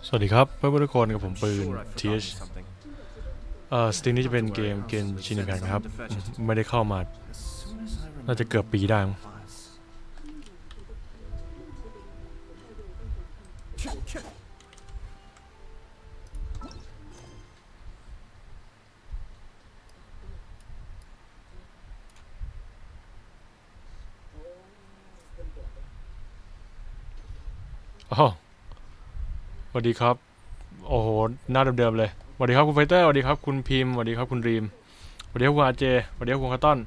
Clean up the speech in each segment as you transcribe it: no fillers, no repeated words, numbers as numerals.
สวัสดีครับเพื่อนๆทุกคนกับผมปืน TH สตรีมนี้จะเป็นเกมGenshin Impact นะครับไม่ได้เข้ามาน่าจะเกือบปีได้อ๋อสวัสดีครับโอ้โหหน้าเดิมๆเลยสวัสดีครับคุณไฟเตอร์สวัสดีครับคุณพิมพ์สวัสดีครับคุณรีมสวัสดีครับคุณอาเจสวัสดีครับคุณคาต้น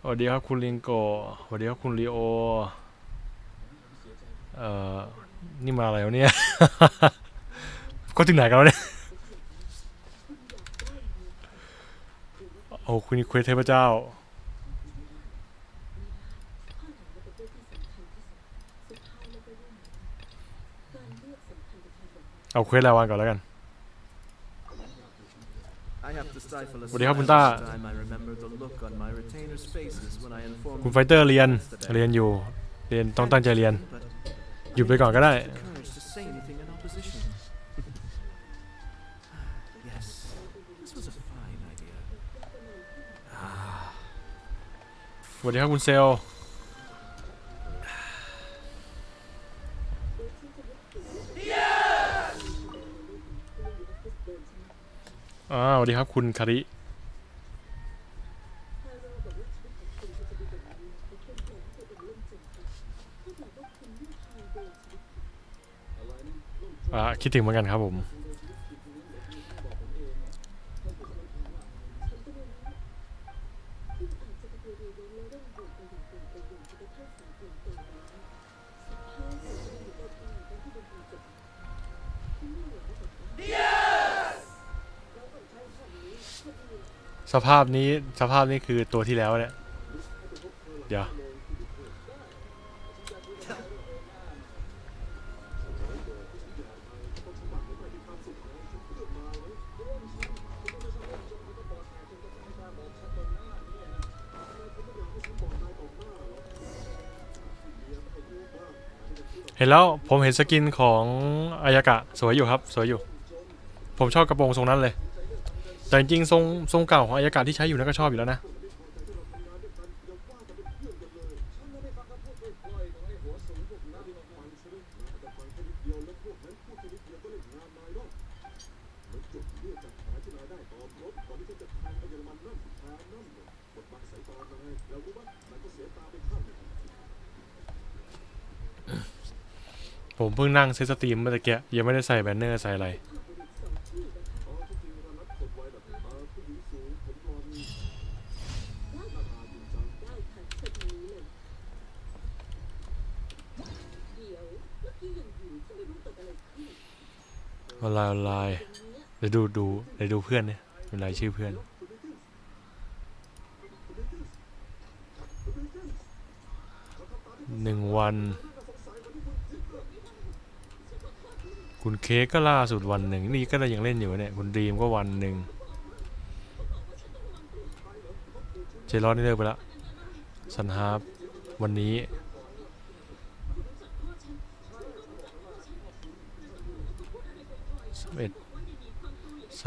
สวัสดีครับคุณลิงโกสวัสดีครับคุณลีโอนี่มาอะไรวะเนี่ย ก็ถึงไหนกันแล้วเนี่ยโอ้คุณเควสเทพเจ้าเอาเควสรายวันก่อนแล้วกันสวัสดีครับคุณต้าคุณไฟเตอร์เรียนอยู่เรียนต้องตั้งใจเรียนหยุดไปก่อนก็ได้สวัสดีครับคุณเซลสวัสดีครับคุณคาริคิดถึงเหมือนกันครับผมสภาพนี้คือตัวที่แล้วเนี่ยเดี๋ยวเห็นแล้วผมเห็นสกินของอายากะสวยอยู่ครับสวยอยู่ผมชอบกระโปรงทรงนั้นเลยแต่จริงๆทรงเก่าของอายากะที่ใช้อยู่นั่นก็ชอบอยู่แล้วนะผมเพิ่งนั่งเซตสตรีมเมื่อตะกี้ยังไม่ได้ใส่แบนเนอร์ใส่อะไรออนไลน์เดี๋ยวดูเพื่อนเนี่ยเป็นรายชื่อเพื่อน1 วันคุณเค้กก็ล่าสุดวันหนึ่งนี่ก็ยังเล่นอยู่เนี่ยคุณดีมก็วันหนึ่งเจรอดนี่เลิกไปแล้วซันฮาร์ปวันนี้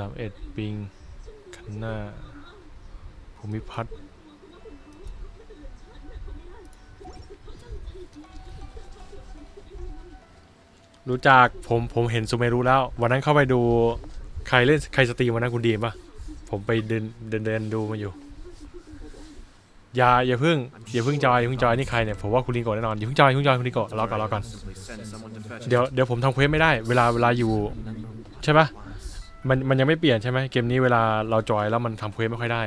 31ปิงคันหน้าภูมิพัฒน์รู้จักผมเห็นซูเมรุแล้ววันนั้นเข้าไปดูใครสตรีมวันนั้นคุณดีมป่ะผมไปเดินดูมาอยู่อย่าเพิ่งจอยนี่ใครเนี่ยผมว่าคุณลิงโกแน่นอนอย่าเพิ่งจอยคุณลิงโกรอก่อนเดี๋ยวผมทำเควสไม่ได้เวลาอยู่ใช่ปะมันยังไม่เปลี่ยนใช่ไหมเกมนี้เวลาเราจอยแล้วมันทำเควสไม่ค่อยได้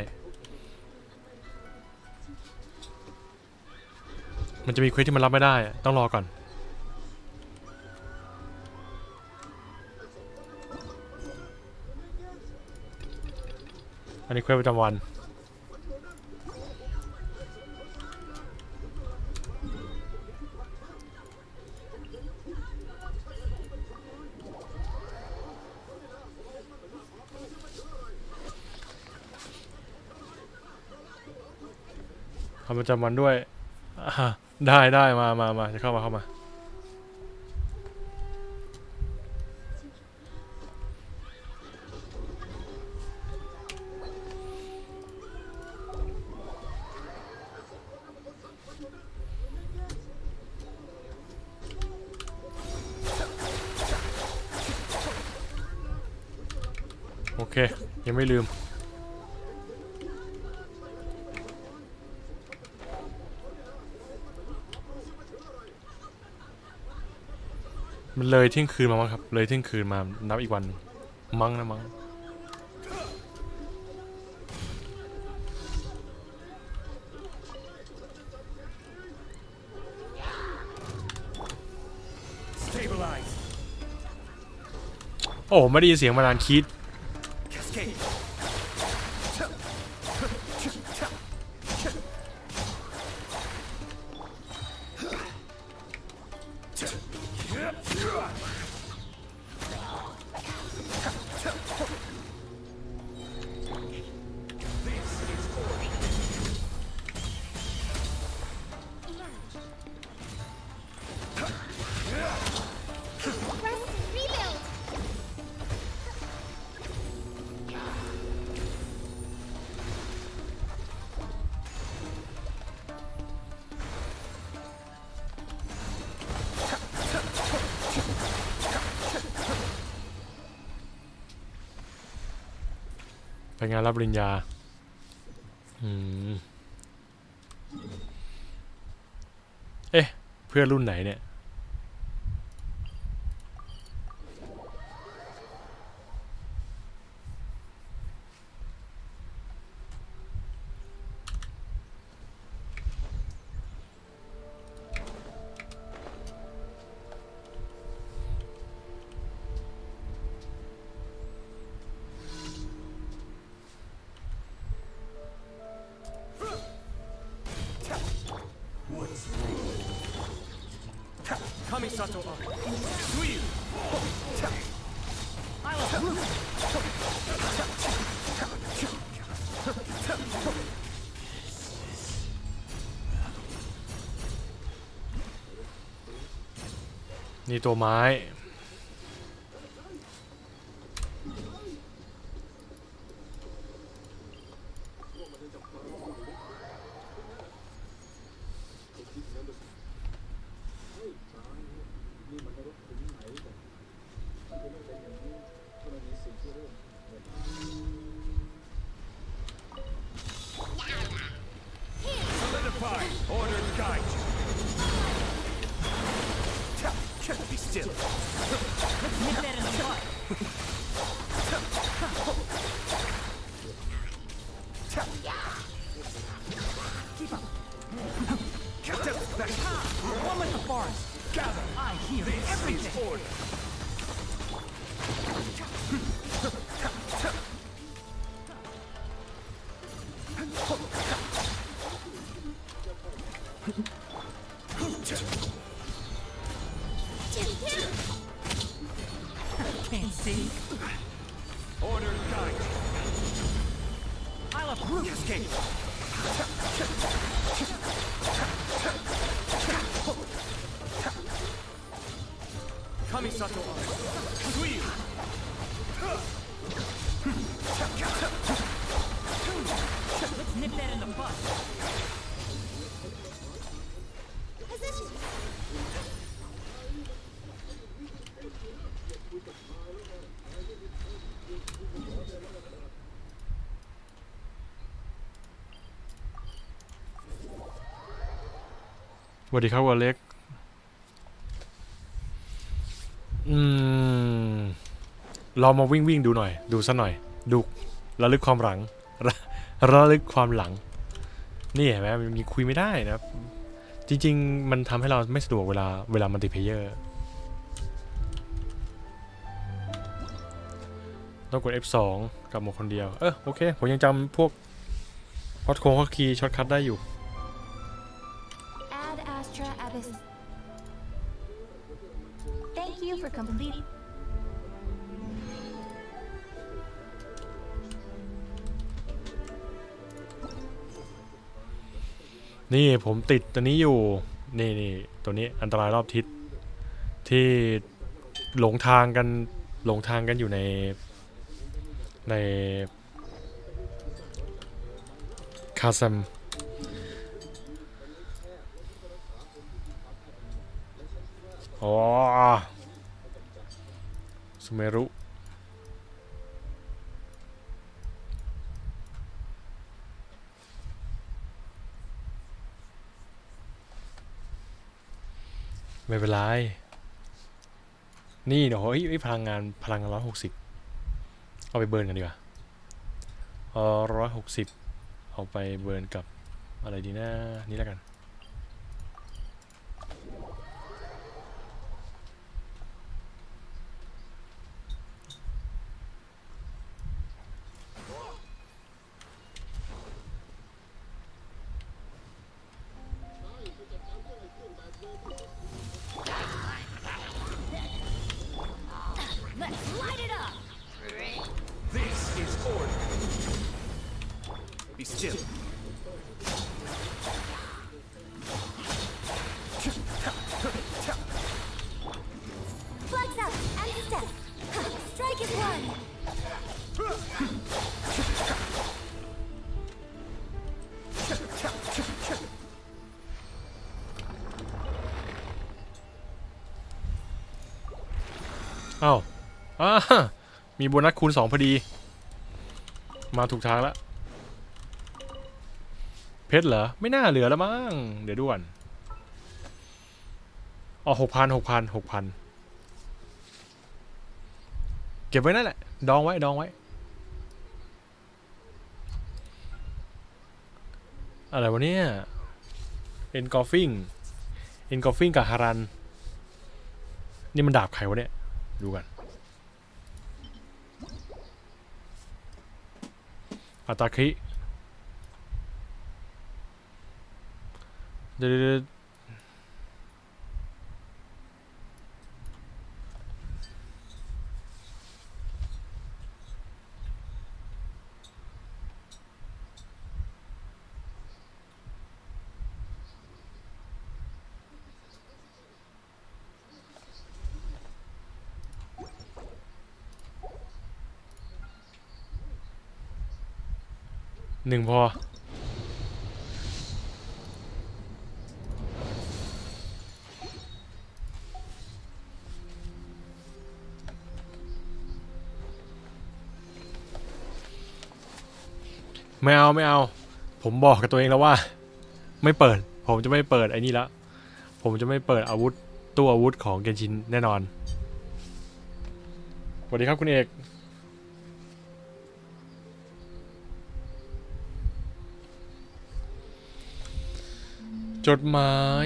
มันจะมีเควสที่มันรับไม่ได้ต้องรอก่อนอันนี้เควสประจำวันทำประจำวันด้วยได้มาจะเข้ามา เคยังไม่ลืมมันเลยเที่ยงคืนมามั้งครับเลยเที่ยงคืนมานับอีกวันมั้งนะมั้งโอ้ไม่ได้ยินเสียงมานานคิดไปงานรับปริญญาเอ๊ะเพื่อนรุ่นไหนเนี่ยนี่ตัวไม้สวัสดีครับวอลเล็กเรามาวิ่งดูหน่อยดูซะหน่อยดูระลึกความหลังระลึกความหลังนี่เห็นไหมมันมีคุยไม่ได้นะครับจริงๆมันทำให้เราไม่สะดวกเวลามัลติเพลเยอร์ต้องกด F2 กับโหมดคนเดียวโอเคผมยังจำพวกฮอตคีย์ช็อตคัทได้อยู่Thank you for complete. นี่ผมติดตัวนี้อยู่นี่ตัวนี้อันตรายรอบทิศที่หลงทางกันอยู่ในคาซัมอ๋อสุเมรุ ไม่เป็นไรนี่เดี๋ยวไอ้พลังงาน160เอาไปเบิร์นกันดีกว่า160เอาไปเบิร์นกับอะไรดีนะนี่แล้วกันอ้าวมีโบนัสคูณ2พอดีมาถูกทางแล้วเพชรเหรอไม่น่าเหลือแล้วมั้งเดี๋ยวดูก่อนอ๋อ6,000เก็บไว้นั่นแหละดองไว้อะไรวะเนี่ยengulfing กับฮารันนี่มันดาบใครวะเนี่ยดูกันอัตาคิเดี๋ยว1พอไม่เอาผมบอกกับตัวเองแล้วว่าไม่เปิดผมจะไม่เปิดไอ้นี่ละผมจะไม่เปิดอาวุธตู้อาวุธของเกนชินแน่นอนสวัสดีครับคุณเอกจดหมาย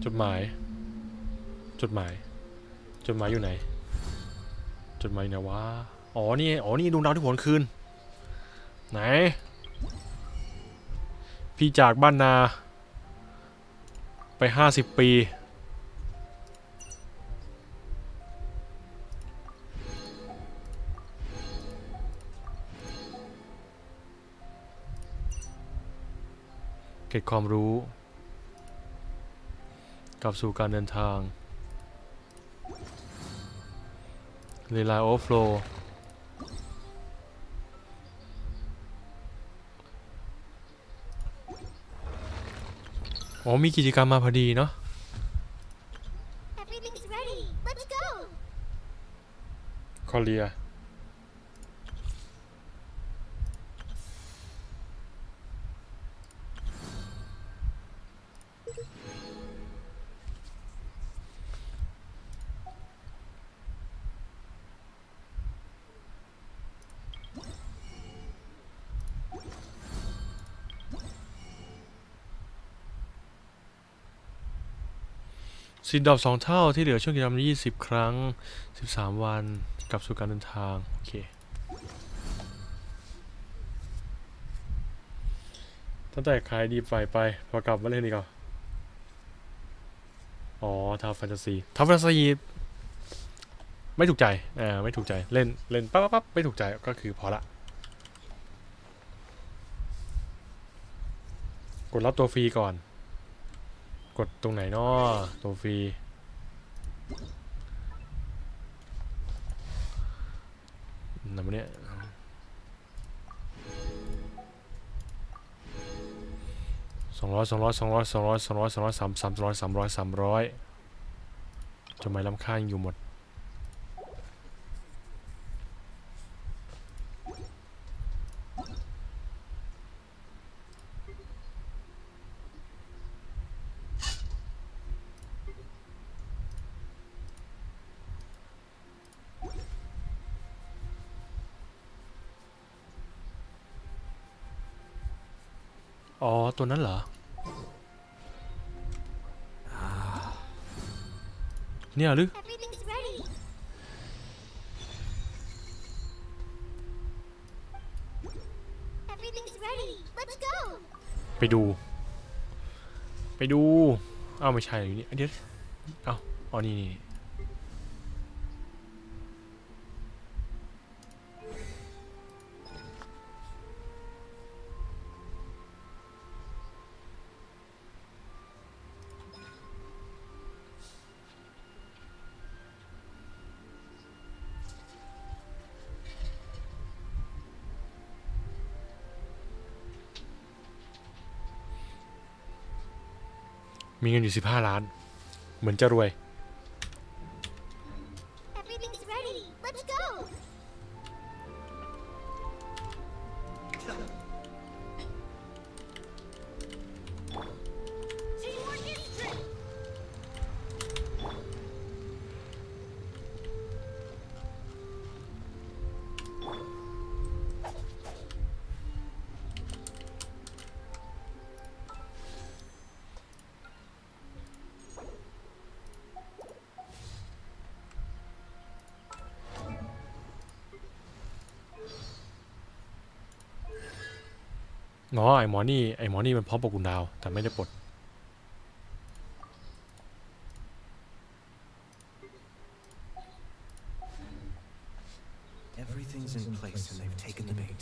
อยู่ไหนจดหมายอยู่ไหนวะอ๋อนี่ดวงดาวที่ผลคืนไหนพี่จากบ้านนาไป50 ปีเก็บความรู้กลับสู่การเดินทางเรไลโอฟโฟลอ๋อมีกิจกรรมมาพอดีเนาะคอเรียสินดอก2 เท่าที่เหลือช่วงกิจกรรม20 ครั้ง13 วันกลับสู่การเดินทางโอเคตั้งแต่ขายดีไปพอกลับมาเล่นดีกว่าอ๋อทาวแฟนตาซีไม่ถูกใจไม่ถูกใจเล่นปั๊บไม่ถูกใจก็คือพอละกดรับตัวฟรีก่อนกดตรงไหนนาะตัวฟรีนั่นมันเนี่ย200ทำไมล้ำค่ายังอยู่หมด อ๋อตัวนั้นเหรอเนี่ยหรือ Everything's ready. Everything's ready. Let's go. ไปดูอ้าวไม่ใช่อยู่นี่เดี๋ยวอ้าวอ๋อนี่มีเงินอยู่15 ล้านเหมือนจะรวย Everything's ready. Let's go. Teamwork is strength. อ๋อไอหมอนี่มันพร้อมปกกุณดาวแต่ไม่ได้ปลด Everything's in place and they've taken the bait.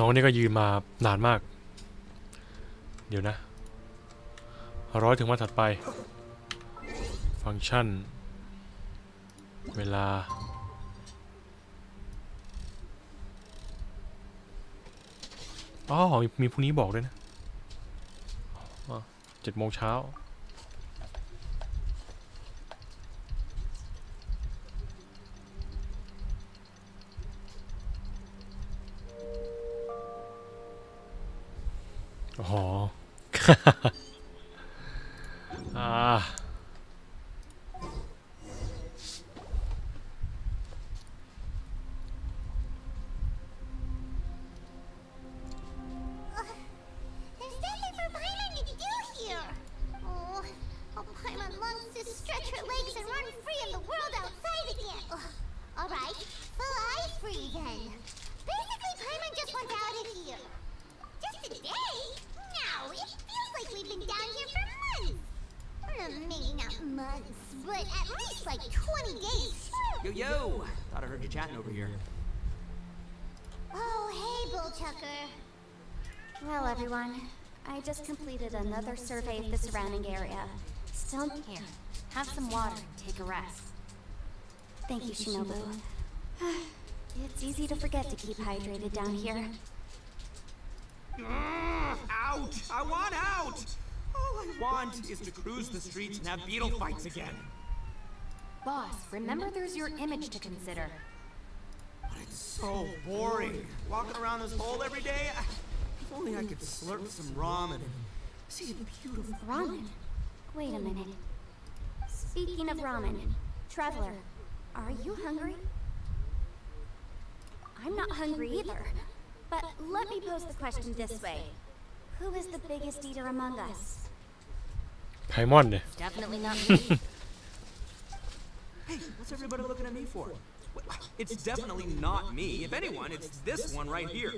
น้องนี่ก็ยืนมานานมากเดี๋ยวนะ100 ถึงวันถัดไปฟังก์ชันเวลาอ๋อมีพรุ่งนี้บอกด้วยนะ7 โมงเช้าอ๋อ There's nothing for Bpeun to do here. Oh, hope Bpeun longs to stretch her legs and run free in the world outside again. All right, fly free then. Basically, Bpeun just wants out of here. Just a day? No, it feels like we've been down here for months. Maybe not months, but at least like 20 days. Yo! Thought I heard you chatting over here. Oh, hey, Bullchucker. Well, everyone, I just completed another survey of the surrounding area. Still here. Have some water. Take a rest. Thank you, Shinobu. It's easy to forget to keep hydrated down here. Out! I want out! All I want is to cruise the streets and have beetle fights again. Boss, remember there's your image to consider. But it's so boring. Walking around this hole every day. If only I could slurp some ramen and see a beautiful Ramen? Wait a minute. Speaking of ramen, Traveler, are you hungry? I'm not hungry either. But let me pose the question this way. Who is the biggest eater among us? ไพมอนเนี่ย Definitely not me. Hey, what's everybody looking at me for? It's definitely not me. If anyone, it's this one right here.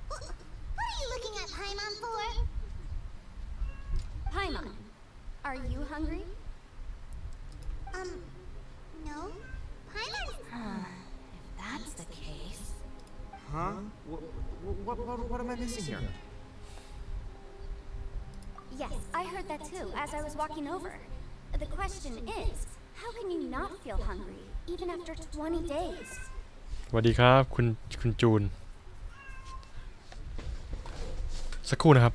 What are you looking at Paimon for? Paimon, are you hungry? No. Paimon's... If that's the case... Huh? What am I missing here? Yes, I heard that too, as I was walking over. The question is, how can you not feel hungry, even after 20 days? สวัสดีครับคุณจูนสักครู่นะครับ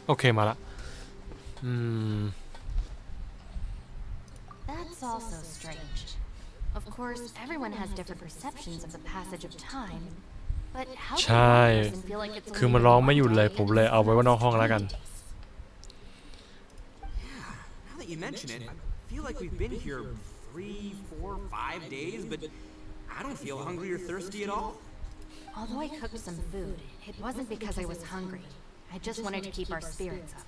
โอเคมาละThat's also strange. Of course, everyone has different perceptions of the passage of time, but how ใช่ can one person feel like it's คือ only มัน been ร้อง one ไม่หยุดเลย day ผมเลยเอาไว้ว่านอกห้องแล้วกัน Now that you mention it, I feel like we've been here 3, 4, 5 days, but I don't feel hungry or thirsty at all. Although I cooked some food, it wasn't because I was hungry. I just wanted to keep our spirits up.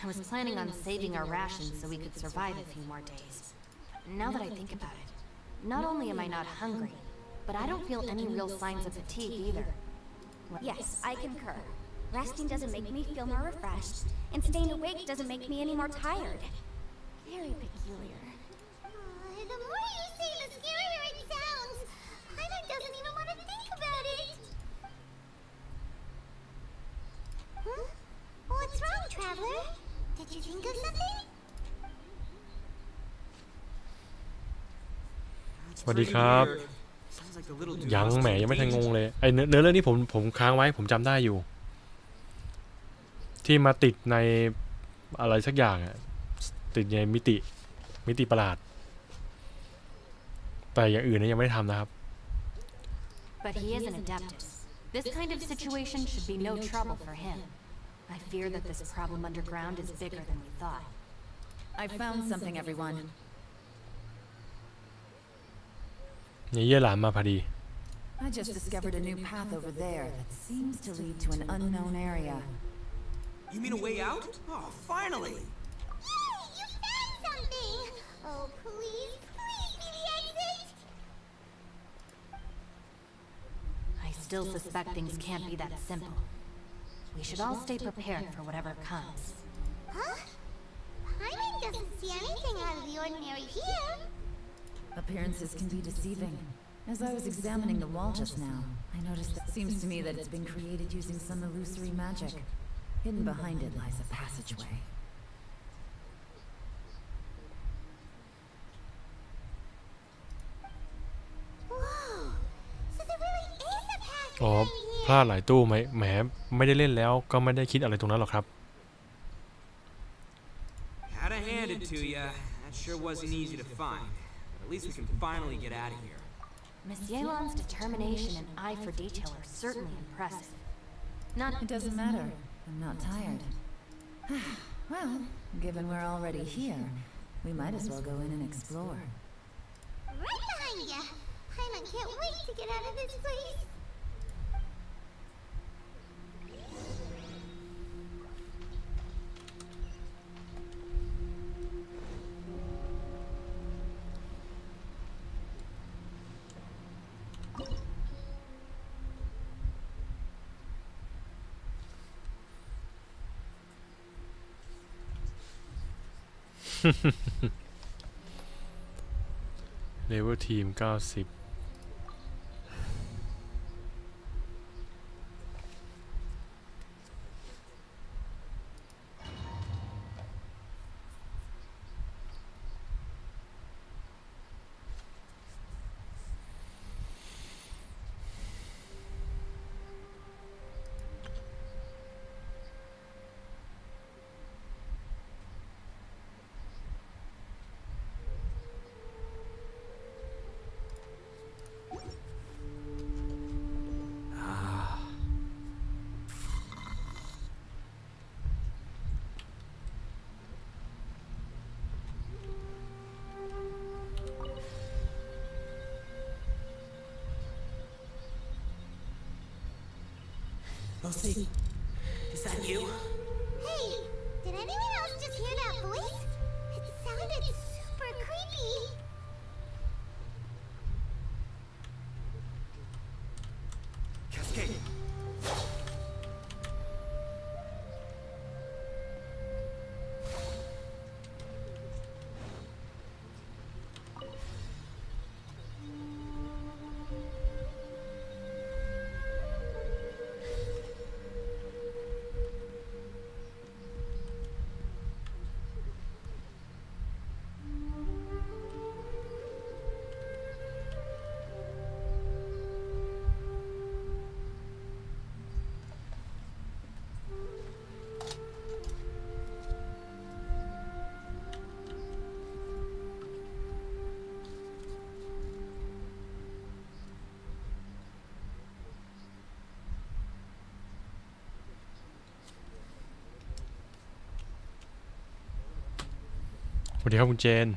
I was planning on saving our rations so we could survive a few more days. Now that I think about it, not only am I not hungry, but I don't feel any real signs of fatigue either. Yes, I concur. Resting doesn't make me feel more refreshed, and staying awake doesn't make me any more tired. Very peculiar. The more you say, the scarier it sounds. Paimon doesn't even want to think about it. Huh? What's wrong, Traveler? Did you think of something? สวัสดีครับ Sounds like the little dude ยัง must แหม have ยังไม่ทันง engaged. งเลยไอเนื้อเรื่องนี้ผมค้างไว้ผมจำได้อยู่ ที่มาติดในอะไรสักอย่างอะติดในมิติประหลาด แต่อย่างอื่นเนี่ยยังไม่ได้ทำนะครับ But he is an adeptus. This kind of situation should be no trouble for him. I fear that this problem underground is bigger than we thought. I found something, everyone. เนี่ยเย่หลานมาพอดี I just discovered a new path over there that seems to lead to an unknown area. You mean a way out? Oh, finally! Yay! You found something! Oh, please be the exit! I still suspect things can't be that simple. We should all stay prepared for whatever comes. Huh? Paimon doesn't see anything out of the ordinary here. Appearances can be deceiving. As I was examining the wall just now, I noticed that it seems to me that it's been created using some illusory magic. Hidden behind it lies a passageway. Whoa! So there really is a อ๋อ passageway พลาดหลายตู้ไหมแหมไม่ได้เล่นแล้วก็ไม่ได้คิดอะไรตรงนั้นหรอกครับ Had to hand it to ya. That sure wasn't easy to find. But at least we can finally get out of here. Miss Yelan's determination and eye for detail are certainly impressive. Not It doesn't matter. I'm not tired. Well, given we're already here, we might as well go in and explore. Right behind ya! Paimon can't wait to get out of this place!เลเวลทีม90 Lucy, is that you? Hey, did anyone else just hear that voice? It sounded super creepy. Cascade.สวัสดีครับคุณเจน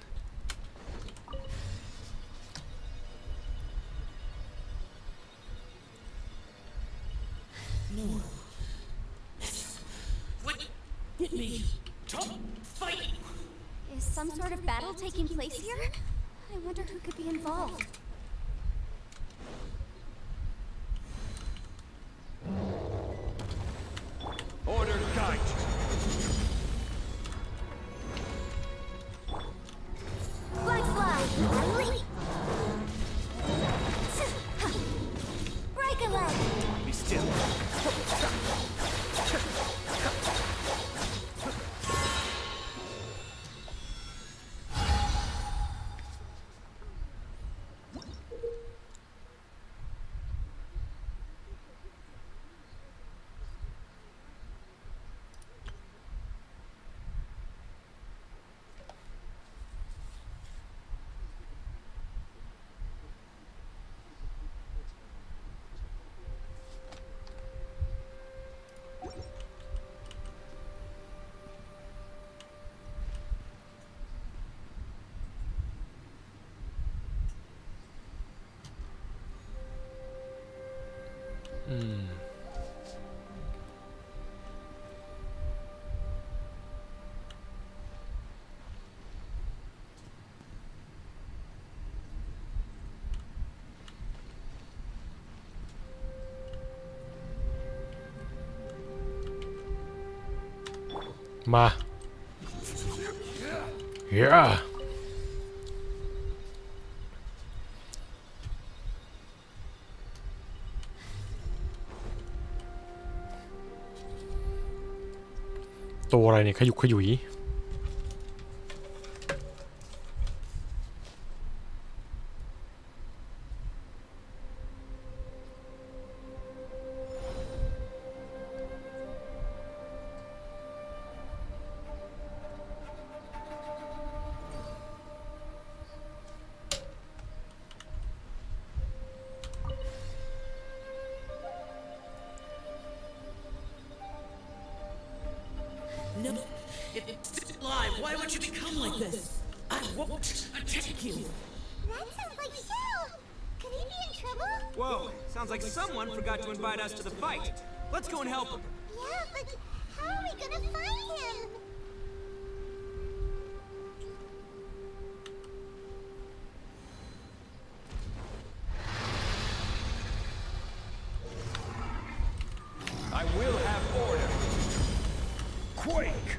Is some sort of battle taking place here? I wonder who could be involved. Order guide. Flag slide. Break a leg. Be still. มาเฮ้ยตัวอะไรเนี่ยขยุกขยุยNo, if it's alive, why would you become like this? I won't attack you. That sounds like Shell. Could he be in trouble? Whoa, sounds like someone forgot to invite us to the fight. Let's go and help him. Yeah, but how are we gonna find him? I will have order. Quake!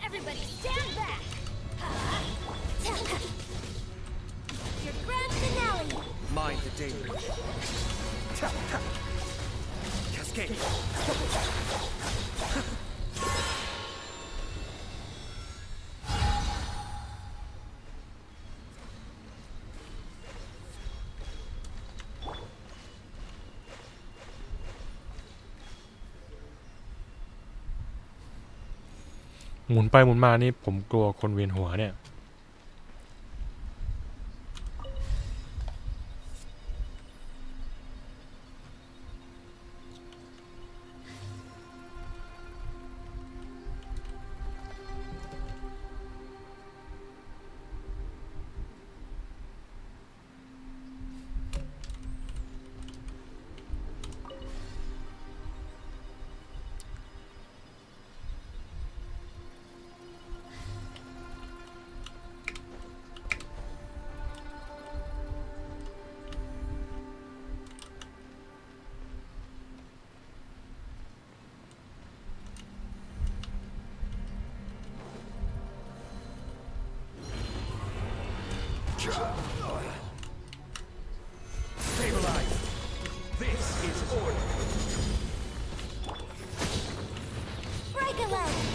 Everybody stand back! Your grand finale! Mind the danger. Cascade. หมุนไปหมุนมานี่ผมกลัวคนเวียนหัวเนี่ย is order. Break a leg!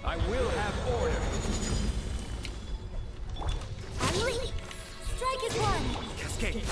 I will have order. Finally, strike is one! Cascade.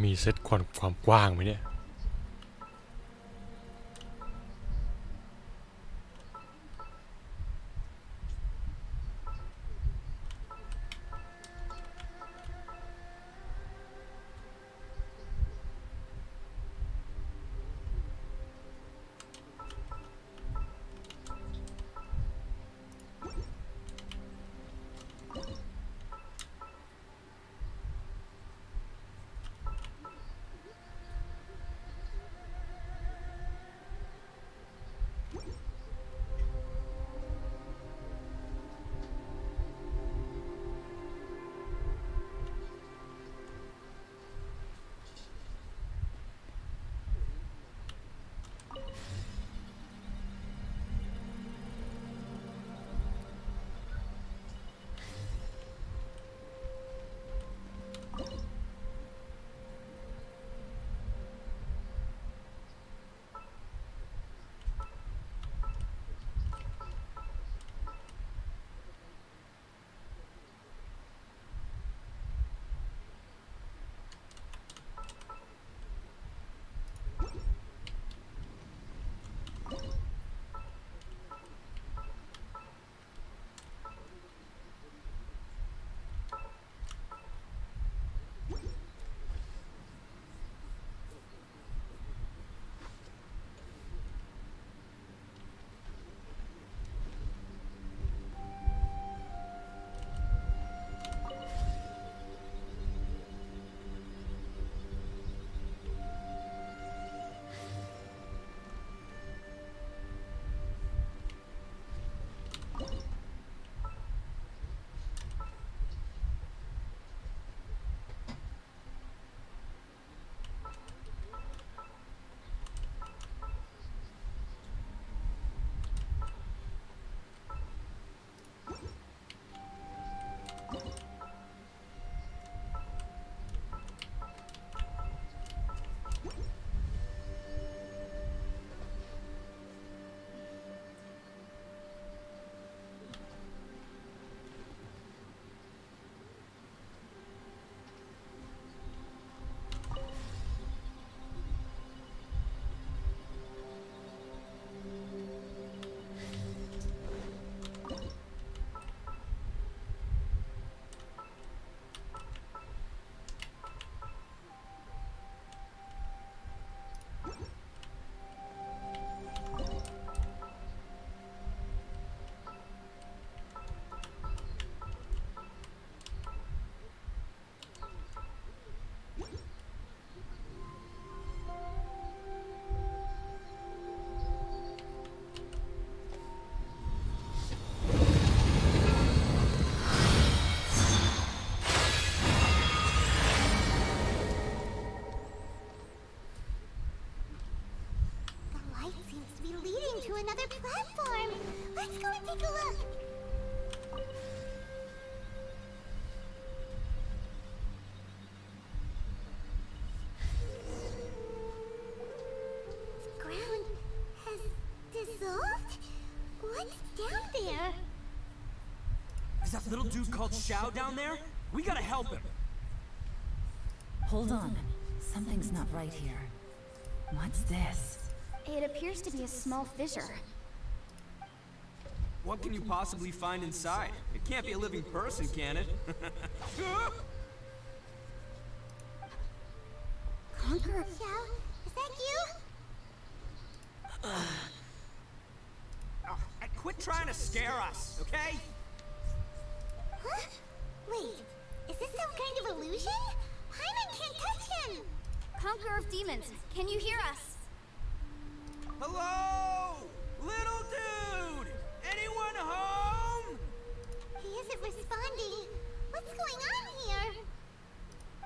มีเซตความกว้างไหมเนี่ย another platform. Let's go and take a look. The ground has dissolved? What's down there? Is that little dude called Xiao down there? We gotta help him. Hold on. Something's not right here. What's this? It appears to be a small fissure. What can you possibly find inside? It can't be a living person, can it? Conqueror. Xiao, is that you? Oh, quit trying to scare us, okay? Huh? Wait, is this some kind of illusion? Paimon can't touch him! Conqueror of demons, can you hear us? Hello? Little dude! Anyone home? He isn't responding. What's going on here?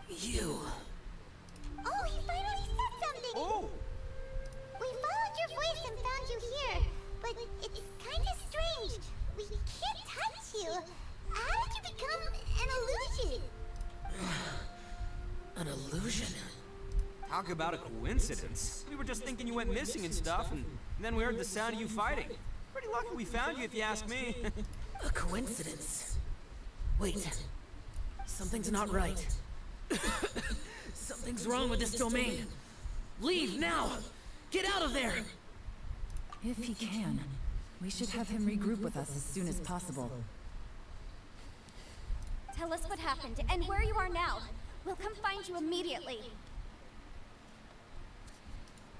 You. Oh, he finally said something! Oh! We followed your voice and found you here, but it's kind of strange. We can't touch you. How did you become an illusion? An illusion? Talk about a coincidence. We were just thinking you went missing and stuff, and then we heard the sound of you fighting. Pretty lucky we found you, if you ask me. A coincidence? Wait. Something's not right. Something's wrong with this domain. Leave now! Get out of there! If he can, we should have him regroup with us as soon as possible. Tell us what happened and where you are now. We'll come find you immediately.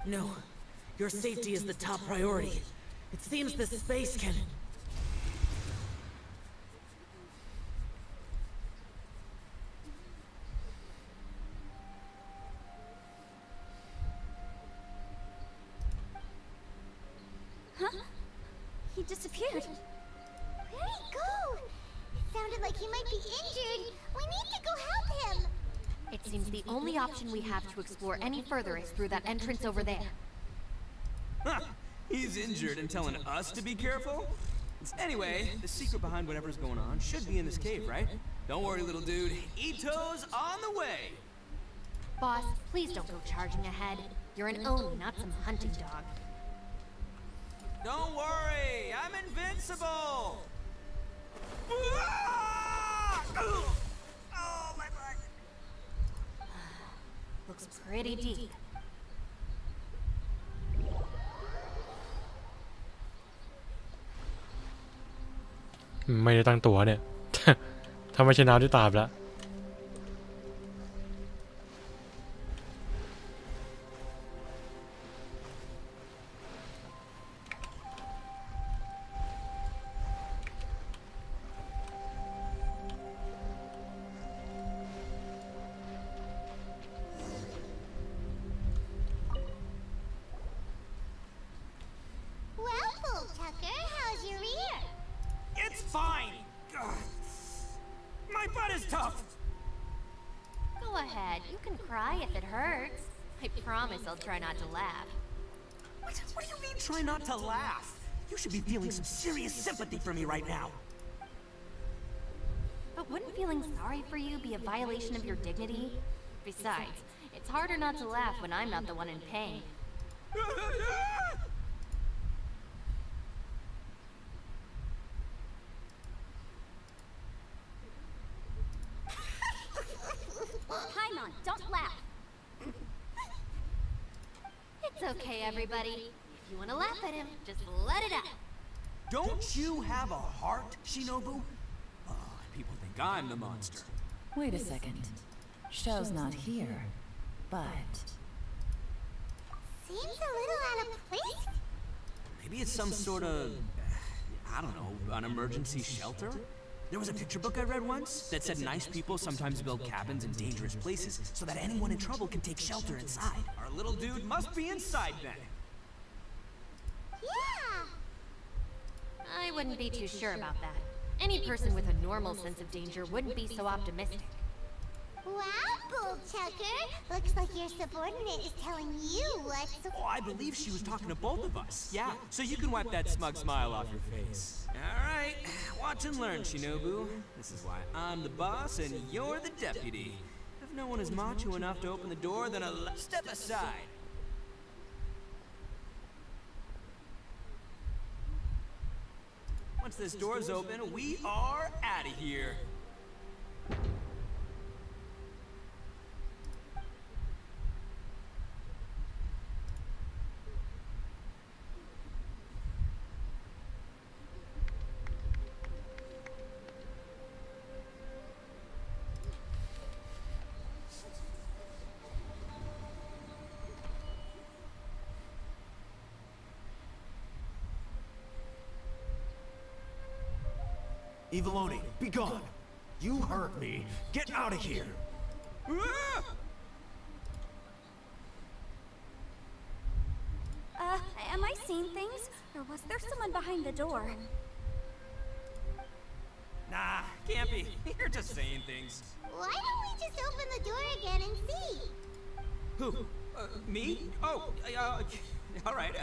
No. Your safety is the top priority. It seems this space can... Huh? He disappeared. Where'd he go? It sounded like he might be injured. We need to go help him. It seems the only option we have to explore any further is through that entrance over there. Huh. He's injured and telling us to be careful? Anyway, the secret behind whatever's going on should be in this cave, right? Don't worry, little dude. Ito's on the way! Boss, please don't go charging ahead. You're an Oni, not some hunting dog. Don't worry, I'm invincible! Ah! Oh, my butt! Looks pretty deep. ไม่ได้ตั้งตัวเนี่ย ถ้าไม่ใช่น้ำที่ตายไปแล้ว Well, Bull Tucker, how's your ear? It's fine! Ugh. My butt is tough! Go ahead, you can cry if it hurts. I promise I'll try not to laugh. What do you mean, try not to laugh? You should be feeling some serious sympathy for me right now. But wouldn't feeling sorry for you be a violation of your dignity? Besides, it's harder not to laugh when I'm not the one in pain. Paimon, don't laugh. It's okay, everybody. If you want to laugh at him, just let it out. Don't you have a heart, Shinobu? Oh, people think I'm the monster. Wait a second. Xiao's not here, but... Seems a little out of place. Maybe it's some sort of, I don't know, an emergency shelter? There was a picture book I read once that said nice people sometimes build cabins in dangerous places so that anyone in trouble can take shelter inside. Our little dude must be inside then. Yeah. I wouldn't be too sure about that. Any person with a normal sense of danger wouldn't be so optimistic. Wow, Bull old chucker. Looks like your subordinate is telling you what to... Oh, I believe she was talking to both of us. Yeah, so you can wipe that smug smile off your face. All right, watch and learn, Shinobu. This is why I'm the boss and you're the deputy. If no one is macho enough to open the door, then I'll step aside. Once this door's open, we are out of here. Eviloni, be gone! You hurt me. Get out of here! Am I seeing things? Or was there someone behind the door? Nah, can't be. You're just saying things. Why don't we just open the door again and see? Who? Me? Oh, all right,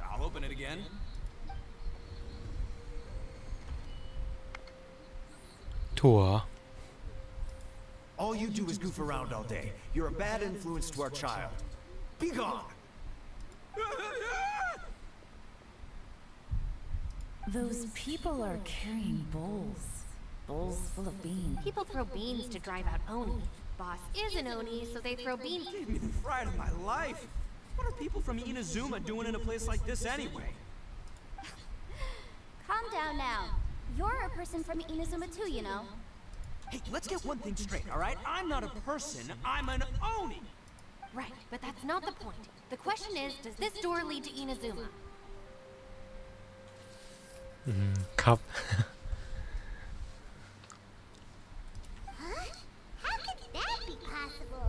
I'll open it again. Tour. All you do is goof around all day. You're a bad influence to our child. Be gone! Those people are carrying bowls. Bowls full of beans. People throw beans to drive out Oni. Boss is an Oni, so they throw beans. Gave me the fright of my life. What are people from Inazuma doing in a place like this anyway? Calm down now. You're a person from Inazuma too, you know. Hey, let's get one thing straight, all right? I'm not a person, I'm an Oni. Right, but that's not the point. The question is, does this door lead to Inazuma? ครับ Huh? How could that be possible?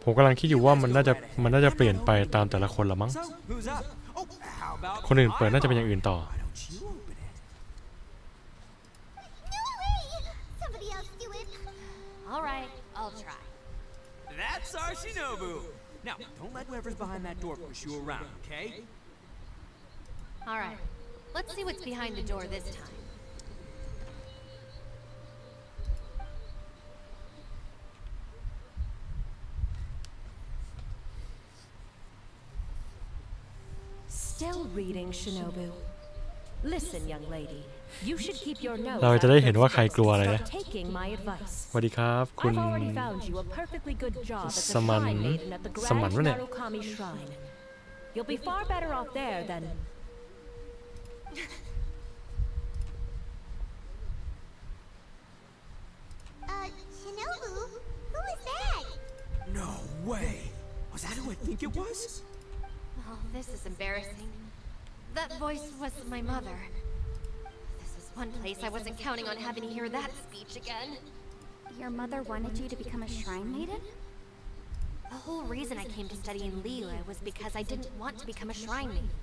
ผมกำลังคิดอยู่ว่ามันน่าจะเปลี่ยนไปตามแต่ละคนละมั้ง So, who's up? Oh, how about คนอื่นเปิดน่าจะเป็นอย่างอื่นต่อ Why don't you open it? No way! Somebody else do it. All right, I'll try. That's our Shinobu. Now, don't let whoever's behind that door push you around, okay? All right, let's see what's behind the door this time. Still reading, Shinobu. Listen, young lady. You should keep your nose เรา out จะได้ of เห็น those ว่าใคร books กลัว and อะไรนะ start taking my advice. สวัสดีครับคุณ I've already found you a perfectly good job as a สมัน shrine maiden at the สมัน Grand วะเนี่ย Narukami Shrine. You'll be far better off there than... Shinobu? Who is that? No way. Was that who I think it was? Oh, this is embarrassing. That voice was my mother. This is one place I wasn't counting on having to hear that speech again. Your mother wanted you to become a shrine maiden? The whole reason I came to study in Liyue was because I didn't want to become a shrine maiden.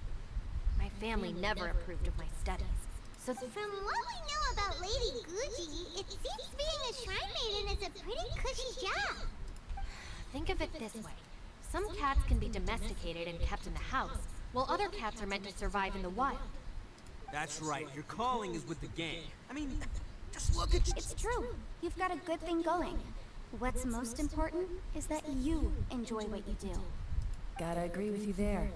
My family never approved of my studies. So From what we know about Lady Gucci, it seems being a shrine maiden is a pretty cushy job. think of it this way. Some cats can be domesticated and kept in the house, while other cats are meant to survive in the wild. That's right, your calling is with the gang. I mean, just look at you. It's true. You've got a good thing going. What's most important is that you enjoy what you do. Gotta agree with you there.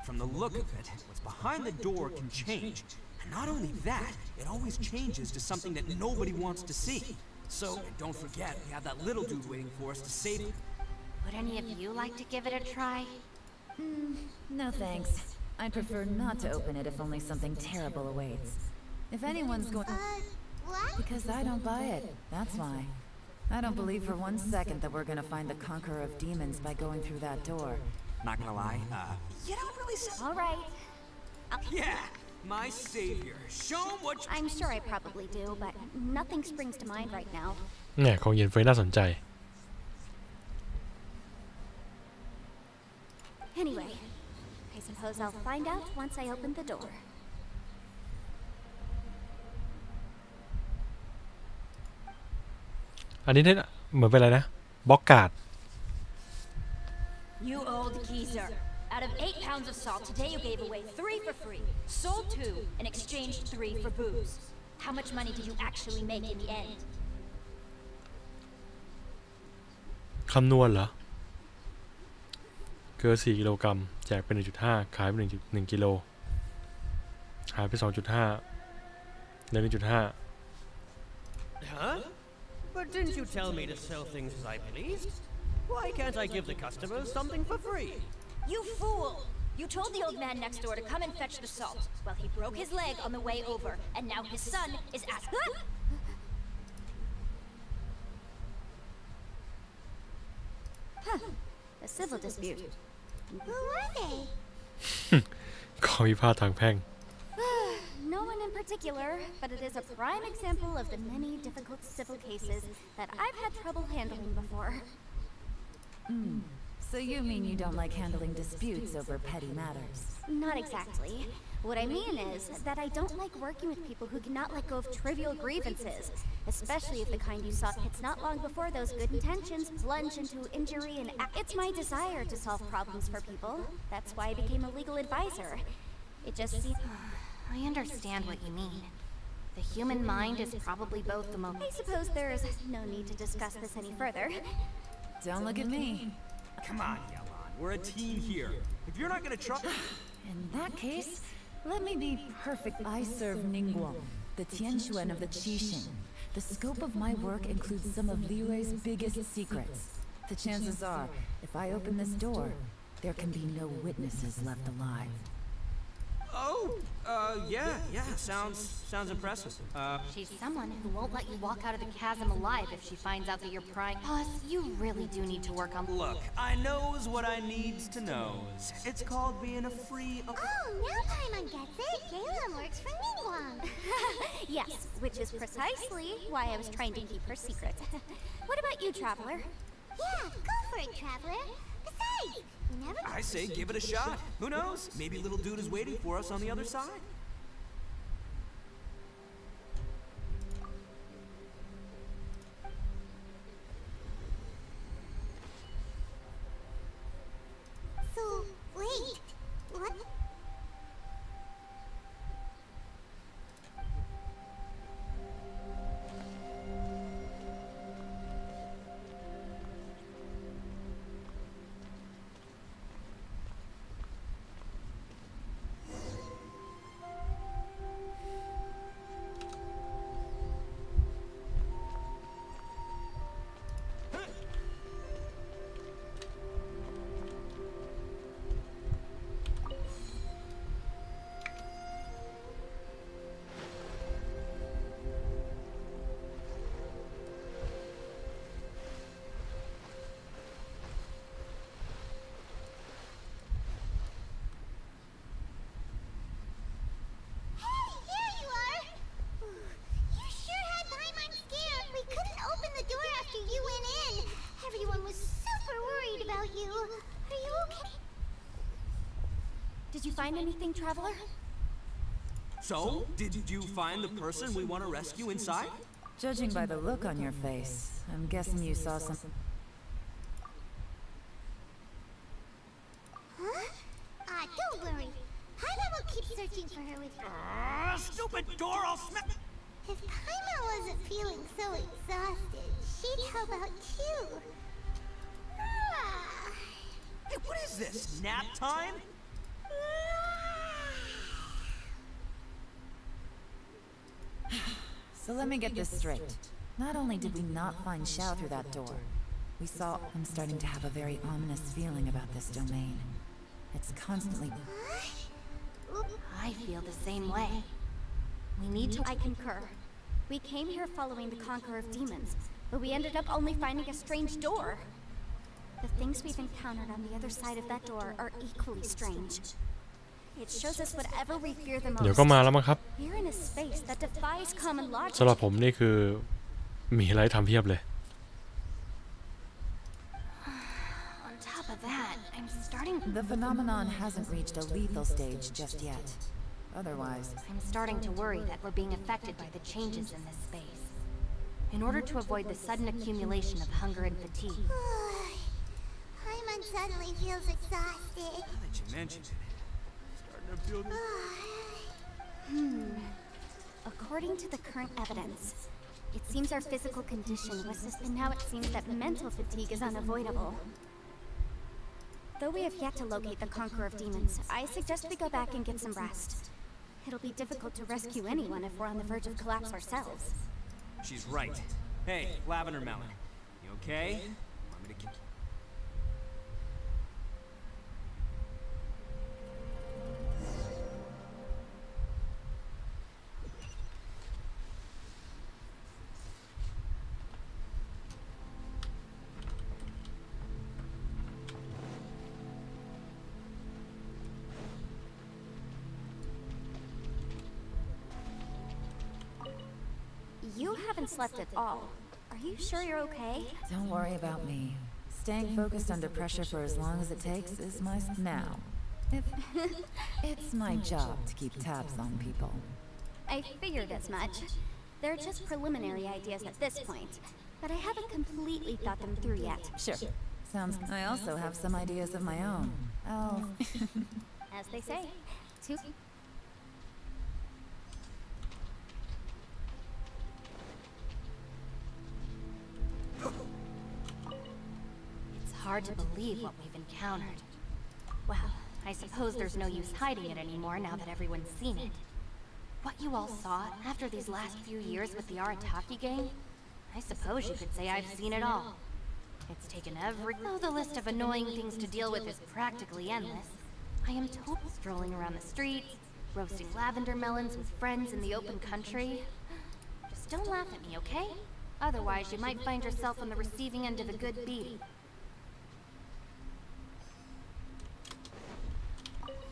From the look of it, what's behind the door can change. And not only that, it always changes to something that nobody wants to see. So, and don't forget, we have that little dude waiting for us to save him. Would any of you like to give it a try? No thanks. I'd prefer not to open it if only something terrible awaits. If anyone's going... What? Because I don't buy it, that's why. I don't believe for 1 second that we're gonna find the conqueror of demons by going through that door. Not gonna lie, you don't really sound... All right. Yeah, my savior. Show him what you... I'm sure I probably do, but nothing springs to mind right now. เนี่ยของเย็นเฟยน่าสนใจ Anyway, I suppose I'll find out once I open the door. อันนี้ เหมือนเป็นอะไรนะบล็อกการ์ด You old geezer. Out of 8 pounds of salt today, you gave away 3 for free, sold 2, and exchanged 3 for booze. How much money did you actually make in the end? คำนวณเหรอเกลือ4กิโลกรัมแจกเป็น 1.5 ขายเป็น 1 กิโลหายไป 2.5 เหลือ 1.5 Huh? But didn't you tell me to sell things as I pleased? Why can't I give the customers something for free? You fool! You told the old man next door to come and fetch the salt. Well, he broke his leg on the way over, and now his son is asking. A civil dispute. Who are they? ข้อพิพาททางแพ่ง No one in particular, but it is a prime example of the many difficult civil cases that I've had trouble handling before. So you mean you don't like handling disputes over petty matters? Not exactly. What I mean is that I don't like working with people who cannot let go of trivial grievances, especially if the kind you saw hits not long before those good intentions plunge into injury and it's my desire to solve problems for people. That's why I became a legal advisor. It just seems... I understand what you mean. The human mind is probably both the most... I suppose there is no need to discuss this any further. Don't look at me. Come on, Yalan. We're a team here. If you're not gonna try... In that case, let me be perfect. I serve Ningguang, the Tianquan of the Qixing. The scope of my work includes some of Liyue's biggest secrets. The chances are, if I open this door, there can be no witnesses left alive. Oh, yeah, sounds impressive. She's someone who won't let you walk out of the chasm alive if she finds out that you're prying. Boss, you really do need to work on... Look, I knows what I needs to knows. It's called being a free... Oh, now Paimon gets it. Galen works for Ningguang. Yes, which is precisely why I was trying to keep her secret. What about you, Traveler? Yeah, go for it, Traveler. Besides, you never... I say give it a shot. Who knows? Maybe little dude is waiting for us on the other side. So, wait. What? Did you find anything, Traveler? So, did you find the person we want to rescue inside? Judging by the look on your face, I'm guessing you saw something. Huh? Don't worry. Paimon will keep searching for her with you. Stupid door, I'll smack... If Paimon wasn't feeling so exhausted, she'd help out too. Hey, what is this? Nap time? So let me get this straight. Not only did we not find Xiao through that door, we saw... I'm starting to have a very ominous feeling about this domain. It's constantly... I feel the same way. We need to... I concur. We came here following the Conqueror of Demons, but we ended up only finding a strange door. The things we've encountered on the other side of that door are equally strange. It shows us whatever we fear the most. เดี๋ยวก็มาแล้วมั้งครับ We're in a space that defies common logic. สำหรับผมนี่คือมีอะไรทำเพียบเลย On top of that, I'm starting... The phenomenon hasn't reached a lethal stage just yet. Otherwise... I'm starting to worry that we're being affected by the changes in this space. in order to avoid the sudden accumulation of hunger and fatigue. Paimon suddenly feels exhausted. Now that you mentioned it, starting to feel. According to the current evidence, it seems our physical condition was just, and now it seems that mental fatigue is unavoidable. Though we have yet to locate the Conqueror of Demons, I suggest we go back and get some rest. It'll be difficult to rescue anyone if we're on the verge of collapse ourselves. She's right. Hey, Lavender Melon. You okay? Want me to keep... You haven't slept at all. Are you sure you're okay? Don't worry about me. Staying focused under pressure for as long as it takes is my now. It's my job to keep tabs on people. I figured as much. They're just preliminary ideas at this point, but I haven't completely thought them through yet. Sure. Sounds. I also have some ideas of my own. Oh. As they say, two. It's hard to believe what we've encountered. Well, I suppose there's no use hiding it anymore now that everyone's seen it. What you all saw after these last few years with the Arataki gang, I suppose you could say I've seen it all. It's taken every... Though the list of annoying things to deal with is practically endless, I am totally strolling around the streets, roasting lavender melons with friends in the open country. Just don't laugh at me, okay? Otherwise, you might find yourself on the receiving end of a good beating.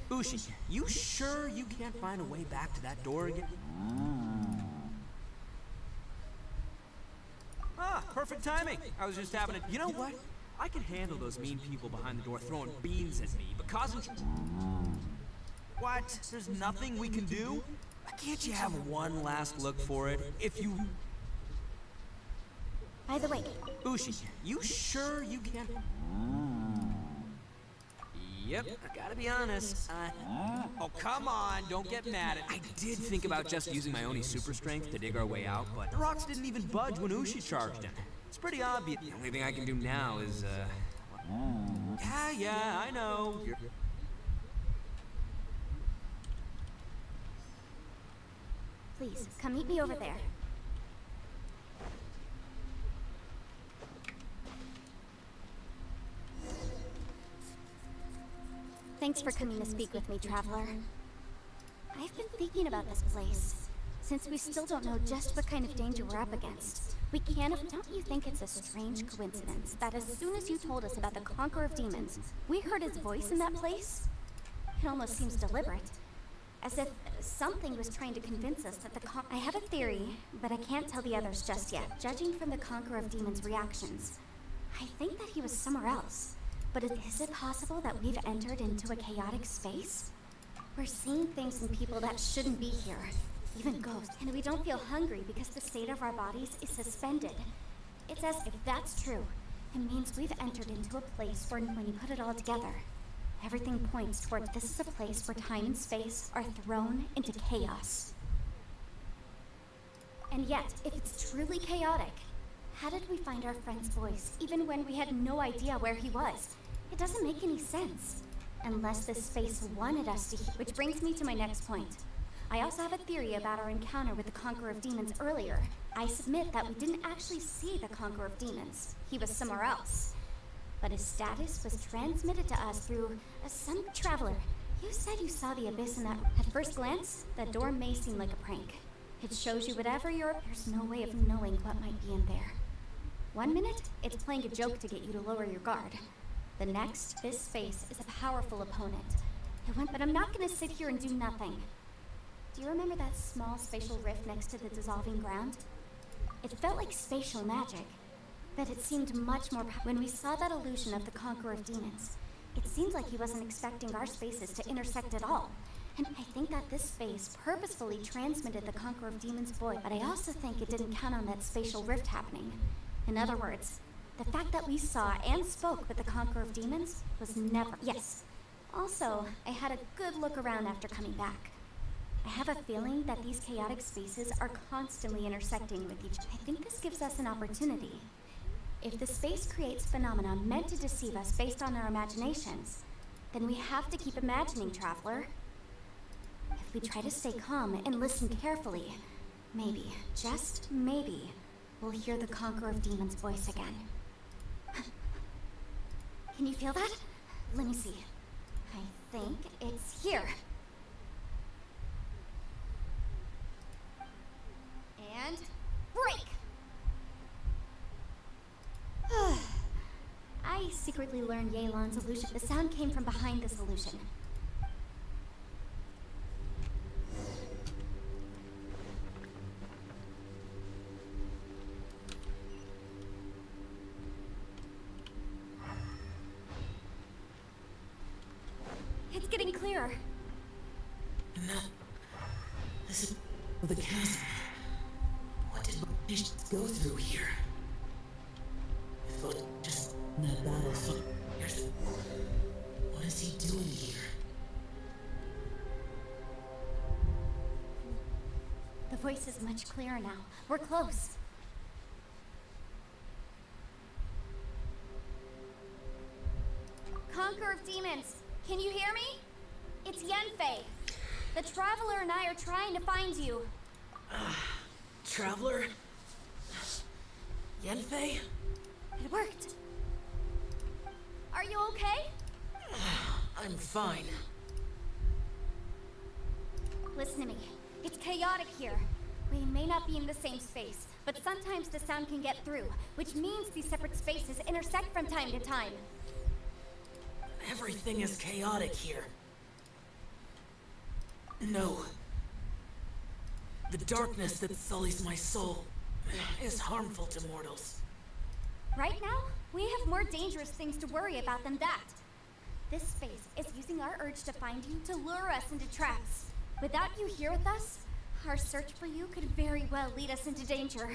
Bushi, you sure you can't find a way back to that door again? Ah, perfect timing. I was just having a... You know what? I can handle those mean people behind the door throwing beans at me, but causing... What? There's nothing we can do? Can't you have one last look for it? If you... By the way... Bushi, you sure you can't... Yep, I gotta be honest. Oh, come on, don't get mad at me. I did think about just using my Oni super strength to dig our way out, but the rocks didn't even budge when Ushi charged in. It's pretty obvious. The only thing I can do now is, Yeah, I know. Please, come meet me over there. Thanks for coming to speak with me, Traveler. I've been thinking about this place. Since we still don't know just what kind of danger we're up against, we can't... Don't you think it's a strange coincidence that as soon as you told us about the Conqueror of Demons, we heard his voice in that place? It almost seems deliberate. As if something was trying to convince us that I have a theory, but I can't tell the others just yet. Judging from the Conqueror of Demons' reactions, I think that he was somewhere else. But is it possible that we've entered into a chaotic space? We're seeing things and people that shouldn't be here, even ghosts, and we don't feel hungry because the state of our bodies is suspended. It's as if that's true. It means we've entered into a place where, when you put it all together, everything points towards this is a place where time and space are thrown into chaos. And yet, if it's truly chaotic, how did we find our friend's voice, even when we had no idea where he was? It doesn't make any sense. Unless this space wanted us to hear. Which brings me to my next point. I also have a theory about our encounter with the Conqueror of Demons earlier. I submit that we didn't actually see the Conqueror of Demons. He was somewhere else. But his status was transmitted to us through some traveler. You said you saw the abyss in that... At first glance, the door may seem like a prank. It shows you whatever you're... There's no way of knowing what might be in there. 1 minute, it's playing a joke to get you to lower your guard. The next, this space is a powerful opponent. But I'm not gonna sit here and do nothing. Do you remember that small spatial rift next to the dissolving ground? It felt like spatial magic, but it seemed much more when we saw that illusion of the Conqueror of Demons. It seemed like he wasn't expecting our spaces to intersect at all. And I think that this space purposefully transmitted the Conqueror of Demons voice, but I also think it didn't count on that spatial rift happening. In other words, the fact that we saw and spoke with the Conqueror of Demons was never... Yes. Also, I had a good look around after coming back. I have a feeling that these chaotic spaces are constantly intersecting with each other. I think this gives us an opportunity. If the space creates phenomena meant to deceive us based on our imaginations, then we have to keep imagining, Traveler. If we try to stay calm and listen carefully, maybe, just maybe, we'll hear the Conqueror of Demons' voice again. Can you feel that? Let me see. I think it's here. And break! I secretly learned Yelan's illusion. The sound came from behind this illusion. It's getting clearer. No. This is the chasm. What did Bpeun go through here? Just in that battlefield. What is he doing here? The voice is much clearer now. We're close. Conqueror of Demons, can you hear me? It's Yenfei. The Traveler and I are trying to find you. Traveler? Yenfei? It worked. Are you okay? I'm fine. Listen to me. It's chaotic here. We may not be in the same space, but sometimes the sound can get through, which means these separate spaces intersect from time to time. Everything is chaotic here. No. The darkness that sullies my soul is harmful to mortals. Right now, we have more dangerous things to worry about than that. This space is using our urge to find you to lure us into traps. Without you here with us, our search for you could very well lead us into danger.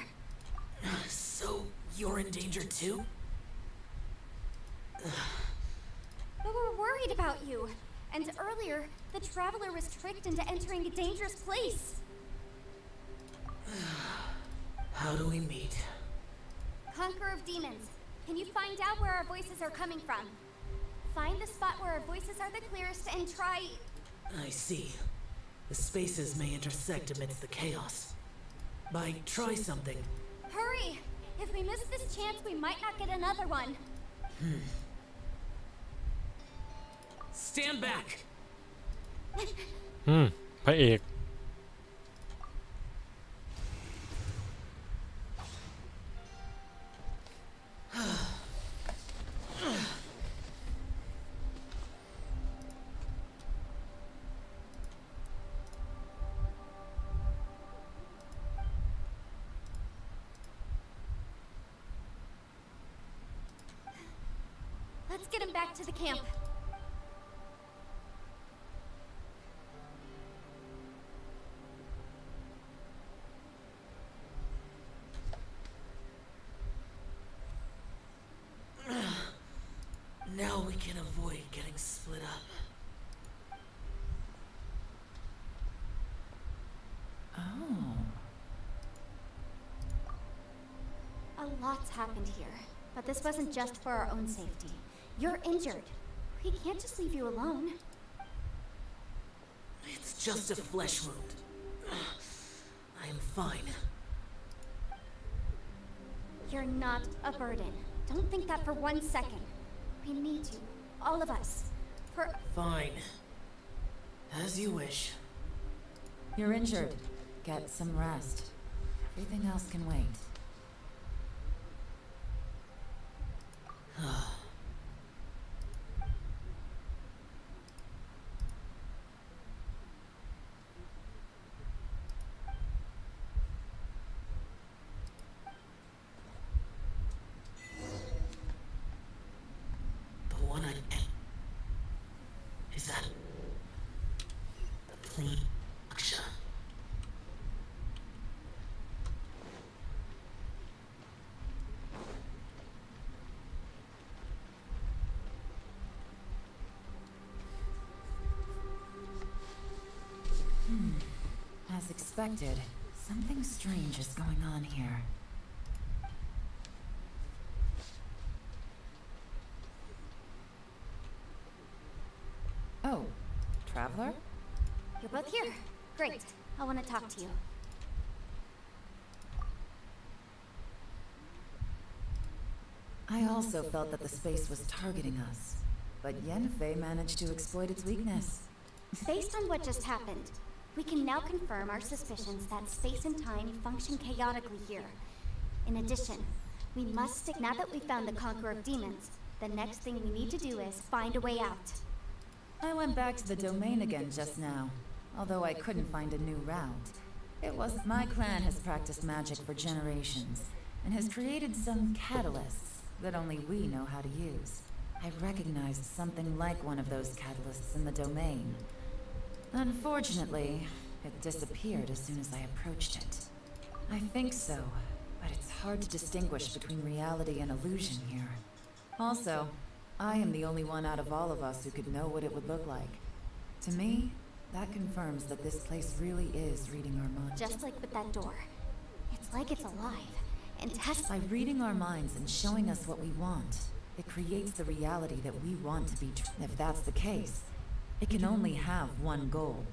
So, you're in danger too? But we're worried about you. And earlier, the Traveler was tricked into entering a dangerous place. How do we meet? Conqueror of Demons, can you find out where our voices are coming from? Find the spot where our voices are the clearest and try... I see. The spaces may intersect amidst the chaos. By try something. Hurry! If we miss this chance, we might not get another one. Stand back! พระเอก Let's get him back to the camp. Now we can avoid getting split up. Oh. A lot's happened here, but this wasn't just for our own safety. You're injured. We can't just leave you alone. It's just a flesh wound. I am fine. You're not a burden. Don't think that for 1 second. We need you, all of us, for... Fine. As you wish. You're injured. Get some rest. Everything else can wait. The one I... Is that... expected, something strange is going on here. Oh, Traveler? You're both here. Great. I want to talk to you. I also felt that the space was targeting us, but Yenfei managed to exploit its weakness. Based on what just happened, we can now confirm our suspicions that space and time function chaotically here. In addition, we must stick. Now that we've found the Conqueror of Demons, the next thing we need to do is find a way out. I went back to the domain again just now, although I couldn't find a new route. It was my clan has practiced magic for generations and has created some catalysts that only we know how to use. I recognized something like one of those catalysts in the domain. Unfortunately, it disappeared as soon as I approached it. I think so, but it's hard to distinguish between reality and illusion here. Also, I am the only one out of all of us who could know what it would look like. To me, that confirms that this place really is reading our minds. Just like with that door. It's like it's alive. And by reading our minds and showing us what we want, it creates the reality that we want to be true. If that's the case, it can only have one goal.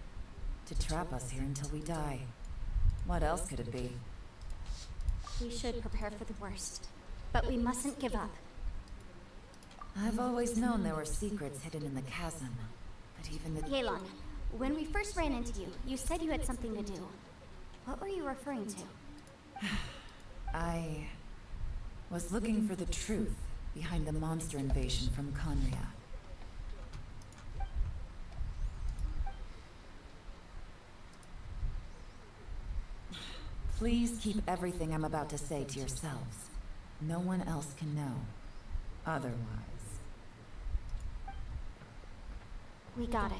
To trap us here until we die. What else could it be? We should prepare for the worst. But we mustn't give up. I've always known there were secrets hidden in the chasm. But even the... Yelan, when we first ran into you, you said you had something to do. What were you referring to? I was looking for the truth behind the monster invasion from Conria. Please keep everything I'm about to say to yourselves. No one else can know. Otherwise... We got it.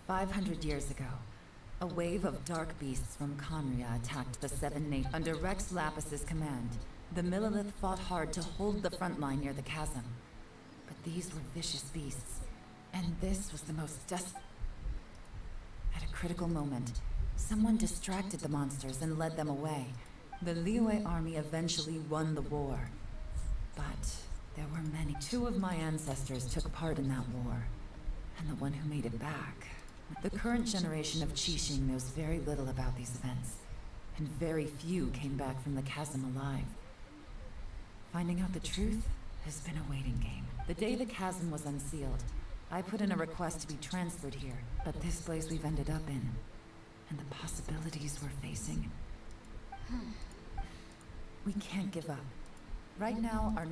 500 years ago, a wave of dark beasts from Conria attacked the Seven Nations. Under Rex Lapis's command, the Millilith fought hard to hold the front line near the chasm. But these were vicious beasts, and this was the most desperate. At a critical moment, someone distracted the monsters and led them away. The Liyue army eventually won the war. But there were many. 2 of my ancestors took part in that war, and the one who made it back. The current generation of Qixing knows very little about these events, and very few came back from the chasm alive. Finding out the truth has been a waiting game. The day the chasm was unsealed, I put in a request to be transferred here, but this place we've ended up in, and the possibilities we're facing. We can't give up. Right now, our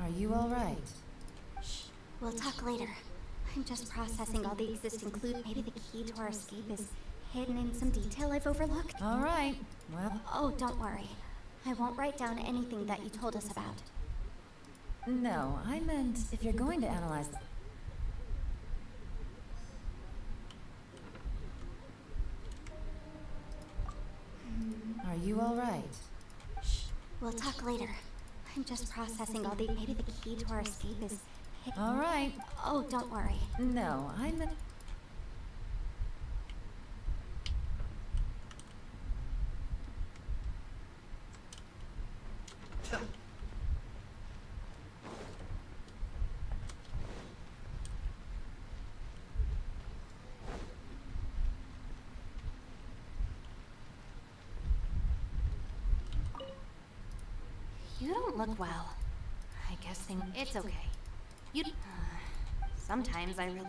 Are you all right? Shh. We'll talk later. I'm just processing all the existing clues. Maybe the key to our escape is hidden in some detail I've overlooked. All right. Well... Oh, don't worry. I won't write down anything that you told us about. No, I meant if you're going to analyze... Are you all right? Shh. We'll talk later. I'm just processing all the... Maybe the key to our escape is hidden... All right. Oh, don't worry. No, I meant... You don't look well. I guess it's okay. You... sometimes I really...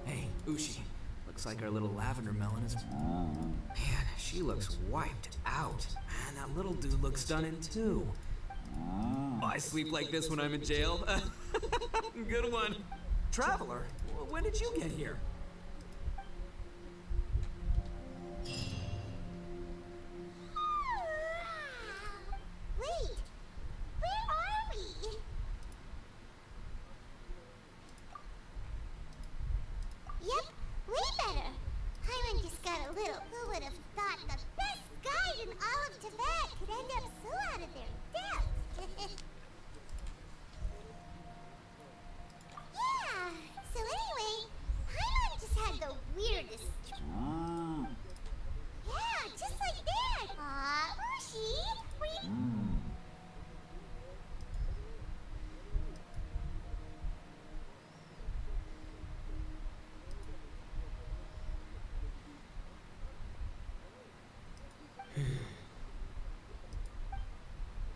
Hey, Ushi. Looks like our little lavender melon is... Man, she looks wiped out. Man, that little dude looks stunning too. Oh, I sleep like this when I'm in jail. Good one. Traveler, when did you get here?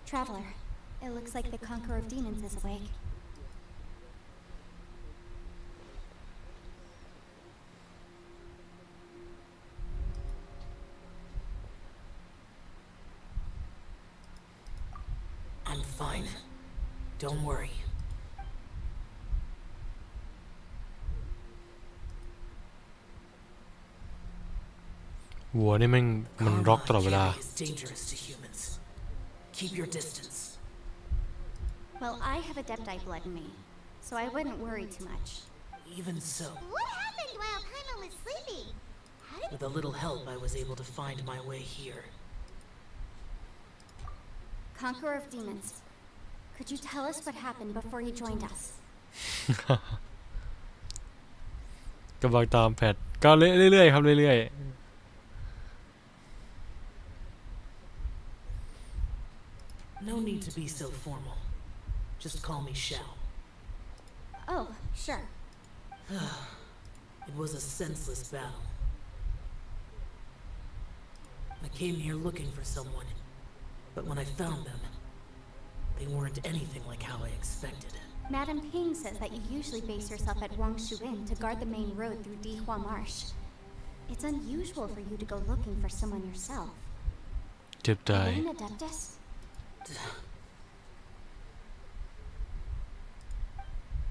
Traveler, it looks like the Conqueror of Demons is awake. I'm fine. Don't worry. วัวนี่มันร็อกตลอดเวลา is dangerous to humans. Keep your distance. Well, I have Adepti blood in me, so I wouldn't worry too much. Even so, What happened while Paimon was sleeping? How did with a little help, I was able to find my way here. Conqueror of Demons, could you tell us what happened before you joined us? กำลังตามแพทก็เรื่อยๆครับเรื่อย No need to be so formal. Just call me Shao. Oh, sure. It was a senseless battle. I came here looking for someone, but when I found them, they weren't anything like how I expected. Madam Ping says that you usually base yourself at Wangshu Inn to guard the main road through Dihua Marsh. It's unusual for you to go looking for someone yourself. ๆเจ็บใจ Are you an Adeptus?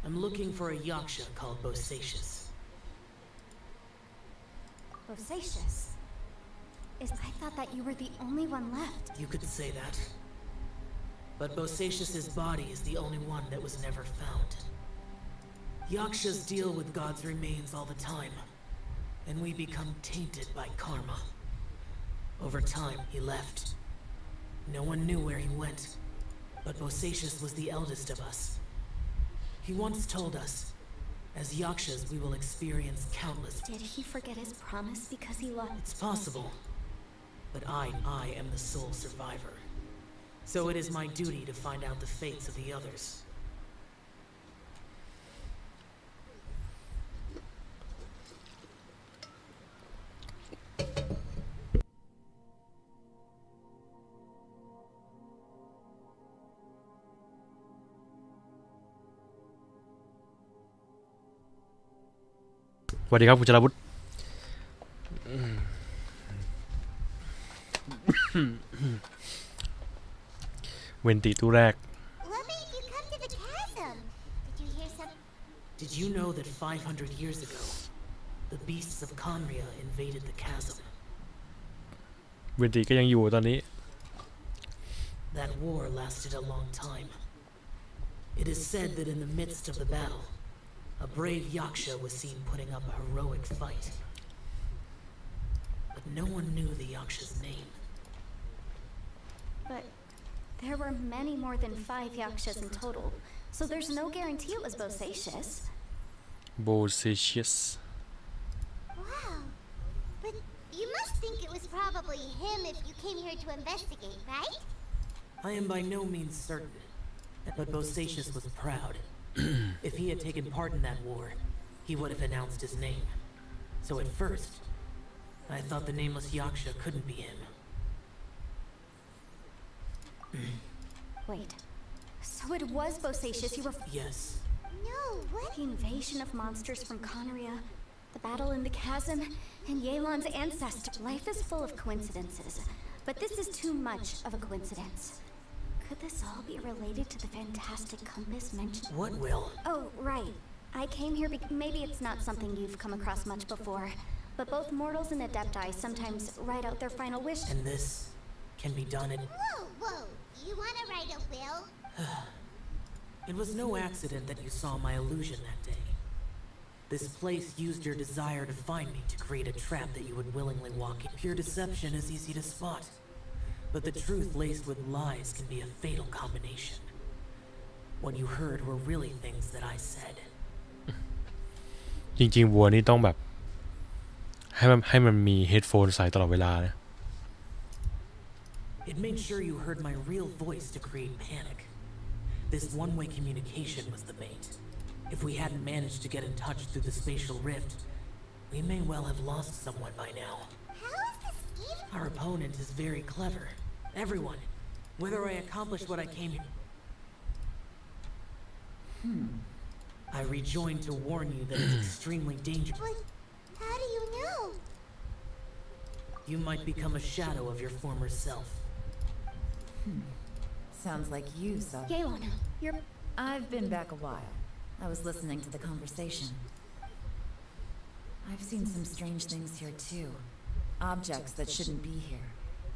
I'm looking for a yaksha called Bosacius. Bosacius? I thought that you were the only one left. You could say that. But Bosacius's body is the only one that was never found. Yakshas deal with God's remains all the time, and we become tainted by karma. Over time, he left. No one knew where he went, but Bosacius was the eldest of us. He once told us, as Yakshas we will experience countless... Did he forget his promise because he lost? It's possible, but I am the sole survivor. So it is my duty to find out the fates of the others. สวัสดีครับคุณจราวุฒิ เวนติตู้แรก What made you come to the chasm? Did you hear some? Did you know that 500 years ago, the beasts of Conria invaded the chasm? เวนติก็ยังอยู่ตอนนี้ That war lasted a long time. It is said that in the midst of the battle, a brave yaksha was seen putting up a heroic fight. But no one knew the yaksha's name. But there were many more than 5 yakshas in total, so there's no guarantee it was Bosacius. Bosacius Wow. But you must think it was probably him if you came here to investigate, right? I am by no means certain, but Bosacius was proud. If he had taken part in that war, he would have announced his name. So at first, I thought the nameless yaksha couldn't be him. Wait, so it was Bosacius you were... Yes. No, what? The invasion of monsters from Conria, the battle in the chasm, and Yelan's ancestor. Life is full of coincidences, but this is too much of a coincidence. Could this all be related to the fantastic compass mentioned? What will? Oh, right. I came here because maybe it's not something you've come across much before, but both mortals and adepti sometimes write out their final wish. And this can be done in... Whoa, whoa. You want to write a will? It was no accident that you saw my illusion that day. This place used your desire to find me to create a trap that you would willingly walk in. Pure deception is easy to spot, but the truth laced with lies can be a fatal combination. What you heard were really things that I said. จริงๆวัวนี่ต้องแบบให้มันมีเฮดโฟนใส่ตลอดเวลานะ It made sure you heard my real voice to create panic. This one-way communication was the bait. If we hadn't managed to get in touch through the spatial rift, we may well have lost someone by now. How is this even? Our opponent is very clever. Everyone, Whether I accomplished what I came here. I rejoined to warn you that it's extremely dangerous. But how do you know? You might become a shadow of your former self. Sounds like you, so. Galen, you're... I've been back a while. I was listening to the conversation. I've seen some strange things here too. Objects that shouldn't be here.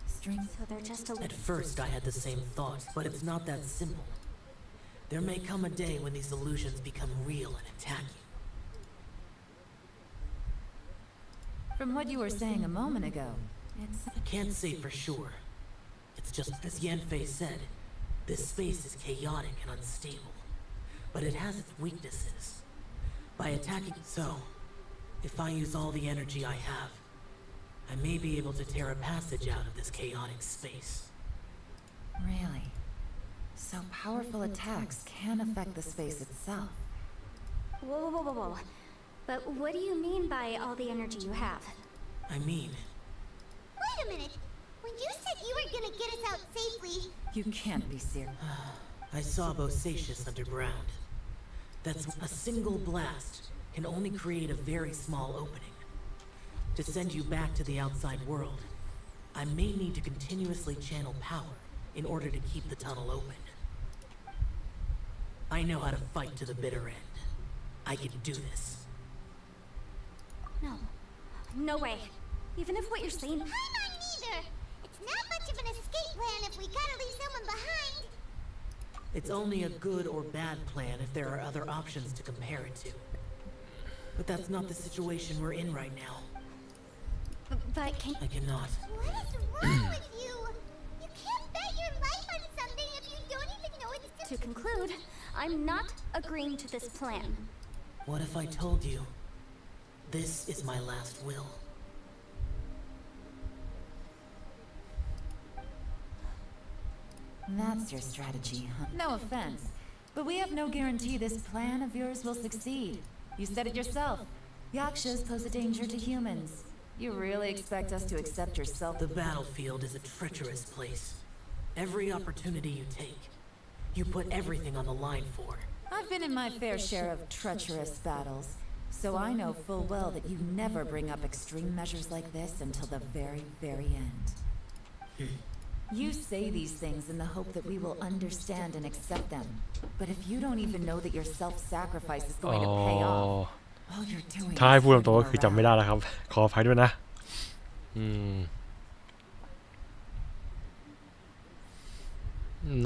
Strange. So they're just a... At first, I had the same thought, but it's not that simple. There may come a day when these illusions become real and attack you. From what you were saying a moment ago, it's... I can't say for sure. It's just, as Yanfei said, this space is chaotic and unstable. But it has its weaknesses. By attacking... So, if I use all the energy I have, I may be able to tear a passage out of this chaotic space. Really? So powerful attacks can affect the space itself. Whoa, whoa, whoa, whoa. But what do you mean by all the energy you have? I mean... Wait a minute. When you said you were gonna get us out safely... You can't be serious. I saw Bosacius underground. That's a single blast can only create a very small opening. To send you back to the outside world, I may need to continuously channel power in order to keep the tunnel open. I know how to fight to the bitter end. I can do this. No. No way. Even if what you're saying... I'm not neither. It's not much of an escape plan if we gotta leave someone behind. It's only a good or bad plan if there are other options to compare it to. But that's not the situation we're in right now. But can... I cannot. What is wrong with you? You can't bet your life on something if you don't even know it's gonna... To conclude, I'm not agreeing to this plan. What if I told you, this is my last will? That's your strategy, huh? No offense, but we have no guarantee this plan of yours will succeed. You said it yourself. Yakshas pose a danger to humans. You really expect us to accept yourself? The battlefield is a treacherous place. Every opportunity you take, you put everything on the line for. I've been in my fair share of treacherous battles, so I know full well that you never bring up extreme measures like this until the very, very end. You say these things in the hope that we will understand and accept them. But if you don't even know that your self-sacrifice is going to pay off, all you're doing ถ้าให้พูดตรงๆก็คือจำไม่ได้แล้วครับ ขออภัยด้วยนะ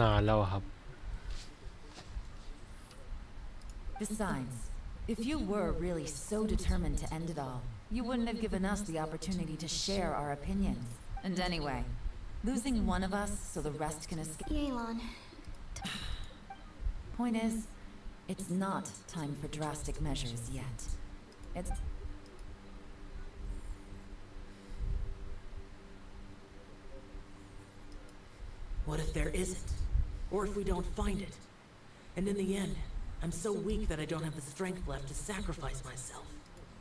นานแล้วครับ Besides, if you were really so determined to end it all, you wouldn't have given us the opportunity to share our opinions. And anyway, losing one of us so the rest can escape. Yelan. Point is, it's not time for drastic measures yet. It's... What if there isn't? Or if we don't find it? And in the end, I'm so weak that I don't have the strength left to sacrifice myself.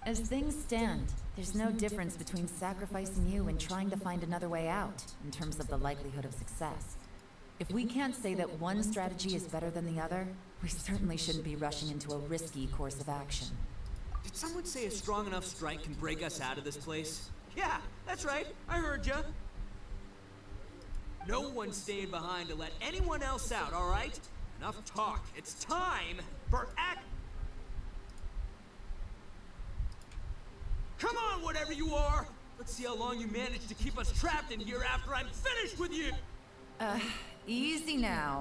As things stand, there's no difference between sacrificing you and trying to find another way out, in terms of the likelihood of success. If we can't say that one strategy is better than the other, we certainly shouldn't be rushing into a risky course of action. Did someone say a strong enough strike can break us out of this place? Yeah, that's right. I heard ya. No one's staying behind to let anyone else out, all right? Enough talk. It's time for act. Come on, whatever you are. Let's see how long you manage to keep us trapped in here after I'm finished with you. Easy now.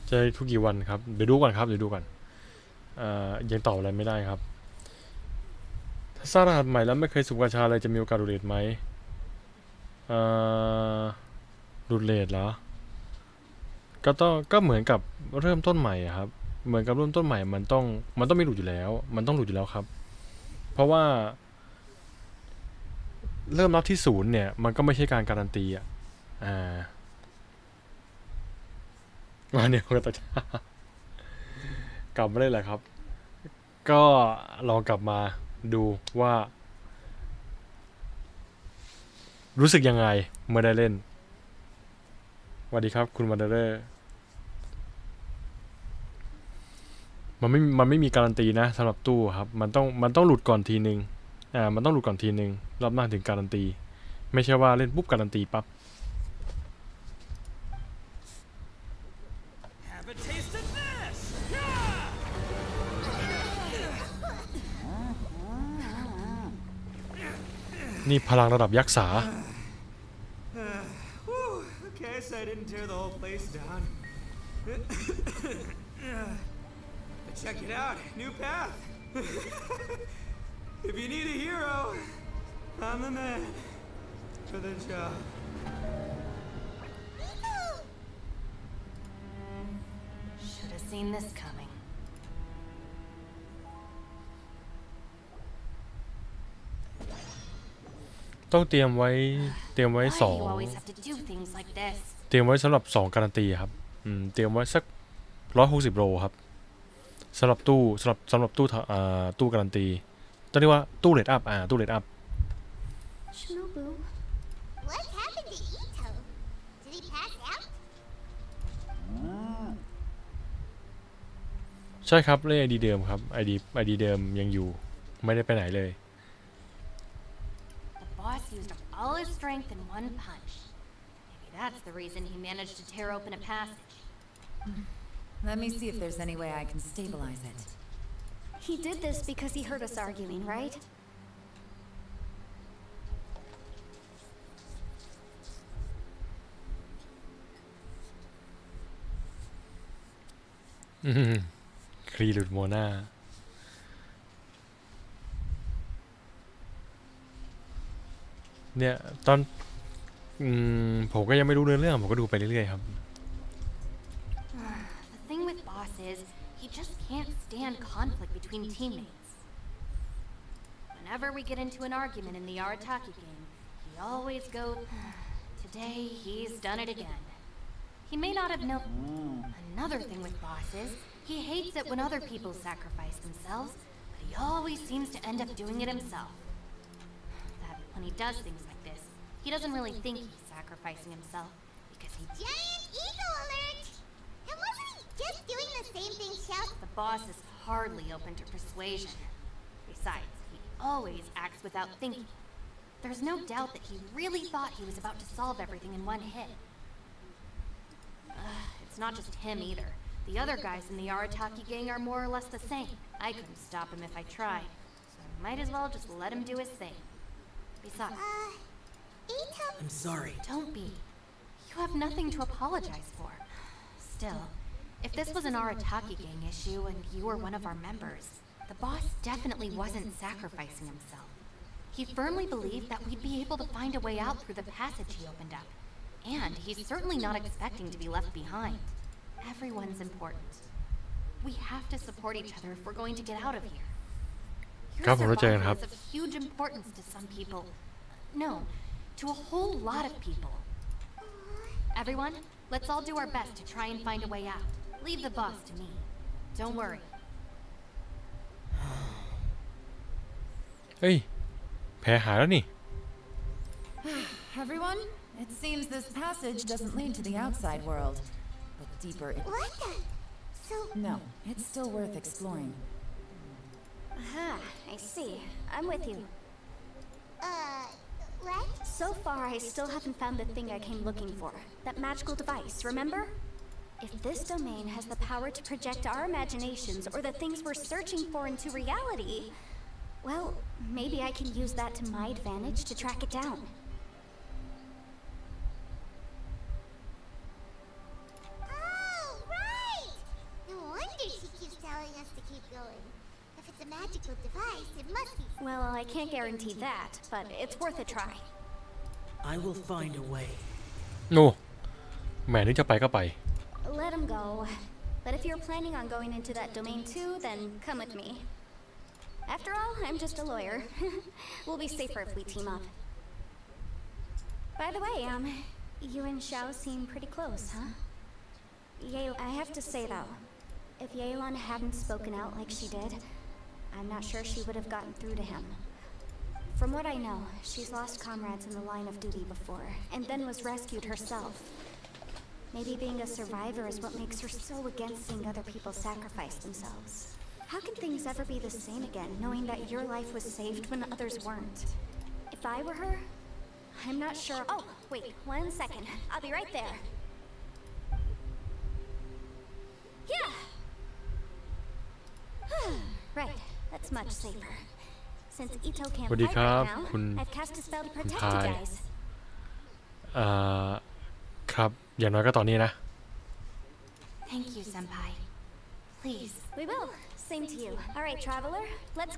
จะทุกกี่วันครับเดี๋ยวดูก่อนครับยังตอบอะไรไม่ได้ครับถ้าสร้างรหัสใหม่แล้วไม่เคยสูบกัญชาเลยจะมีโอกาสดูดเรทไหมดูดเรทเหรอก็เหมือนกับเริ่มต้นใหม่ครับเหมือนกับเริ่มต้นใหม่มันต้องมีดูดอยู่แล้วมันต้องดูดอยู่แล้วครับเพราะว่าเริ่มนับที่0เนี่ยมันก็ไม่ใช่การการันตีวันนี้ก็ต้องกลับมาได้แหละครับก็ลองกลับมาดูว่า รู้สึกยังไงเมื่อได้เล่นสวัสดีครับคุณวันเดอร์มันไม่มีการันตีนะสำหรับตู้ครับมันต้องหลุดก่อนทีนึงมันต้องหลุดก่อนทีนึงรอบหน้าถึงการันตีไม่ใช่ว่าเล่นปุ๊บการันตีปั๊บ Have a taste of this! นี่พลังระดับยักษ์สา Okay, so I didn't tear the whole place down. But check it out, new path. If you need a hero, I'm the man for the job. Should have seen this coming. ต้องเตรียมไว้ Why ส do อง you always have to do things like this? เตรียมไว้สำหรับ2การันตีครับเตรียมไว้สัก160โลครับสำหรับตู้การันตีต้องเรียกว่าตู้เรทอัพตู้เรทอัพ Shinobu, What happened to Ito? Did he pass out? ใช่ครับเลข ID เดิมครับ ID เดิมยังอยู่ไม่ได้ไปไหนเลย The boss used up all his strength in one punch. Maybe that's the reason he managed to tear open a passage. Let me see if there's any way I can stabilize it. he did this because he heard us arguing, right? ครีหลุดโมนาเนี่ยตอนผมก็ยังไม่รู้เรื่องผมก็ดูไปเรื่อยๆครับ The thing with boss is, he just can't stand conflict between teammates. Whenever we get into an argument in the Arataki game, he always goes, today he's done it again. He may not have known. Another thing with boss is, he hates it when other people sacrifice themselves, but he always seems to end up doing it himself. That when he does things like this, he doesn't really think he's sacrificing himself, because he Giant ego alert! And wasn't he just doing the same thing Shell? The boss is hardly open to persuasion. Besides, he always acts without thinking. There's no doubt that he really thought he was about to solve everything in one hit. It's not just him either. The other guys in the Arataki gang are more or less the same. I couldn't stop him if I tried, so I might as well just let him do his thing. Besides, Ito? I'm sorry. don't be. You have nothing to apologize for. Still, if this was an Arataki gang issue and you were one of our members, the boss definitely wasn't sacrificing himself. He firmly believed that we'd be able to find a way out through the passage he opened up. And he's certainly not expecting to be left behind. Everyone's important. We have to support each other if we're going to get out of here. Your ครับผมเข้าใจกันค survival รับ is of huge importance to some people. No, to a whole lot of people. Everyone, let's all do our best to try and find a way out. Leave the boss to me. Don't worry. เฮ้ยแผลหายแล้วนี่ Everyone, it seems this passage doesn't lead to the outside world, but deeper in... What the? So, No, it's still worth exploring. Aha, I see. I'm with you. what? So far, I still haven't found the thing I came looking for. That magical device, remember? If this domain has the power to project our imaginations or the things we're searching for into reality, well, maybe I can use that to my advantage to track it down. Oh, right! No wonder she keeps telling us to keep going. If it's a magical device, it must be. Well, I can't guarantee that, but it's worth a try. I will find a way. โอ้แหมนึกจะไปก็ไป Let him go. But if you're planning on going into that domain too, then come with me. After all, I'm just a lawyer. We'll be safer if we team up. By the way, you and Xiao seem pretty close, huh? I have to say though, if Yelan hadn't spoken out like she did, I'm not sure she would have gotten through to him. From what I know, she's lost comrades in the line of duty before, and then was rescued herself. Maybe being a survivor is what makes her so against seeing other people sacrifice themselves. How can things ever be the same again, knowing that your life was saved when others weren't? If I were her, I'm not sure. Oh, wait, 1 second. I'll be right there. Yeah! Right, that's much safer. Since Ito can't สวัสดี fight ครับ right คุณ now, I've cast a spell to คุณ protect พา you ย guys. ครับอย่างน้อยก็ตอนนี้นะ Thank you, Senpai. Please. We will. Same to you. All right, traveler, let's...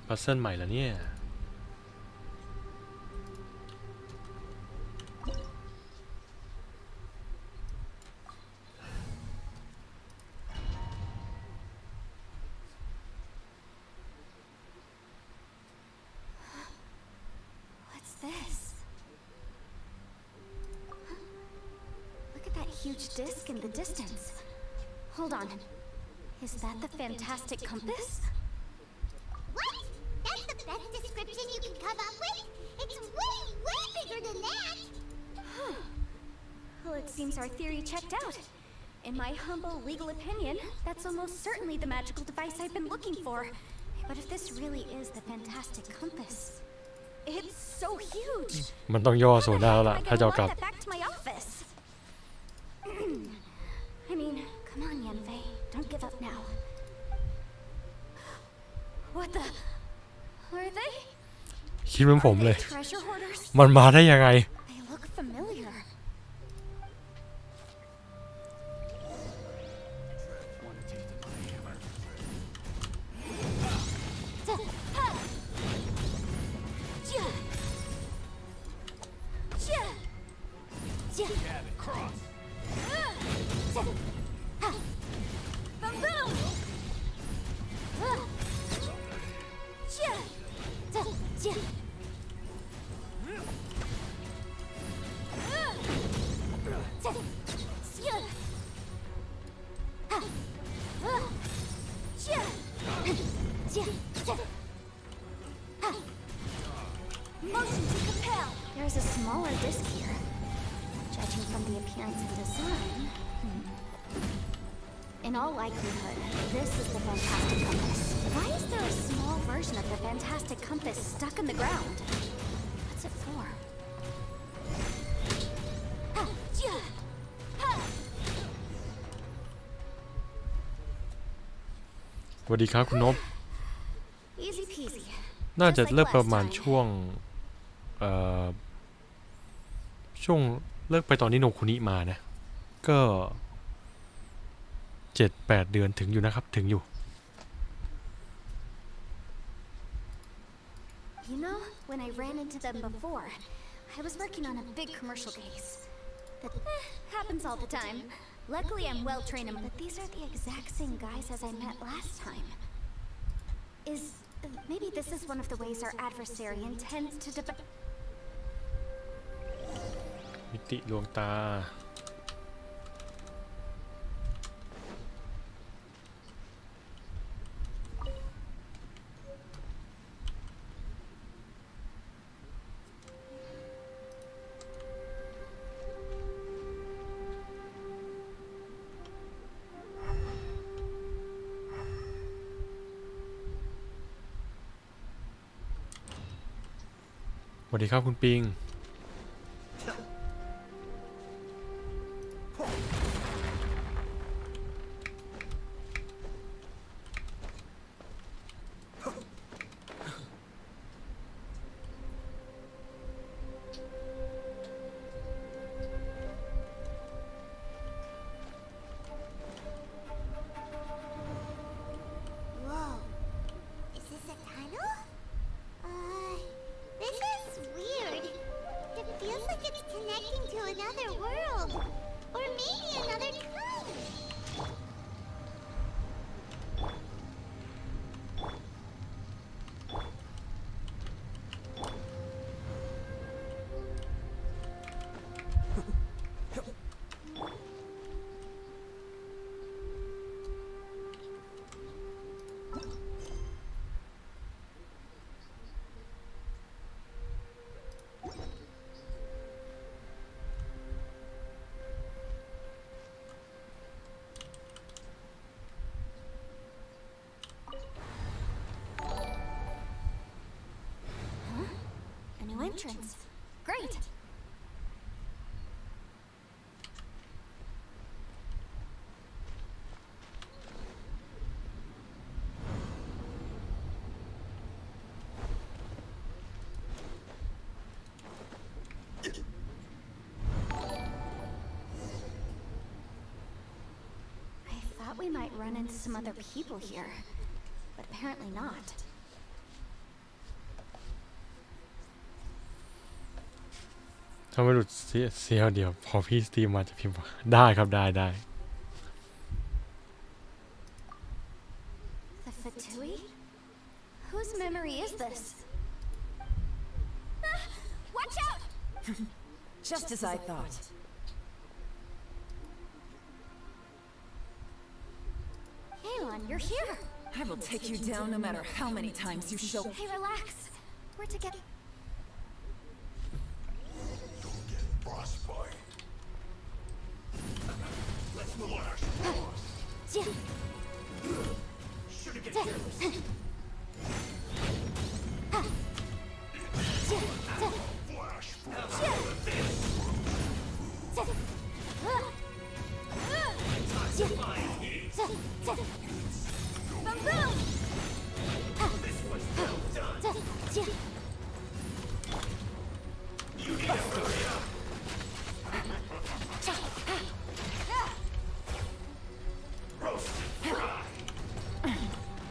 พัซเซิลใหม่แล้วเนี่ย What's this? Look at that huge disc in the distance. Hold on. Is that the fantastic compass? What? That's the best description you can come up with? It's way, way bigger than that! Well, it seems our theory checked out. In my humble legal opinion, that's almost certainly the magical device I've been looking for. But if this really is the fantastic compass, it's so huge. มันต้องย่อ How โซ the น่า heck แล้ว am ล่ะ I ถ้า gonna จะเอา lug กลับ that back to my office? I mean, come on, Yanfei. Don't give up now. What the? Are they? คิดเหมือนผมเลย Treasure hoarders? มันมาได้ยังไง They look familiar. Motion to compel. There's a smaller disc here. Judging from the appearance and design, in all likelihood, this is the fantastic compass. Why is there a small version of the fantastic compass stuck in the ground? What's it for? Ha! สวัสดีครับคุณนพ Easy peasy. น่าจะ Just like เลิกประ last มาณ time. ช่วงเลิกไปตอนนี้โนคุนิมานะ ก็ 7-8 เดือนถึงอยู่นะครับ ถึงอยู่ You know, when I ran into them before, I was working on a big commercial case. That happens all the time. Luckily, I'm well trained, but these are the exact same guys as I met last time. Maybe this is one of the ways our adversary intends to defeat. มิติลวงตา สวัสดีครับคุณปิง Whoa. Is this a tunnel? This is weird. entrance. Great. We might run into some other people here, but apparently not. ถ้าไม่หลุดเสียเดี๋ยวพอพี่สตรีมมาจะพิมพ์ได้ครับได้ The Fatui? Whose memory is this? Watch out! Just as I thought. You're here. I will take you down no matter how many times you show. Hey, relax. We're together. Don't get frostbite. Let's relax. Should have get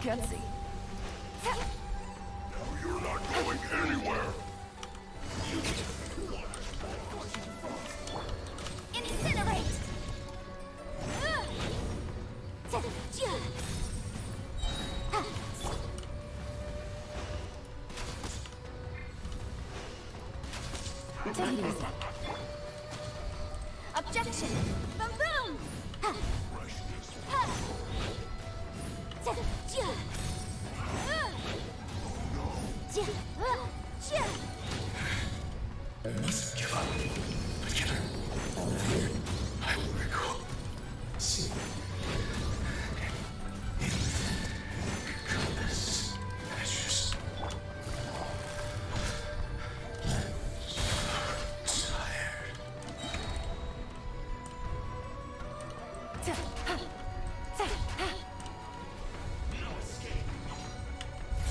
Gutsy. You're not going anywhere. Incinerate! Take it easy. Objection! Bpeun!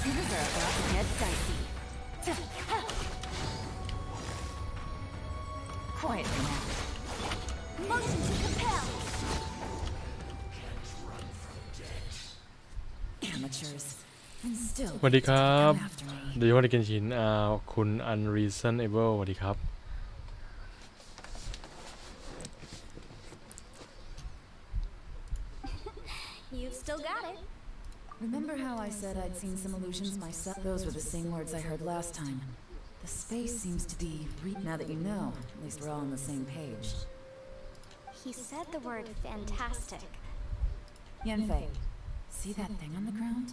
Things are about to get dicey. Quietly now. Motion to compel! Amateurs. And still สวัสดีครับ come after me. โดยเฉพาะในเกนชินคุณ unreasonable สวัสดีครับ You've still got it. Remember how I said I'd seen some illusions myself? Those were the same words I heard last time. The space seems to be now that you know. At least we're all on the same page. He said the word fantastic. Yanfei, see that thing on the ground?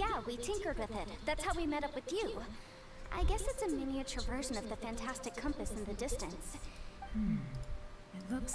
Yeah, we tinkered with it. That's how we met up with you. I guess it's a miniature version of the fantastic compass in the distance. It looks...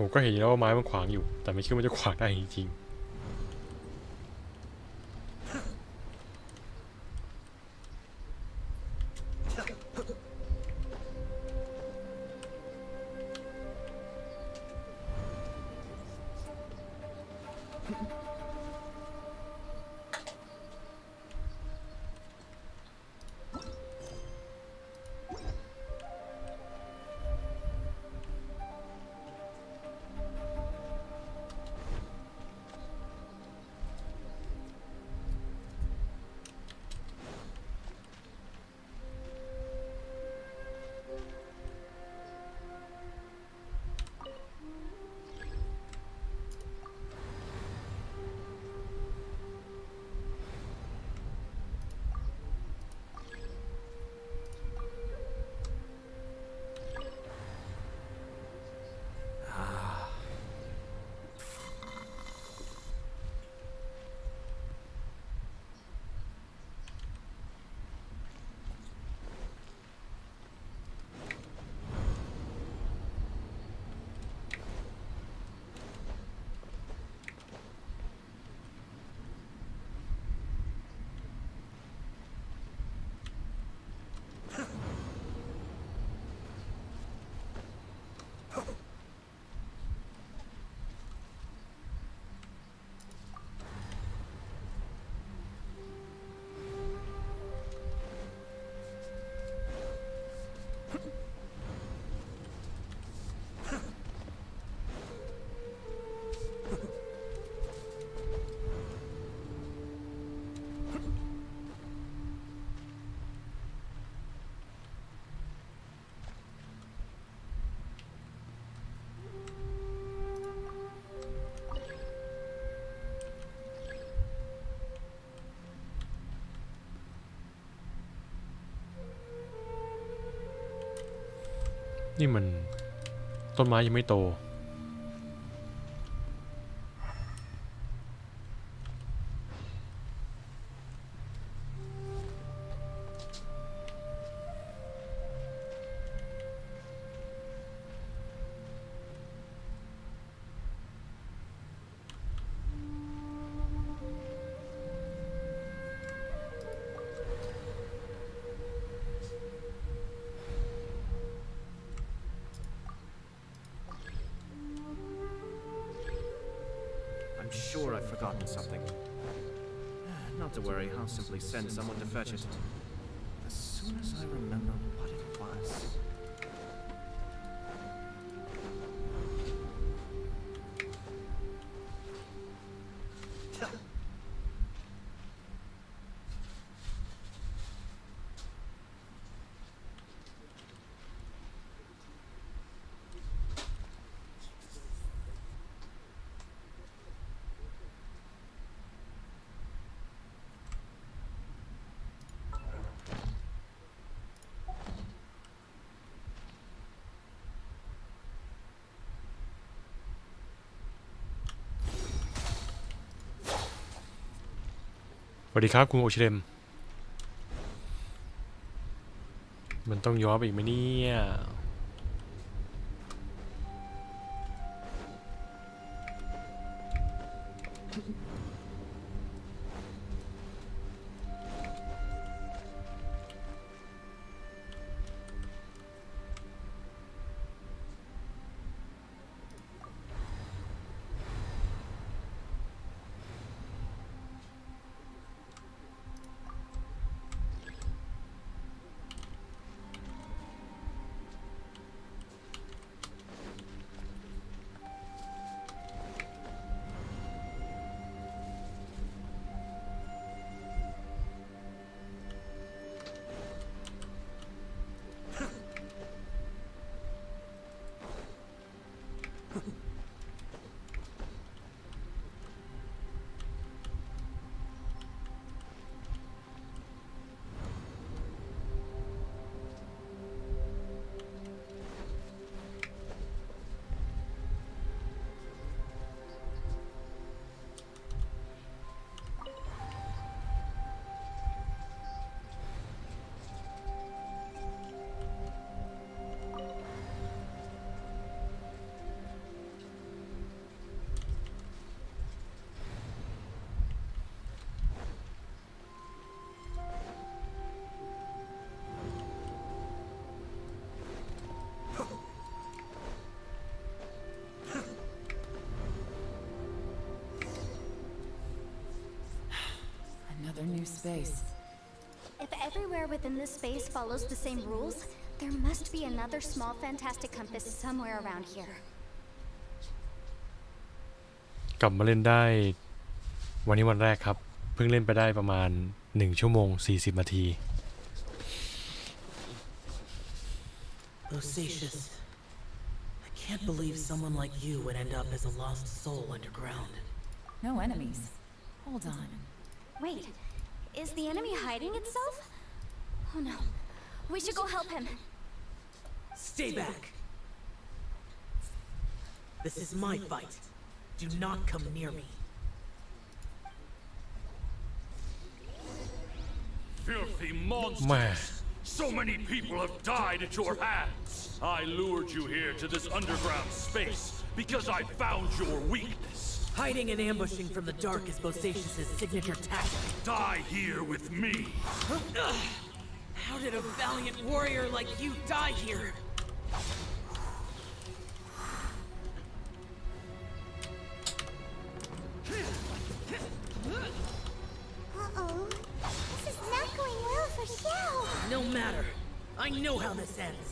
ผมก็เห็นแล้วว่าไม้มันขวางอยู่แต่ไม่คิดว่ามันจะขวางได้จริง นี่มันต้นไม้ยังไม่โตI'm sure I've forgotten something. Not to worry, I'll simply send someone to fetch it. As soon as I remember what it was. สวัสดีครับคุณโอชิเรมมันต้องย้อนไปอีกไหมเนี่ยAnother new space. If everywhere within this space follows the same rules, there must be another small fantastic compass somewhere around here. กลับมาเล่นได้วันนี้วันแรกครับเพิ่งเล่นไปได้ประมาณ1 ชั่วโมง 40 นาที Bosacious. I can't believe someone like you would end up as a lost soul underground. No enemies. Hold on. Wait, is the enemy hiding itself? Oh no, we should go help him. Stay back. This is my fight. Do not come near me. Filthy แม่ monsters! So many people have died at your hands. I lured you here to this underground space because I found your weakness. Hiding and ambushing from the dark is Bosacious' signature tactic. Die here with me. How did a valiant warrior like you die here? Uh-oh. This is not going well for Xiao. No matter. I know how this ends.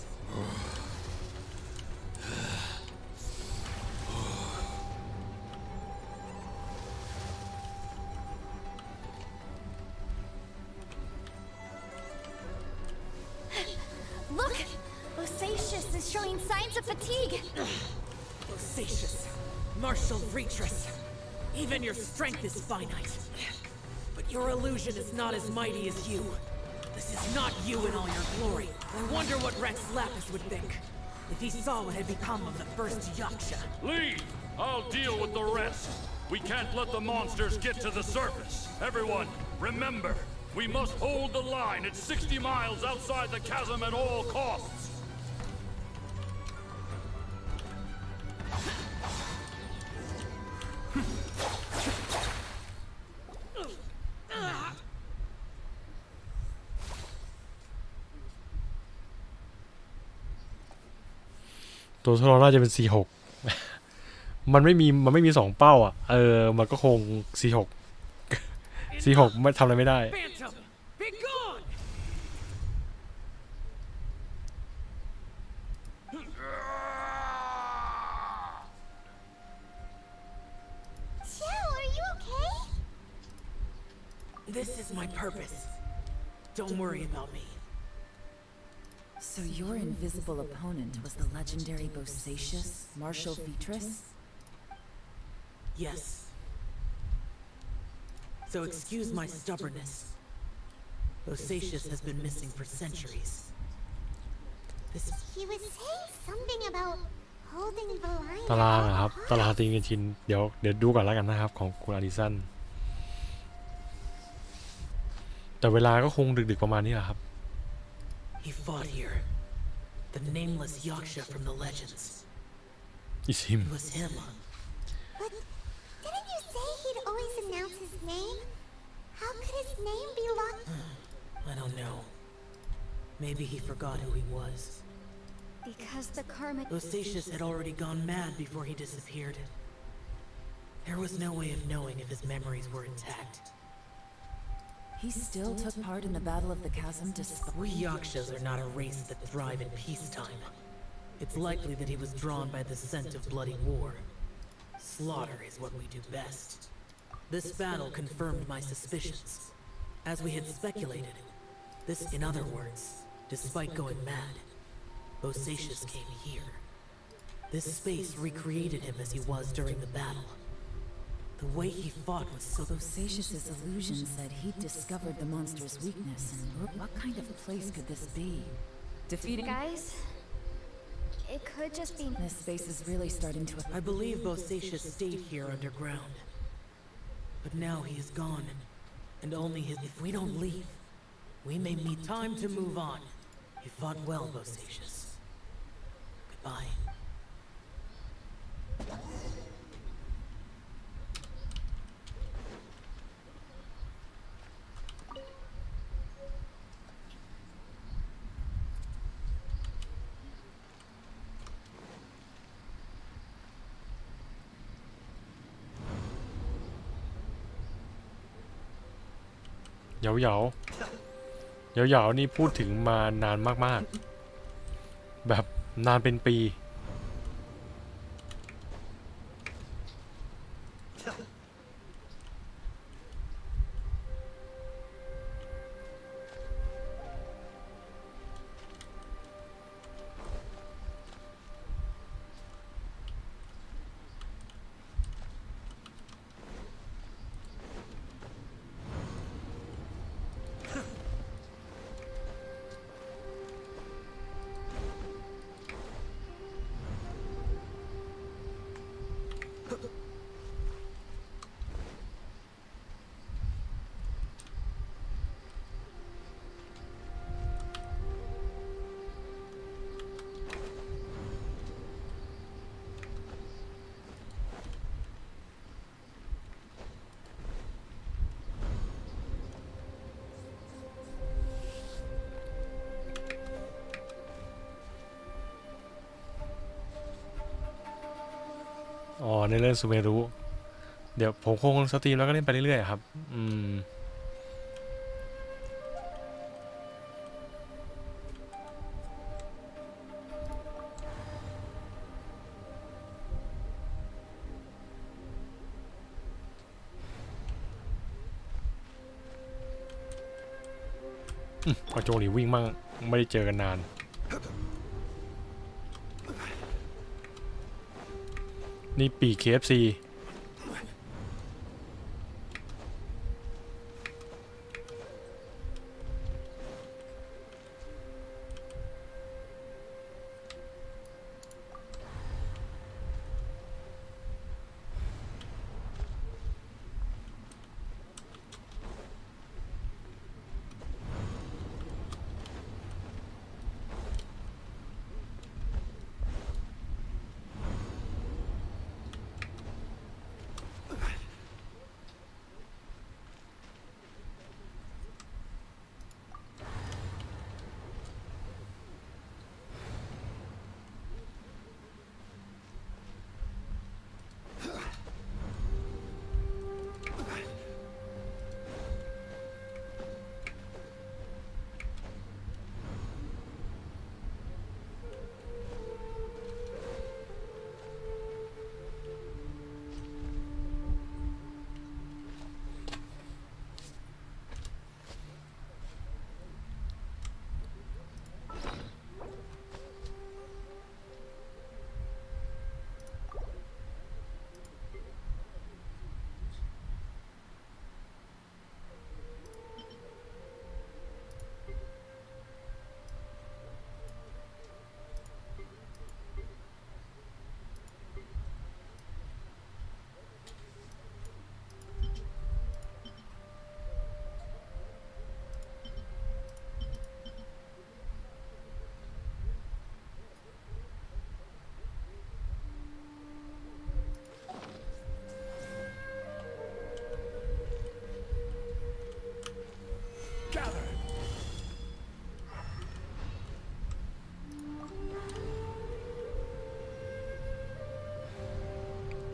Look! Bosacious is showing signs of fatigue. Bosacious, martial retreat. Even your strength is finite. But your illusion is not as mighty as you. This is not you in all your glory. I wonder what Rex Lapis would think. If he saw what had become of the first Yaksha. Leave! I'll deal with the rest. We can't let the monsters get to the surface. Everyone, remember, we must hold the line at 60 miles outside the chasm at all costs. ตัวทดลองน่าจะเป็น C6 มันไม่มี2เป้าอ่ะมันก็คง C6 C6 ไม่ทำอะไรไม่ได้ Phantom, be gone! Xiao, are you okay? This is my purpose. Don't worry about me. So your invisible opponent was the legendary Bosacius, Marshal Beatrice? Yes. So excuse my stubbornness. Bosacius has been missing for centuries. This He was saying something about holding the line. ตารางอะครับตารางตีเงินชินเดี๋ยวดูก่อนแล้วกันนะครับของคุณอาริสันแต่เวลาก็คงดึกๆประมาณนี้แหละครับ He fought here. The nameless Yaksha from the legends. It's him. It was him. But didn't you say he'd always announce his name? How could his name be locked? I don't know. Maybe he forgot who he was. Because the karmic... Bosacius had already gone mad before he disappeared. There was no way of knowing if his memories were intact. He still took part in the Battle of the Chasm despite... We Yakshas are not a race that thrive in peacetime. It's likely that he was drawn by the scent of bloody war. Slaughter is what we do best. This battle confirmed my suspicions. As we had speculated, this, in other words, despite going mad, Bosacius came here. This space recreated him as he was during the battle. The way he fought was so... Bosacius's illusion said he'd discovered the monster's weakness, and what kind of place could this be? Defeating... Guys, it could just be... This space is really starting to... I believe Bosacius stayed here underground. But now he is gone, and only his... If we don't leave, we may need time to move on. You fought well, Bosacius. Goodbye. เหยานี่พูดถึงมานานมากๆแบบนานเป็นปีในเรื่องซูเมรุเดี๋ยวผมคงสตรีมแล้วก็เล่นไปเรื่อยๆครับเอาโจนี่วิ่งมั่งไม่ได้เจอกันนานนี่ปีก KFC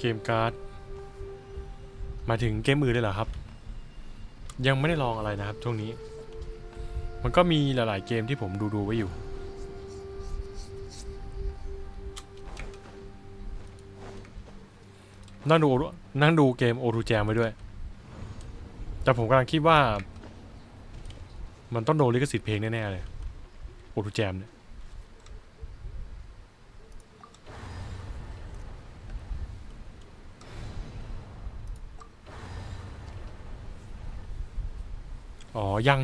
เกมการ์ดมาถึงเกมอื่นเลยเหรอครับยังไม่ได้ลองอะไรนะครับช่วงนี้มันก็มีหลายๆเกมที่ผมดูไว้อยู่นั่งดูเกมโอทูแจมไปด้วยแต่ผมกำลังคิดว่ามันต้องโดนลิขสิทธิ์เพลงแน่ๆเลยโอทูแจมเนี่ยอ๋อยัง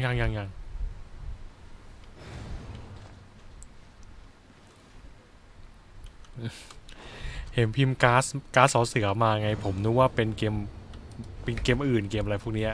เห็นพิมพ์การ์ดสอเสือมาไงผมนึกว่าเป็นเกมอื่นเกมอะไรพวกนี้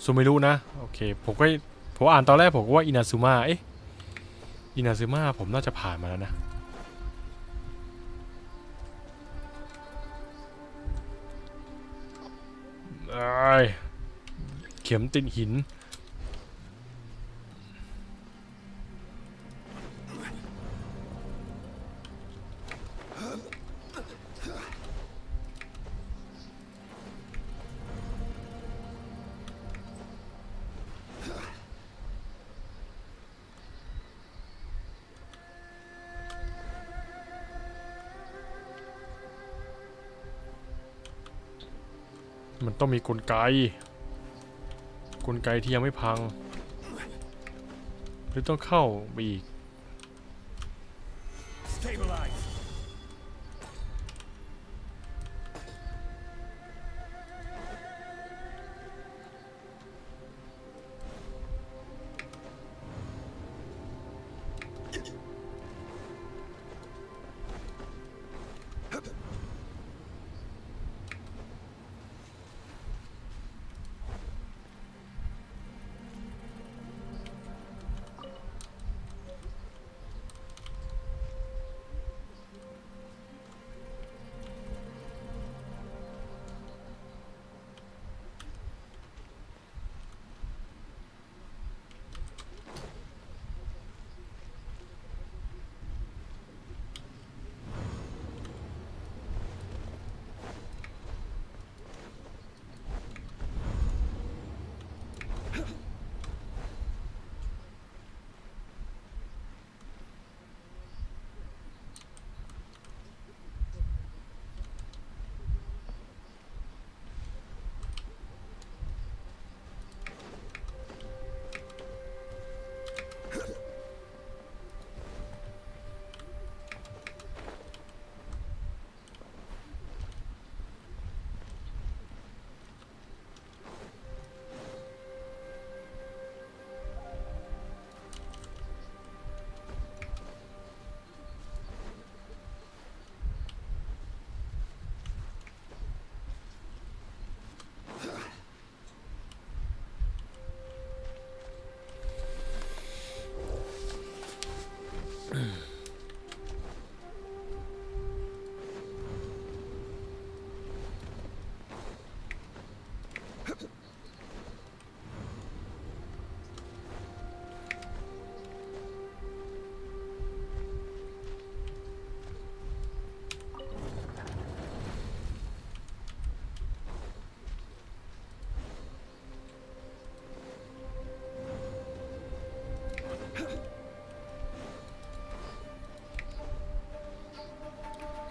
ซูไม่รู้นะโอเคผมอ่านตอนแรกผมก็ว่าอินาซึมะอินาซึมะผมน่าจะผ่านมาแล้วนะเข็มติดหินมันต้องมีกลไกที่ยังไม่พังหรือต้องเข้าไปอีก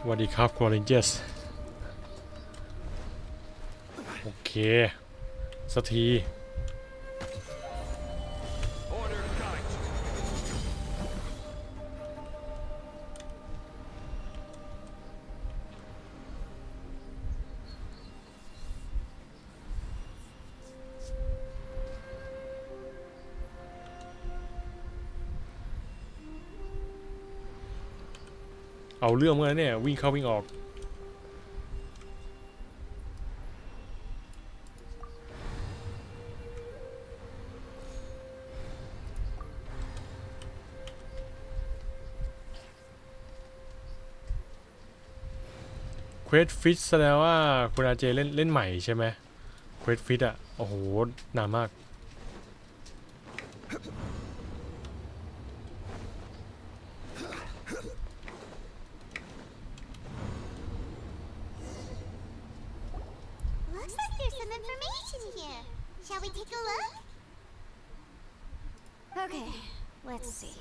สวัสดีครับครัวเรนเจอร์สโอเคสักทีเอาเรื่องเมื่อเนี่ยวิ่งเข้าวิ่งออก Quest Fit แสดงว่าคุณอาเจเล่นใหม่ใช่ไหม Quest Fit อ่ะโอ้โหนานมากLooks like there's some information here. Shall we take a look? Okay, let's see.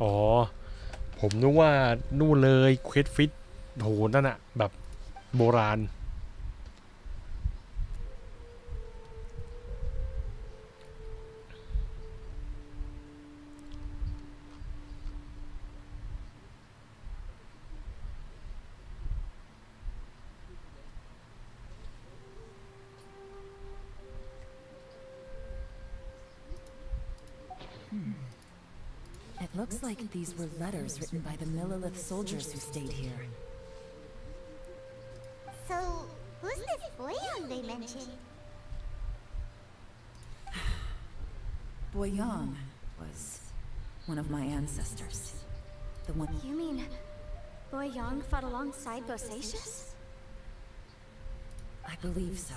อ๋อผมนึกว่านู่นเลยเควสฟิตโหนั่นอะแบบโบราณIt looks like these were letters written by the Millelith soldiers who stayed here. So, who's this Bpeun they mentioned? Bpeun was one of my ancestors. The one... You mean Bpeun fought alongside Bosacius? I believe so.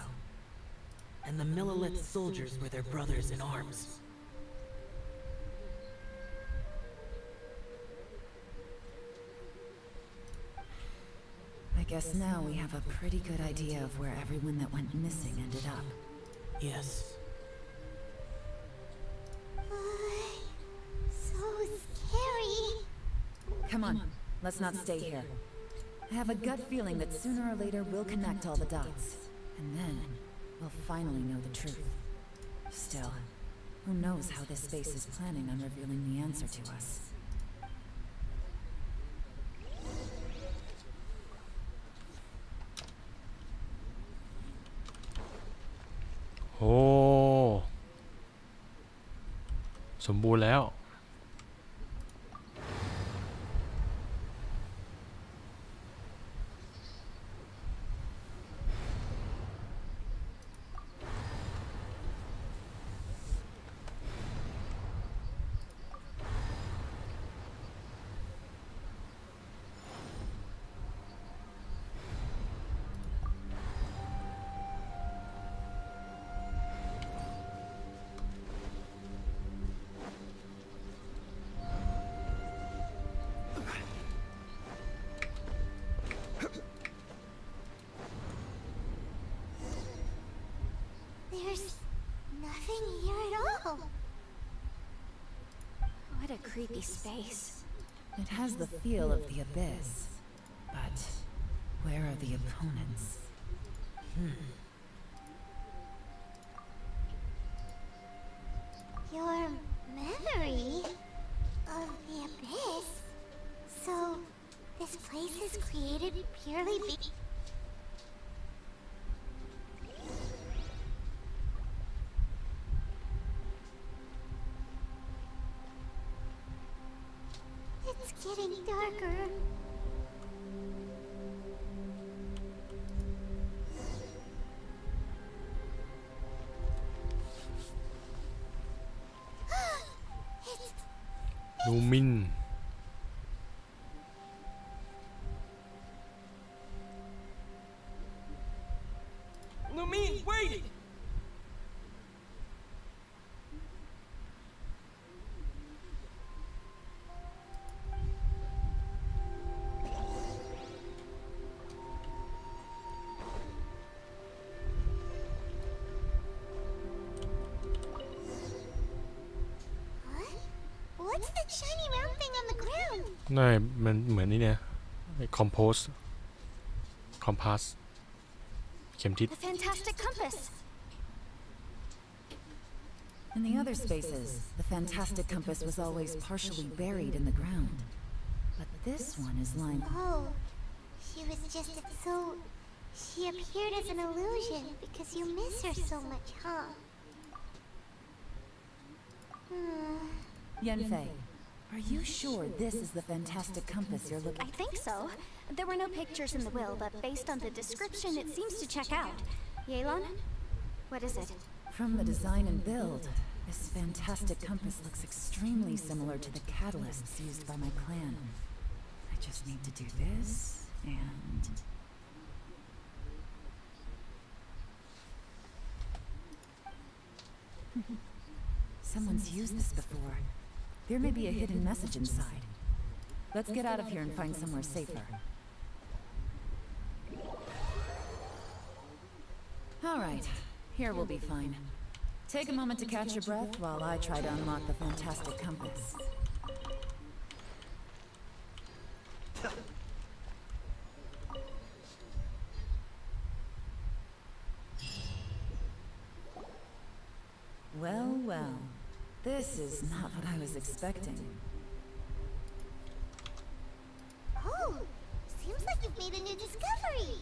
And the Millelith soldiers were their brothers in arms. I guess now we have a pretty good idea of where everyone that went missing ended up. Yes. So scary. Come on, let's not stay here. I have a gut feeling that sooner or later we'll connect all the dots. And then, we'll finally know the truth. Still, who knows how this space is planning on revealing the answer to us. Oh, สมบูรณ์แล้วThere's nothing here at all. What a creepy space. It has the feel of the abyss. But where are the opponents? Your memory of the abyss? So, this place is created purely It's getting darker. It's ลูมิน Lumine, wait! what? What's that shiny round thing on the ground? น่ามันเหมือนนี่เนี่ยคอมโพสเข็มทิศ The fantastic compass. In the other spaces, the fantastic compass was always partially buried in the ground. But this one is lying... Oh, she was just so... She appeared as an illusion because you miss her so much, huh? Yanfei, are you sure this is the fantastic compass you're looking... I think so. There were no pictures in the will, but based on the description, it seems to check out. Yelan? What is it? From the design and build, This fantastic compass looks extremely similar to the catalysts used by my clan. I just need to do this, and... Someone's used this before. There may be a hidden message inside. Let's get out of here and find somewhere safer. All right, here we'll be fine. Take a moment to catch your breath while I try to unlock the fantastic compass. Well, well. This is not what I was expecting. Oh, seems like you've made a new discovery.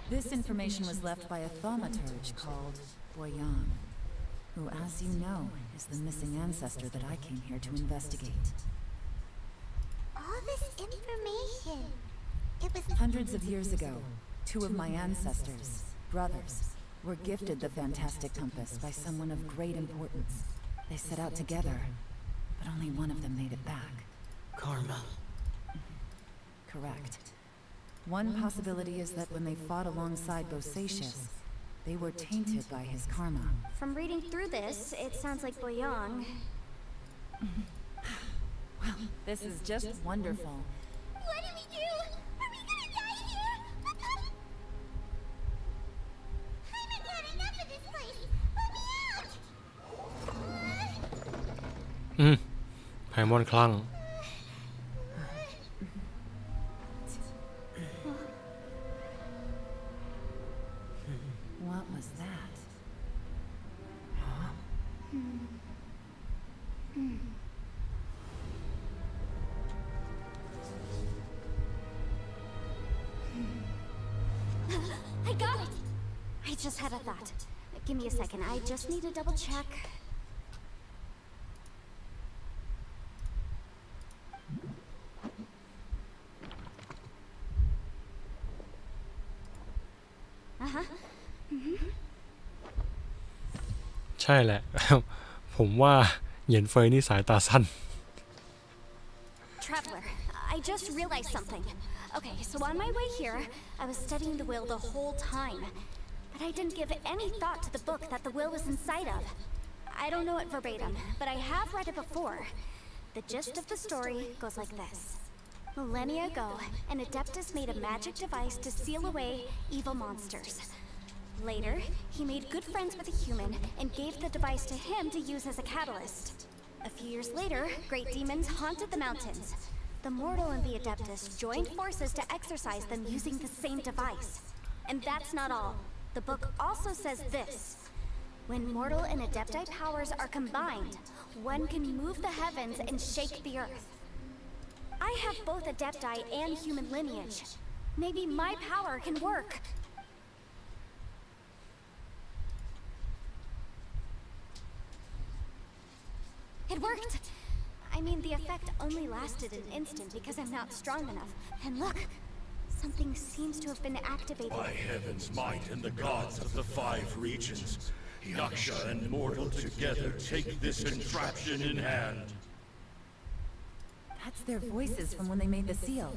This information was left by a thaumaturge called Bpeun, who, as you know, is the missing ancestor that I came here to investigate. All this information. It was Hundreds of years ago, two of my ancestors, brothers, were gifted the fantastic compass by someone of great importance. They set out together, but only one of them made it back. Karma. Correct. One possibility is that when they fought alongside Bosacius, they were tainted by his karma. From reading through this, it sounds like Bpeun. Well, this is just wonderful. What do we do? Are we gonna die here? Look up! I'm had enough of this place. Let me out! ไพมอนคลั่ง What was that? I got it! I just had a thought. Give me a second. I just need to double check. Uh-huh. ใช่แหละ ผมว่าเหยียนเฟยนี่สายตาสั้น Traveler, I just realized something. Okay, so on my way here, I was studying the will the whole time. But I didn't give any thought to the book that the will was inside of. I don't know it verbatim, but I have read it before. The gist of the story goes like this. Millennia ago, an Adeptus made a magic device to seal away evil monsters. Later, he made good friends with a human and gave the device to him to use as a catalyst. A few years later, great demons haunted the mountains. The mortal and the Adeptus joined forces to exorcise them using the same device. And that's not all. The book also says this. When mortal and adepti powers are combined, one can move the heavens and shake the earth. I have both adepti and human lineage. Maybe my power can work. It worked! I mean, the effect only lasted an instant because I'm not strong enough. And look, something seems to have been activated. By heaven's might and the gods of the 5 regions, Yaksha and mortal together take this contraption in hand. That's their voices from when they made the seal.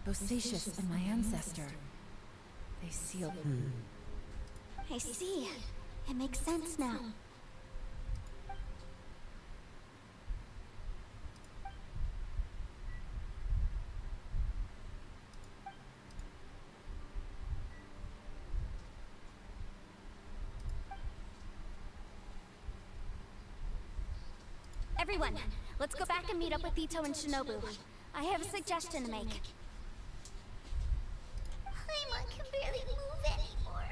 Bosacius and my ancestor. They sealed. I see. It makes sense now. Everyone, let's go back and meet up with Ito and Shinobu. I have a suggestion to make. Paimon can barely move anymore.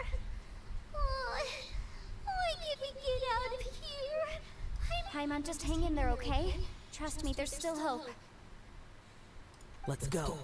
Oh, why can't we get out of here? Paimon, just hang in there, okay? Trust me, there's still hope. Let's go.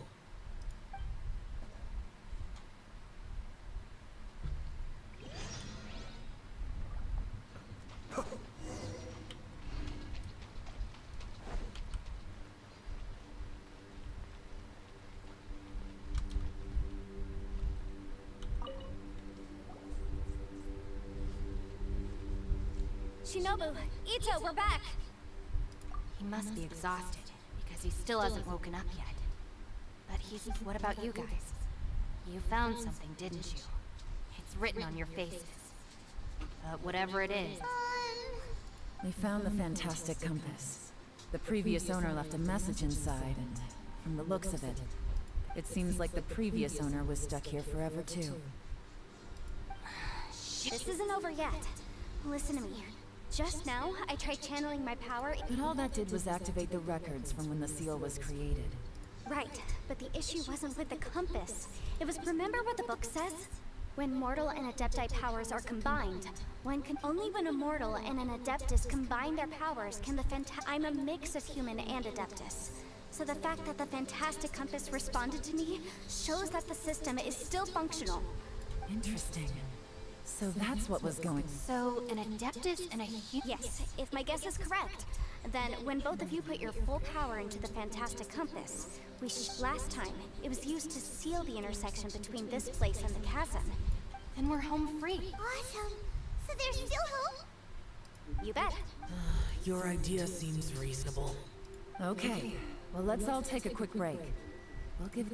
Shinobu, Ito, we're back! He must be exhausted, because he still hasn't woken up yet. But what about you guys? You found something, didn't you? It's written on your faces. But whatever it is... We found the fantastic compass. The previous owner left a message inside, and from the looks of it, it seems like the previous owner was stuck here forever too. This isn't over yet. Listen to me. Just now, I tried channeling my power... But all that did was activate the records from when the seal was created. Right, but the issue wasn't with the compass. It was, remember what the book says? When mortal and adepti powers are combined, one can... Only when a mortal and an adeptus combine their powers can the I'm a mix of human and adeptus. So the fact that the fantastic compass responded to me shows that the system is still functional. Interesting. So that's what was going... So, an adeptus and a Yes, if my guess is correct. Then, when both of you put your full power into the fantastic compass, last time, it was used to seal the intersection between this place and the chasm. Then we're home free. Awesome. So there's still hope? You bet. Your idea seems reasonable. Okay, well let's all take a quick break. We'll give...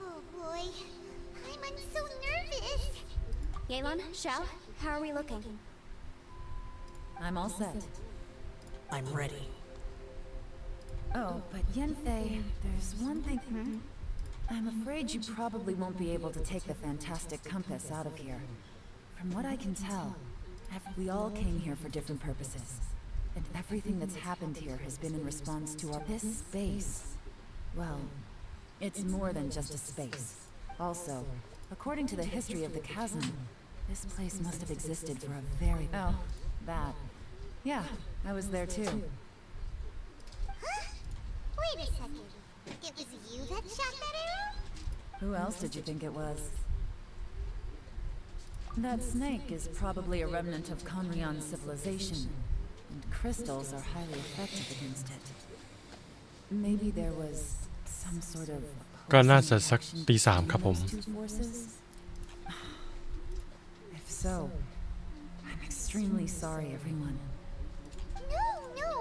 Oh boy. I'm so nervous. Yelan, Xiao, how are we looking? I'm all set. I'm ready. Oh, but Yanfei, there's one thing... I'm afraid you probably won't be able to take the fantastic compass out of here. From what I can tell, we all came here for different purposes. And everything that's happened here has been in response to this space. Well, it's more than just a space. Also, according to the history of the chasm, this place must have existed for a very... Oh, that. Yeah, I was there too. Huh? Wait a second. It was you that shot that arrow? Who else did you think it was? That snake is probably a remnant of Conrion civilization, and crystals are highly effective against it. Maybe there was some sort of... ก็น่าจะสักตีสามครับผม If so, I'm extremely sorry, everyone. No.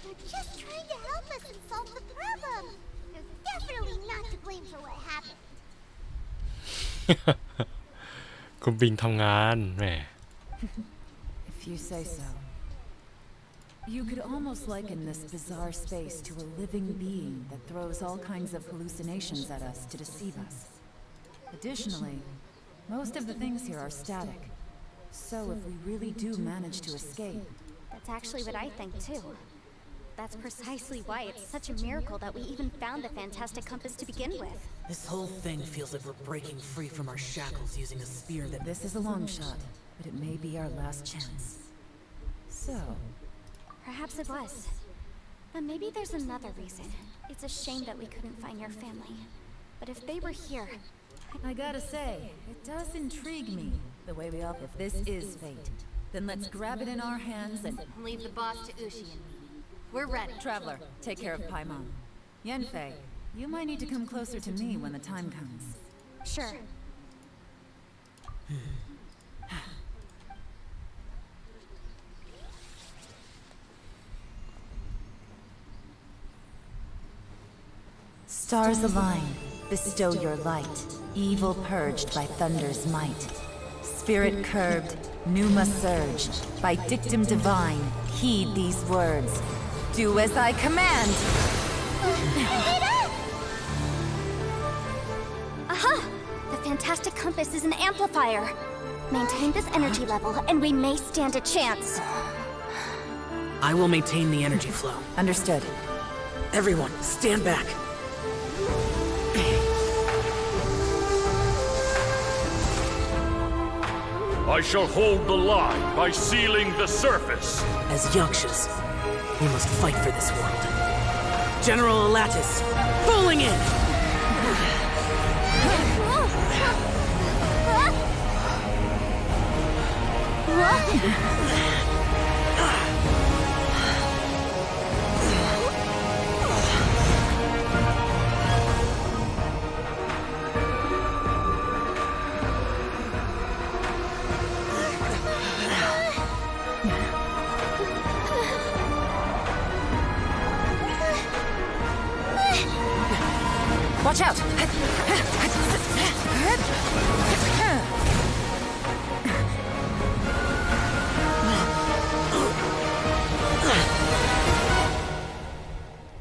You're just trying to help us and solve the problem. You're definitely not to blame for what happened. คุณปิงทำงานแหม If you say so. You could almost liken this bizarre space to a living being that throws all kinds of hallucinations at us to deceive us. Additionally, most of the things here are static. So if we really do manage to escape... That's actually what I think too. That's precisely why it's such a miracle that we even found the fantastic compass to begin with. This whole thing feels like we're breaking free from our shackles using a spear that... This is a long shot, but it may be our last chance. So... Perhaps it was. But maybe there's another reason. It's a shame that we couldn't find your family. But if they were here... I gotta say, it does intrigue me, the way we all... If this is fate, then let's grab it in our hands and... Leave the boss to Ushi and me. We're ready. Traveler, take care of Paimon. Yanfei, you might need to come closer to me when the time comes. Sure. Stars align, bestow your light, evil purged by thunder's might. Spirit curbed, pneuma surged, by dictum divine, heed these words. Do as I command! Aha! The fantastic compass is an amplifier. Maintain this energy level, and we may stand a chance. I will maintain the energy flow. Understood. Everyone, stand back. I shall hold the line by sealing the surface. As Yakshas, we must fight for this world. General Alatus, falling in! Watch out!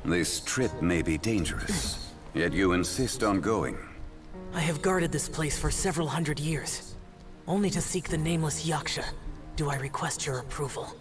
This trip may be dangerous, yet you insist on going. I have guarded this place for several hundred years. Only to seek the nameless Yaksha do I request your approval.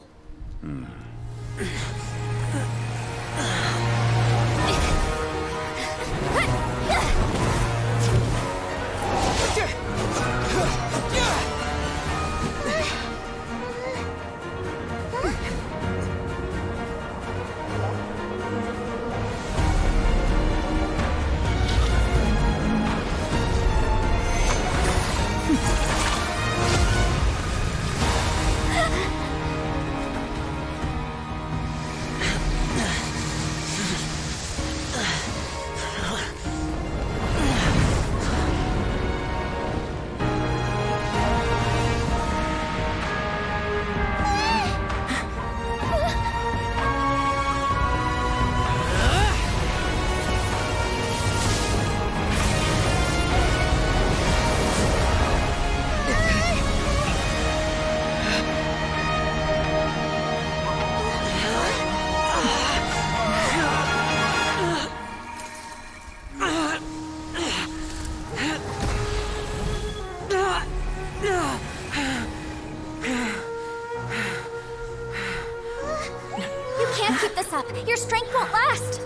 Your strength won't last!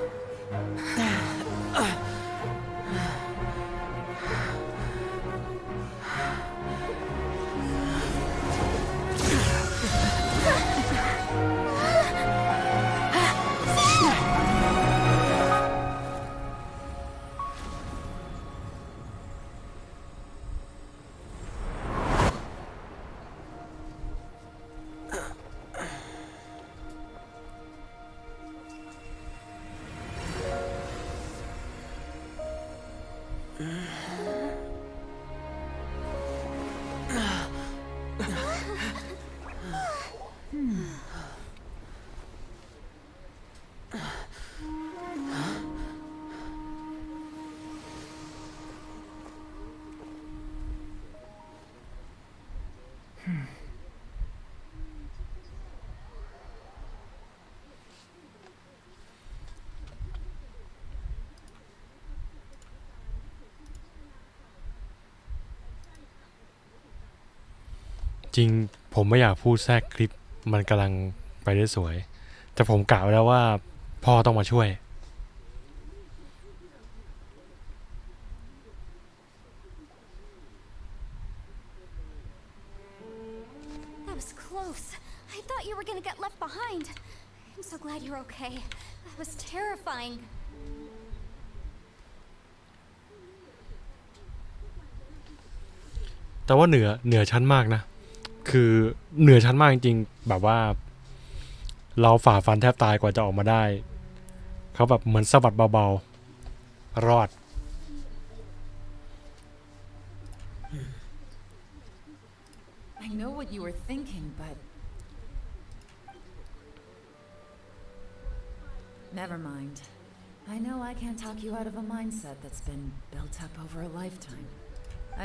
จริงผมไม่อยากพูดแทรกคลิปมันกำลังไปได้สวยแต่ผมกะไว้แล้วว่า พ่อต้องมาช่วย That was close. I thought you were gonna get left behind. I'm so glad you're okay. That was terrifying. แต่ว่าเหนือชั้นมากนะคือเหนือชั้นมากจริงๆแบบว่าเราฝ่าฟันแทบตายกว่าจะออกมาได้เขาแบบเหมือนสะบัดเบาๆรอด I know what you were thinking, but never mind. I know I can't talk you out of a mindset that's been built up over a lifetime.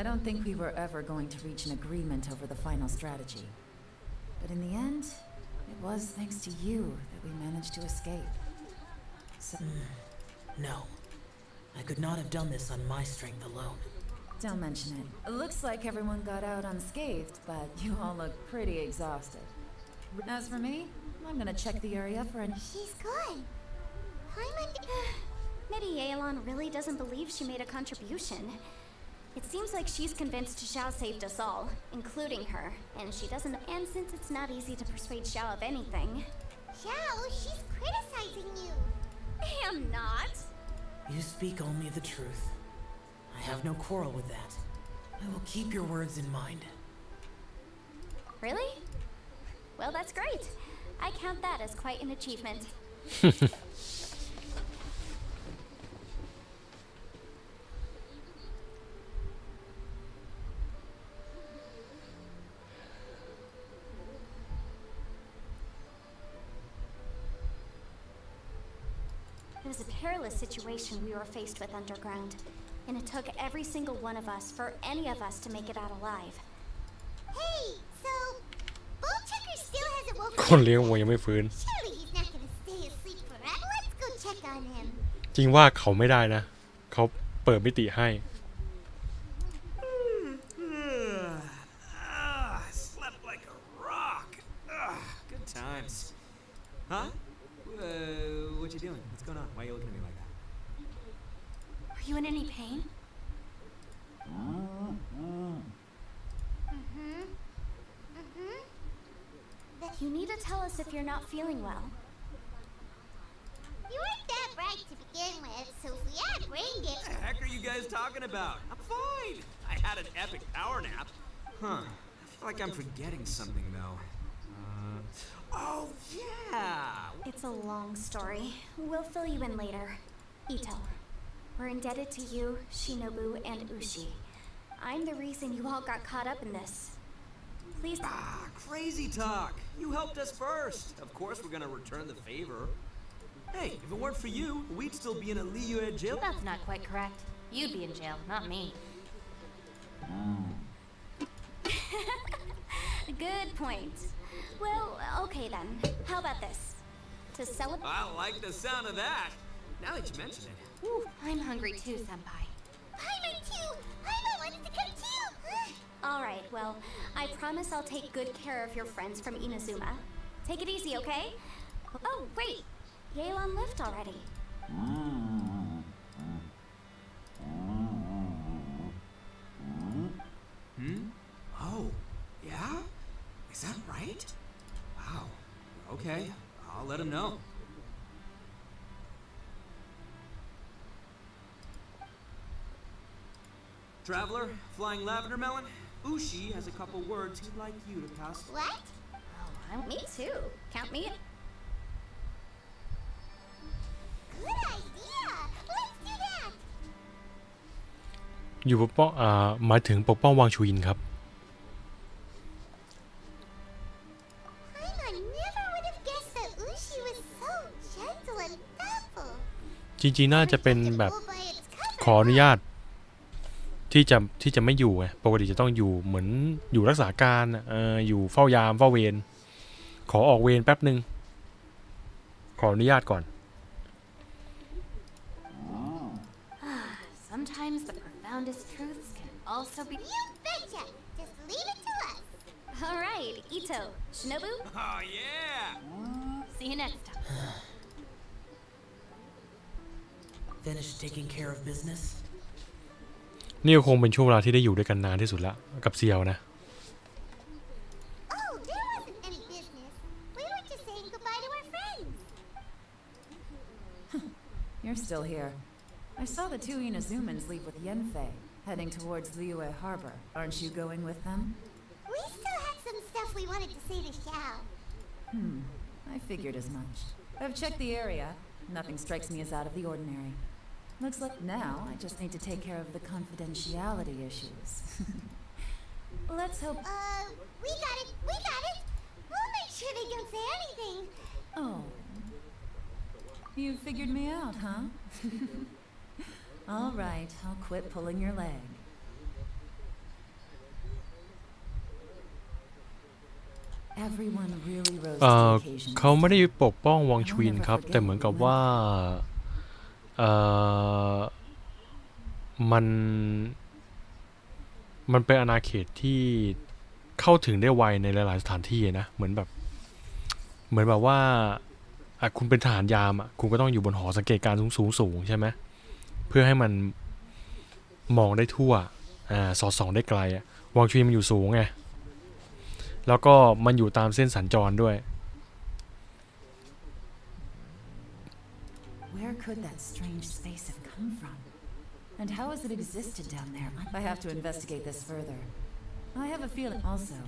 I don't think we were ever going to reach an agreement over the final strategy. But in the end, it was thanks to you that we managed to escape. So No. I could not have done this on my strength alone. don't mention it. It looks like everyone got out unscathed, but you all look pretty exhausted. As for me, I'm gonna check the area for any... She's gone. Maybe Yelan really doesn't believe she made a contribution. It seems like she's convinced Xiao saved us all, including her, and she doesn't. And since it's not easy to persuade Xiao of anything, Xiao, she's criticizing you. I am not. You speak only the truth. I have no quarrel with that. I will keep your words in mind. Really? Well, that's great. I count that as quite an achievement. It was a perilous situation we were faced with underground, and it took every single one of us for any of us to make it out alive. Hey, so Bowchecker still hasn't woken คนเลี้ยงวัวยังไม่ฟื้น Surely he's not gonna stay asleep forever. Let's go check on him. จริงว่าเขาไม่ได้นะเขาเปิดมิติให้ Slept like a rock. Good times. Huh? What you doing? What's going on? Why are you looking at me like that? Are you in any pain? You need to tell us if you're not feeling well. You weren't that bright to begin with, so if we had brain damage. What the heck are you guys talking about? I'm fine. I had an epic power nap. Huh. I feel like I'm forgetting something though. Oh yeah. It's a long story. We'll fill you in later. Ito, we're indebted to you, Shinobu, and Ushi. I'm the reason you all got caught up in this. Please. Crazy talk. You helped us first. Of course we're gonna return the favor. Hey, if it weren't for you, we'd still be in a Liyue jail. That's not quite correct. You'd be in jail, not me. Good point. Well, okay then. How about this? To celebrate. I like the sound of that. Now that you mention it. Whew, I'm hungry too, Senpai. Paimon too! Paimon wanted to come too! Alright, well, I promise I'll take good care of your friends from Inazuma. Take it easy, okay? Oh, wait! Yelan left already. Oh, yeah? Is that right? Wow. Okay, I'll let him know. Traveler, flying lavender melon, Ushi has a couple words he'd like you to pass. What? Oh, me too. Count me in. Good idea! Let's do that! อยู่ปกป้องหมายถึงปกป้องวังชูอินครับ Paimon never would have guessed that Ushi was so gentle and thoughtful. จริงๆน่าจะเป็นแบบ Bull by its cover. ขออนุญาตที่จะไม่อยู่ไงปกติจะต้องอยู่เหมือนอยู่รักษาการอยู่เฝ้ายามเฝ้าเวรขอออกเวรแป๊บหนึ่งขออนุญาตก่อน Sometimes the profoundest truths can also be. You betcha! Just leave it to us. Alright, Ito, Shinobu. Oh, yeah! See you next time. Finished taking care of business? นี่คงเป็นช่วงเวลาที่ได้อยู่ด้วยกันนานที่สุดแล้วกับเซียวนะ Oh, there wasn't any business. We were just saying goodbye to our friends. You're still here. I saw the two Inazumans leave with Yenfei, heading towards Liyue Harbor. Aren't you going with them? We still had some stuff we wanted to say to Xiao. I figured as much. I've checked the area. Nothing strikes me as out of the ordinary. Looks like now I just need to take care of the confidentiality issues. Let's hope... We got it! We got it! We'll make sure they don't say anything. Oh. You figured me out, huh? All right, I'll quit pulling your leg. Everyone really rose to the occasion. เขาไม่ได้ปกป้องวังชวินครับแต่เหมือนกับว่ามันเป็นอาณาเขตที่เข้าถึงได้ไวในหลายๆสถานที่นะเหมือนแบบว่าคุณเป็นทหารยามคุณก็ต้องอยู่บนหอสังเกตการณ์สูงใช่ไหมเพื่อให้มันมองได้ทั่วสอดส่องได้ไกลวังชวินมันอยู่สูงไงแล้วก็มันอยู่ตามเส้นสัญจรด้วย Where could that strange space have come from? And how has it existed down there? I have to investigate this further. I have a feeling also.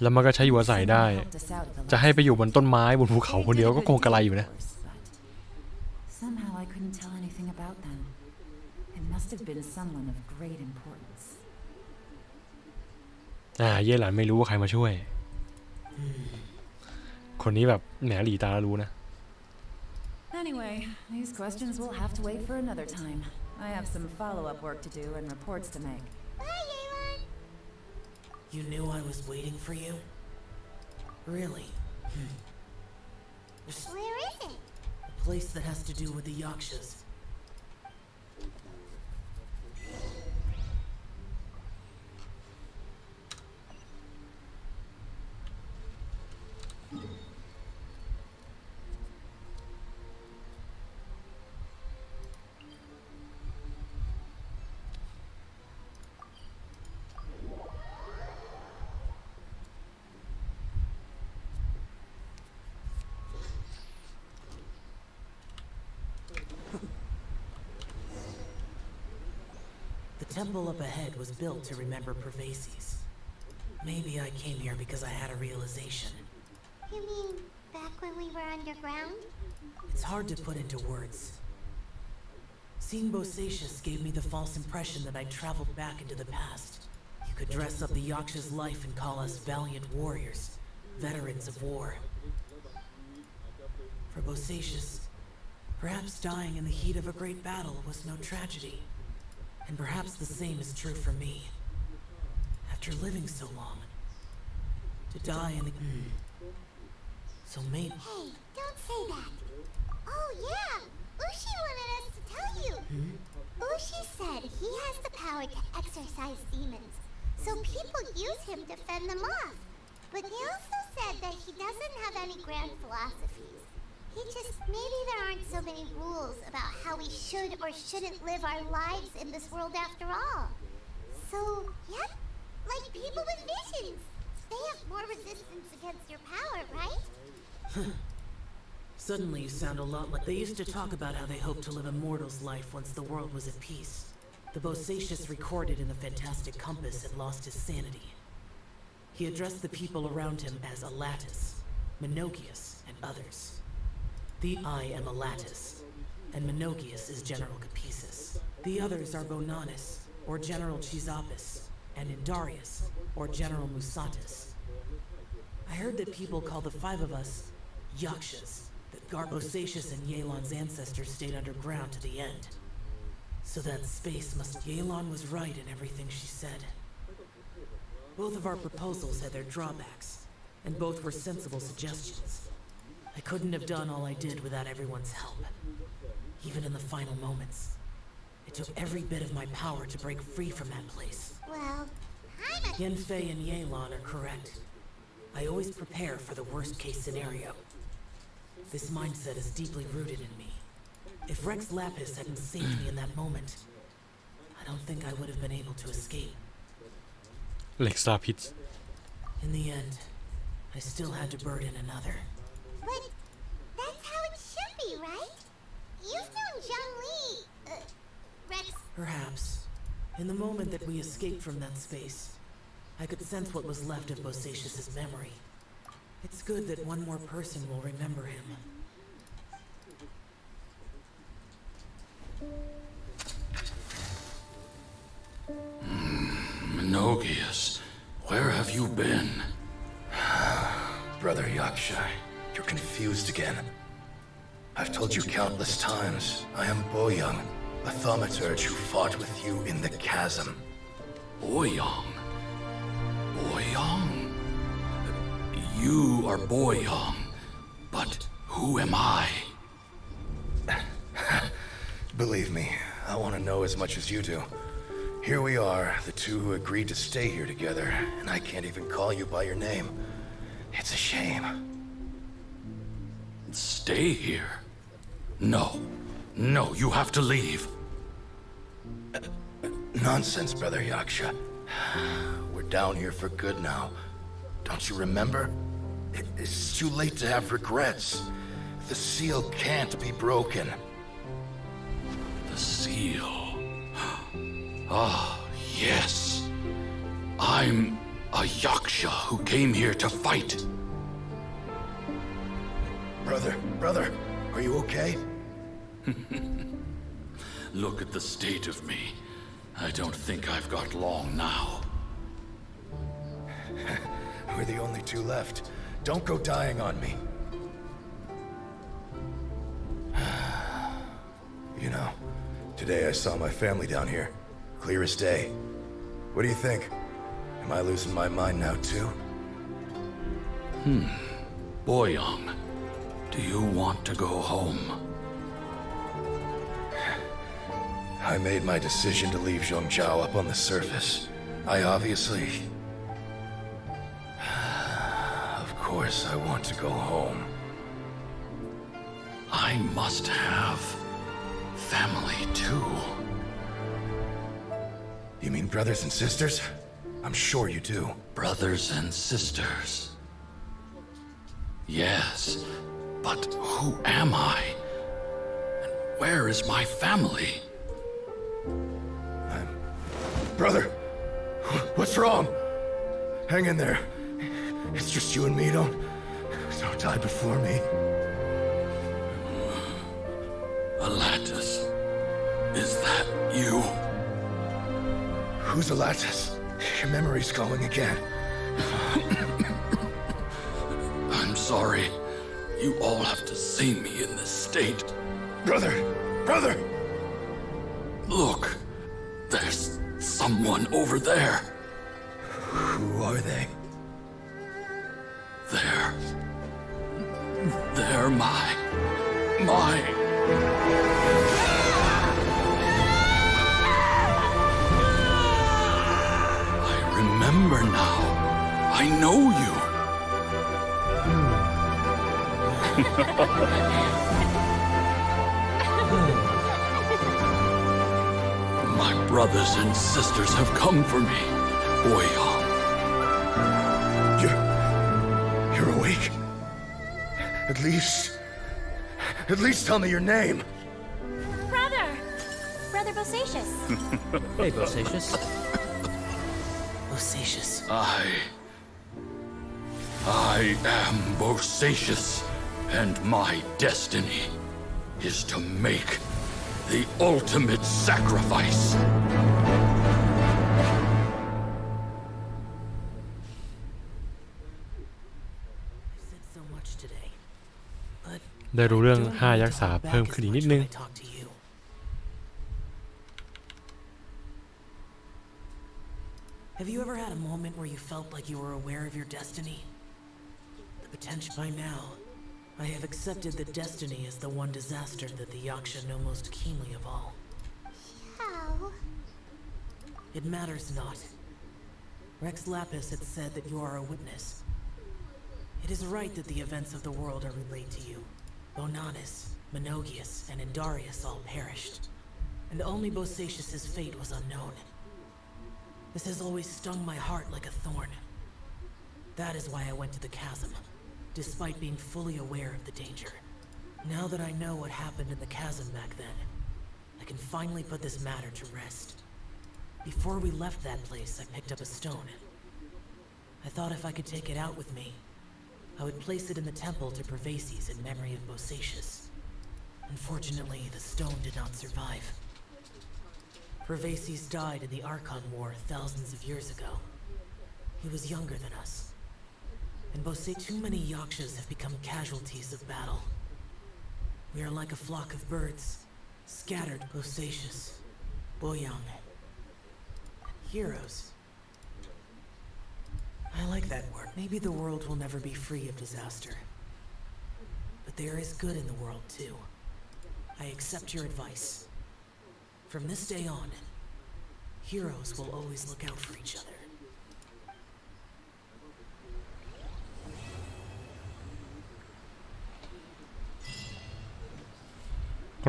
แล้วมันก็ใช้อยู่อาศัยได้จะให้ไปอยู่บนต้นไม้บนภูเขาคนเดียวก็คงกระไรอยู่นะ Somehow I couldn't tell anything about them. It must have been someone of great importance. เย่หลานไม่รู้ว่าใครมาช่วยคนนี้แบบแหนหลีตาแล้วรู้นะ Anyway, these questions will have to wait for another time. I have some follow-up work to do and reports to make. Bye, Yelan. You knew I was waiting for you? Really? Where is it? A place that has to do with the Yakshas. The temple up ahead was built to remember Pervases. Maybe I came here because I had a realization. You mean back when we were underground? It's hard to put into words. Seeing Bosacius gave me the false impression that I'd traveled back into the past. You could dress up the Yaksha's life and call us valiant warriors, veterans of war. For Bosacius, perhaps dying in the heat of a great battle was no tragedy. And perhaps the same is true for me. After living so long, to die in the... So maybe... Hey, don't say that. Oh yeah, Ushi wanted us to tell you. Ushi said he has the power to exorcise demons, so people use him to fend them off. But he also said that he doesn't have any grand philosophies. Maybe there aren't so many rules about how we should or shouldn't live our lives in this world after all. So, yep, like people with visions. They have more resistance against your power, right? Suddenly you sound a lot like... They used to talk about how they hoped to live a mortal's life once the world was at peace. The Bosacius recorded in the fantastic compass had lost his sanity. He addressed the people around him as Alatus, Menogius, and others. I am Alatus, and Menogius is General Capesus. The others are Bonanis, or General Chizapis, and Indarius, or General Musatis. I heard that people call the five of us Yakshas, that Bosacius and Yelan's ancestors stayed underground to the end. So that space must... Yelan was right in everything she said. Both of our proposals had their drawbacks, and both were sensible suggestions. I couldn't have done all I did without everyone's help. Even in the final moments. It took every bit of my power to break free from that place. Well, Yenfei and Yelan are correct. I always prepare for the worst case scenario. This mindset is deeply rooted in me. If Rex Lapis hadn't saved me in that moment, I don't think I would have been able to escape. เหล็กซาพิษ In the end, I still had to burden another. But that's how it should be, right? You've known Zhongli, Rex. Perhaps. In the moment that we escaped from that space, I could sense what was left of Bosacius's memory. It's good that one more person will remember him. Menogius, where have you been? Brother Yaksha, you're confused again. I've told you countless times, I am Boyoung, a thaumaturge who fought with you in the chasm. Boyoung? Boyoung? You are Boyoung, but who am I? Believe me, I want to know as much as you do. Here we are, the two who agreed to stay here together, and I can't even call you by your name. It's a shame. Stay here? No. No, you have to leave. Nonsense, Brother Yaksha. We're down here for good now. Don't you remember? It's too late to have regrets. The seal can't be broken. The seal. Ah, yes. I'm a Yaksha who came here to fight. Brother, are you okay? Look at the state of me. I don't think I've got long now. We're the only two left. Don't go dying on me. You know, today I saw my family down here. Clear as day. What do you think? Am I losing my mind now too? Boyoung, do you want to go home? I made my decision to leave Zhongzhao up on the surface. I obviously... Of course I want to go home. I must have family too. You mean brothers and sisters? I'm sure you do. Brothers and sisters. Yes, but who am I? And where is my family? Brother, what's wrong? Hang in there. It's just you and me, don't die before me. Alatus, is that you? Who's Alatus? Your memory's going again. I'm sorry. You all have to see me in this state. Brother! Look, there's someone over there. Who are they? They're my... I remember now. I know you. My brothers and sisters have come for me, Boyoung. You're awake? At least tell me your name. Brother Bosacius. Hey, Bosacius. Bosacius. I am Bosacius, and my destiny is to make the ultimate sacrifice. So much today, but ได้รู้เรื่อง5ยักษ์สาเพิ่มขึ้นอีกนิดนึง Have you ever had a moment where you felt like you were aware of your destiny? The potential by now, I have accepted that destiny is the one disaster that the Yaksha know most keenly of all. How? It matters not. Rex Lapis had said that you are a witness. It is right that the events of the world are relayed to you. Bonanis, Menogius, and Indarius all perished, and only Bosacius's fate was unknown. This has always stung my heart like a thorn. That is why I went to the chasm, despite being fully aware of the danger. Now that I know what happened in the chasm back then, I can finally put this matter to rest. Before we left that place, I picked up a stone. I thought if I could take it out with me, I would place it in the temple to Pervases in memory of Bosacius. Unfortunately, the stone did not survive. Pervases died in the Archon War thousands of years ago. He was younger than us. And too many Yakshas have become casualties of battle. We are like a flock of birds, scattered. Bosacius, Boyang, heroes. I like that word. Maybe the world will never be free of disaster. But there is good in the world, too. I accept your advice. From this day on, heroes will always look out for each other.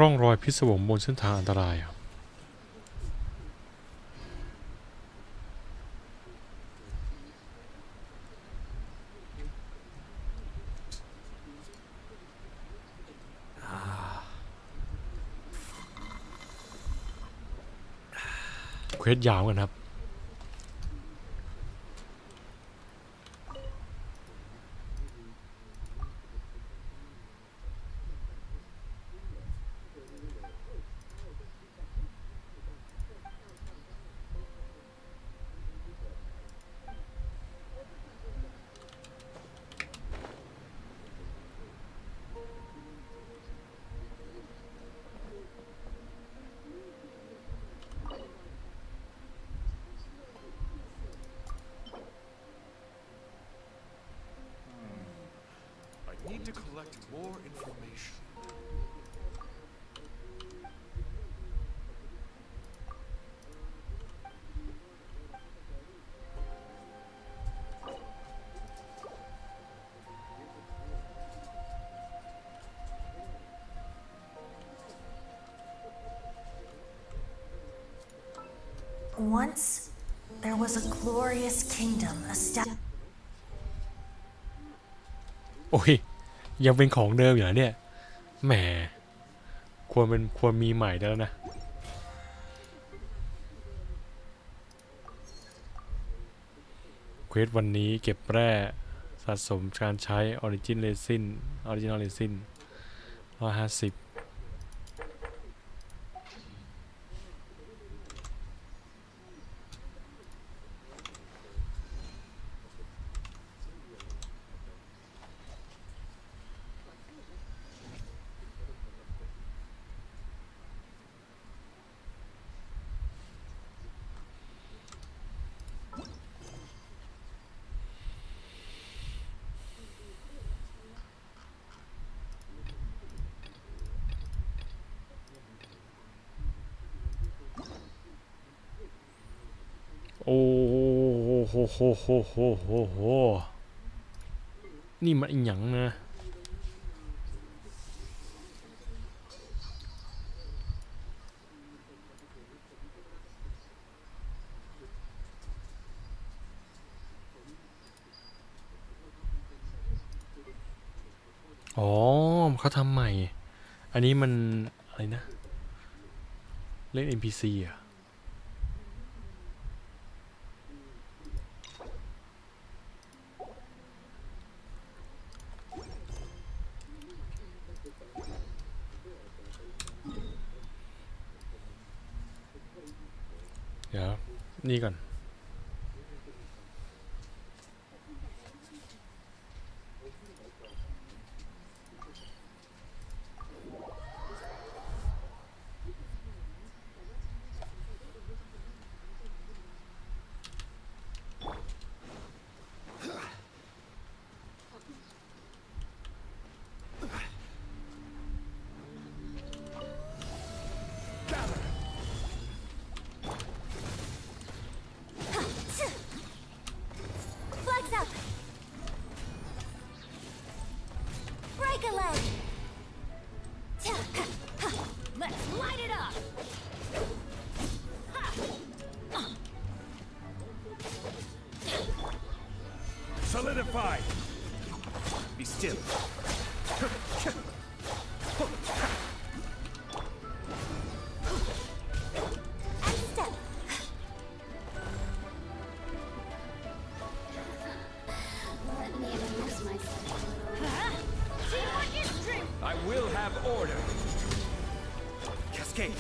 ร่องรอยพิศวงบนเส้นทางอันตรายเควสยาวกันครับNeed to collect more information. Once, there was a glorious kingdom established. โอ้ยยังเป็นของเดิมอยู่นะเนี่ยแหมควรมีใหม่ได้แล้วนะเควสวันนี้เก็บแร่สะสมการใช้ Original Resin 150โอ้โหนี่มันอีหยังนะอ๋อเขาทำใหม่อันนี้มันอะไรนะเล่น NPC อ่ะเดี๋ยวนี่ก่อน Let's light it up. Solidify. Be still. I will have order. Cascade.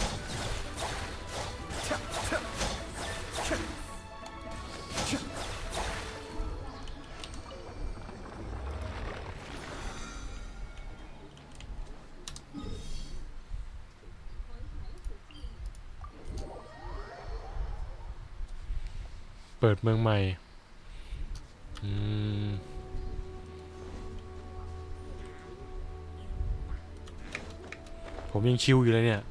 เปิดเมืองใหม่ผมยังชิวอยู่เลยเนี่ย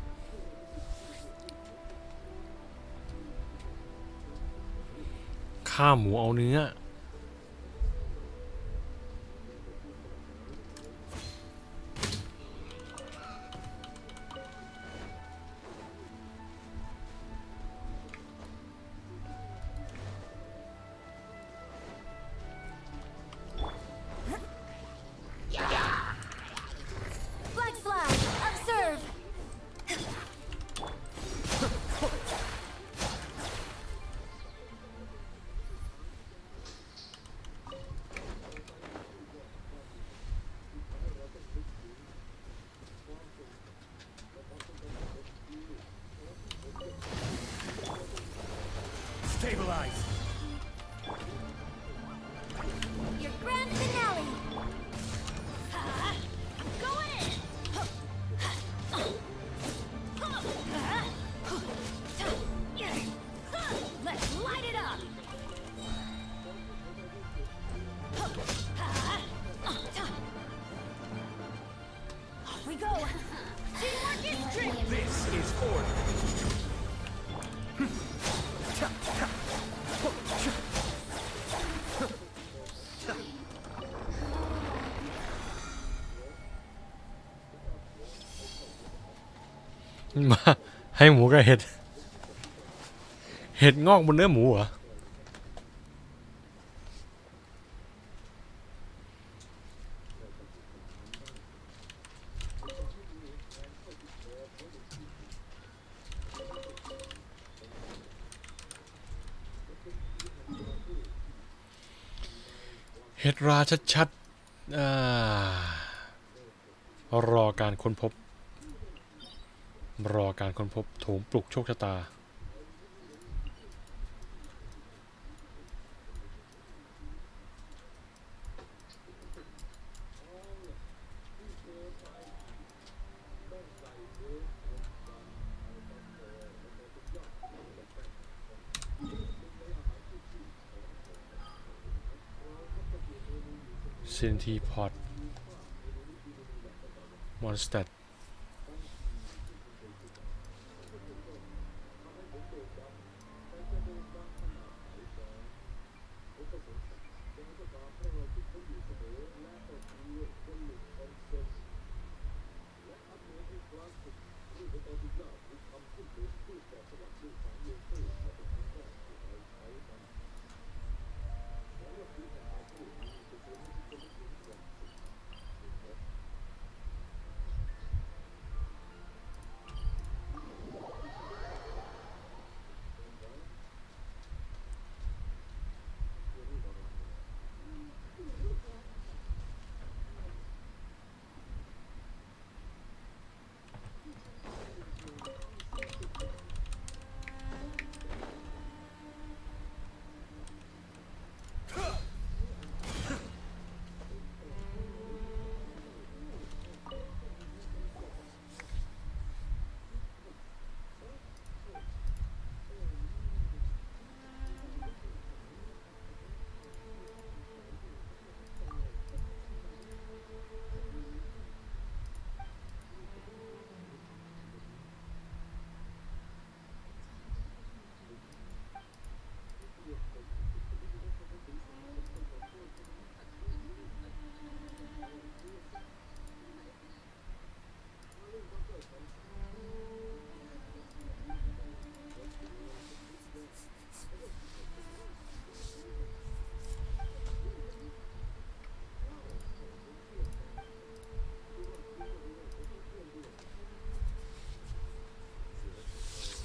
ฆ่าหมูเอาเนื้อStabilize. Your grand finale. Going in. Let's light it up. Off we go. Teamwork is tricky. This is order. มาให้หมูกับเห็ดงอกบนเนื้อหมูเหรอเห็ดราชัดๆรอการค้นพบโถงปลุกโชคชะตาเซนทีพอดมอนสเตอร์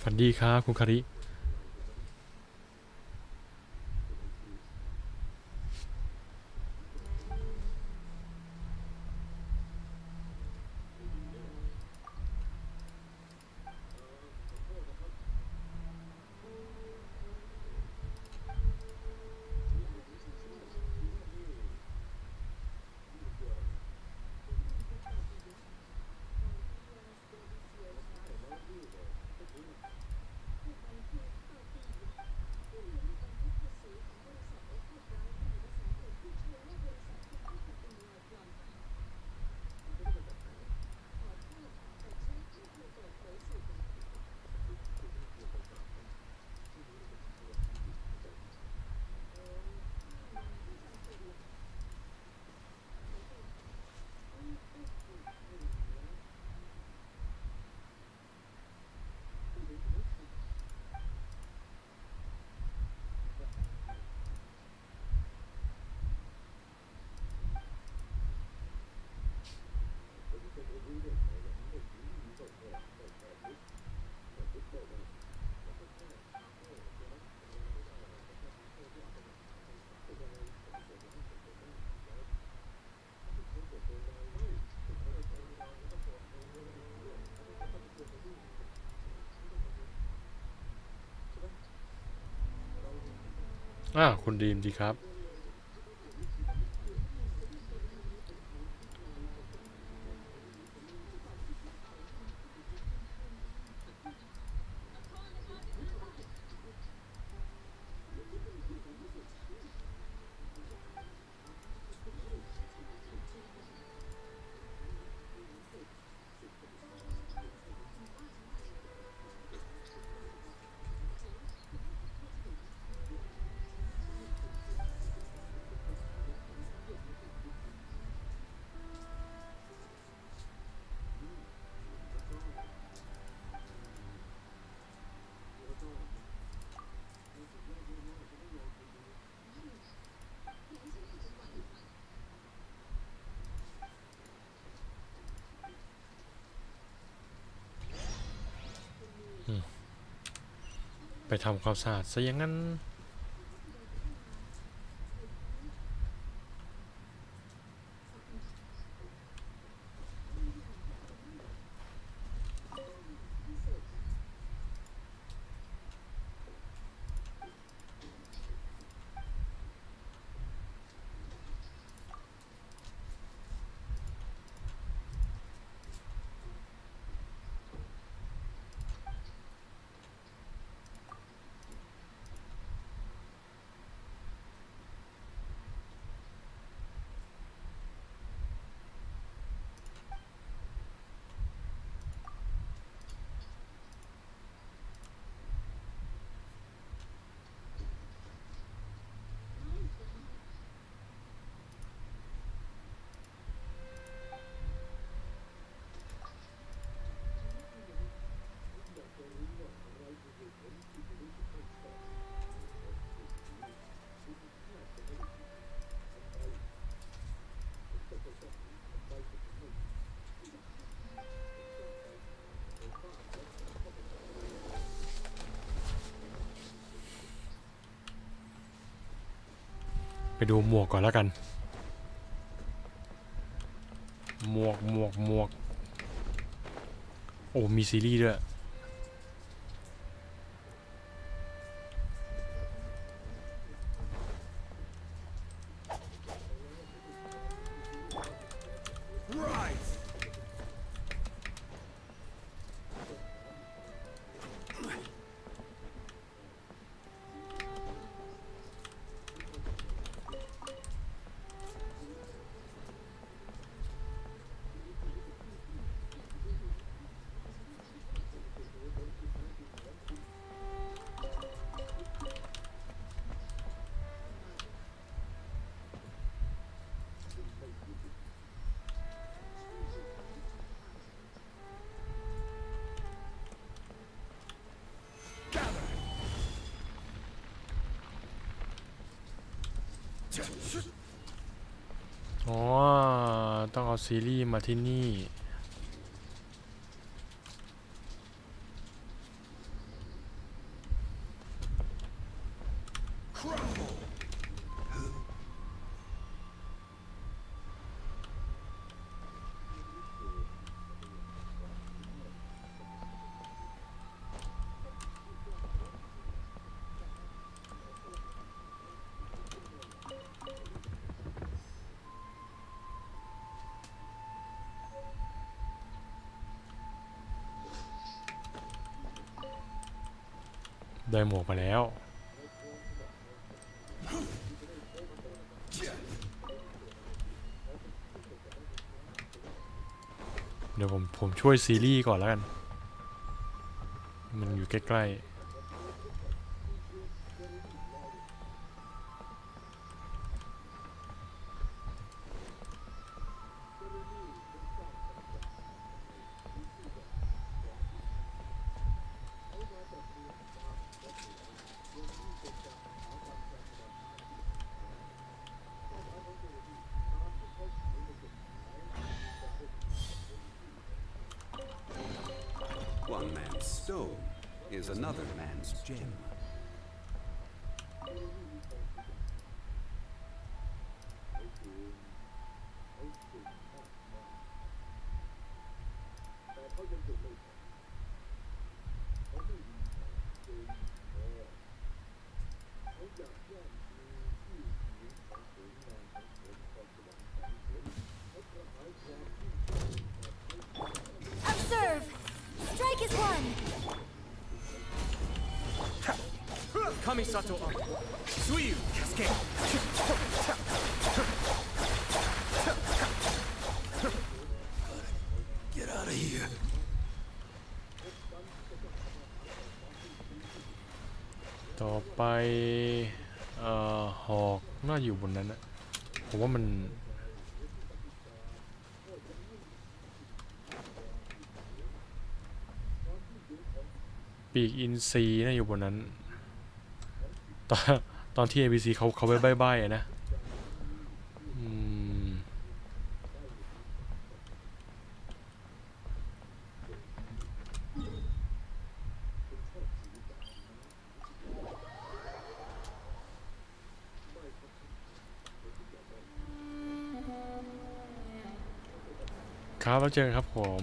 ฝันดีครับคุณคาริคุณดีมดีครับไปทำความสะอาดซะอย่างนั้นไปดูหมวกก่อนแล้วกันหมวกโอ้มีซีรีส์ด้วยอ๋อต้องเอาซีรีส์มาที่นี่ ได้หมวกมาแล้วเดี๋ยวผมช่วยซีรีส์ก่อนแล้วกันมันอยู่ใกล้ๆOne man's stone is another man's gem. Observe! Strike is one! Kamisato up. Suiyu cascade. Get out of here. ต่อไปหอกน่าอยู่บนนั้นนะผมว่ามันปีกอินซีน่าอยู่บนนั้นตอนที่ ABC เขาใบ้ๆนะครับแล้วเจอกันครับผม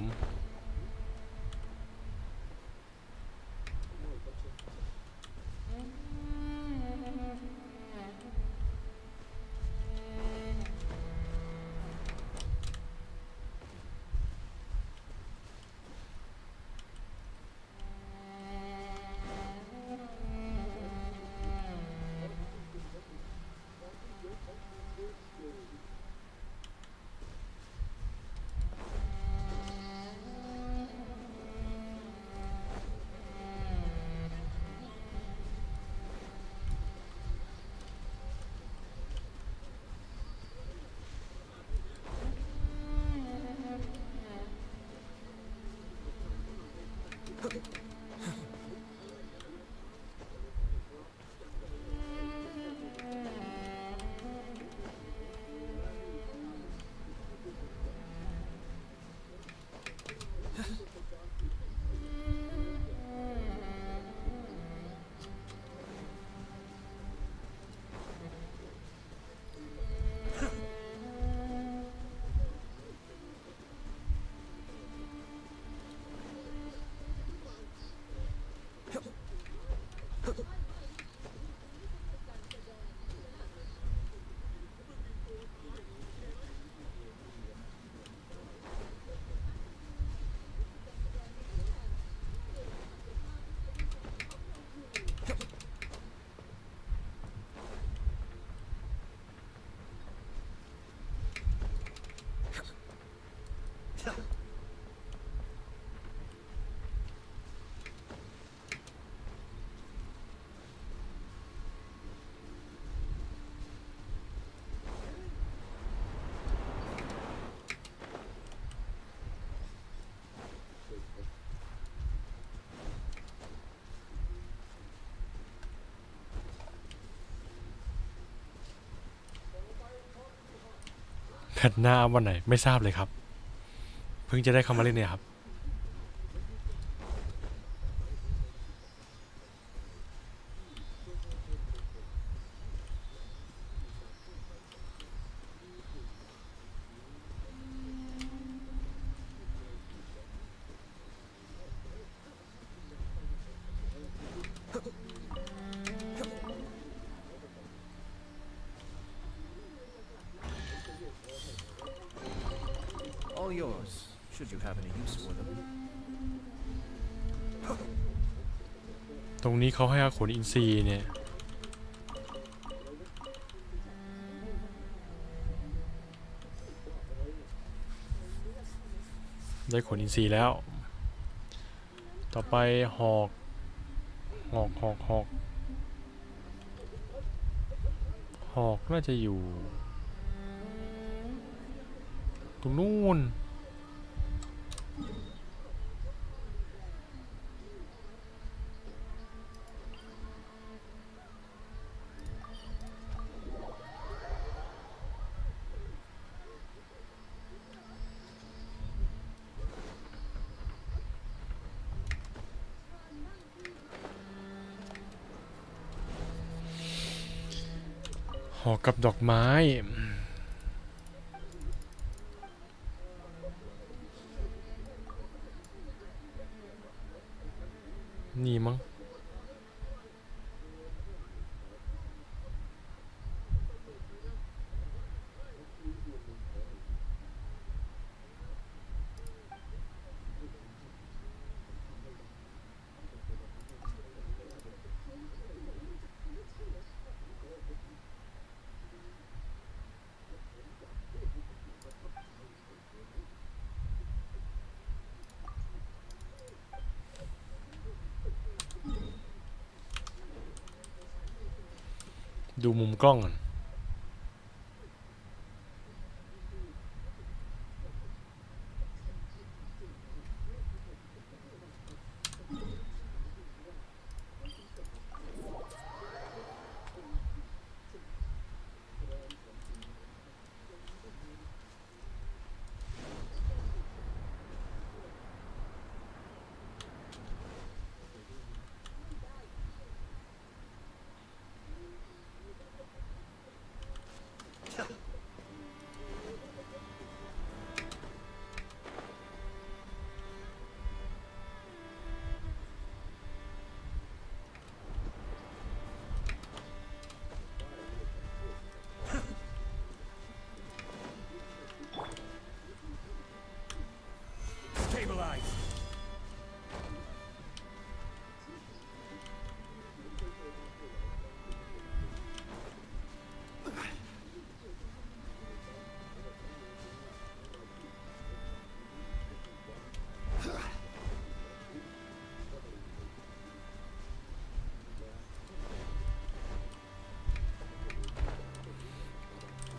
แพทหน้าวันไหนไม่ทราบเลยครับเพิ่งจะได้เข้ามาเล่นเนี่ยครับAll yours, should you have any use for them. ตรงนี้เขาให้ขนอินทรีย์เนี่ยได้ขนอินทรีย์แล้วต่อไปหอกน่าจะอยู่ตรงนู้นหอกกับดอกไม้นี่มั้งดูมุมกล้องก่อน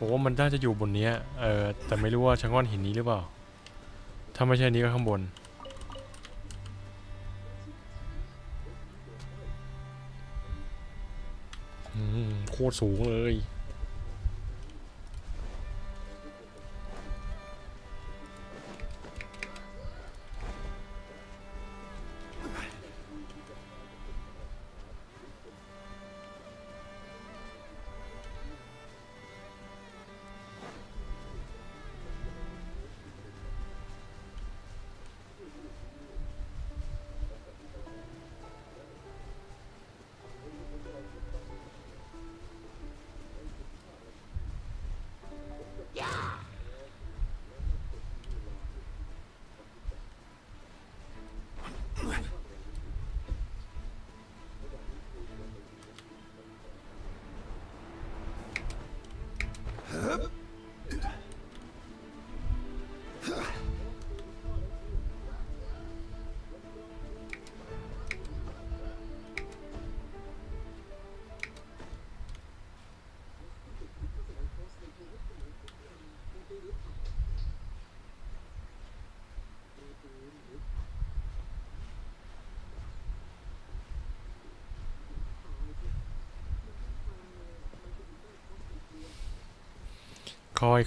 ผมว่ามันน่าจะอยู่บนนี้แต่ไม่รู้ว่าชะง่อนหินนี้หรือเปล่าถ้าไม่ใช่นี้ก็ข้างบนโคตรสูงเลย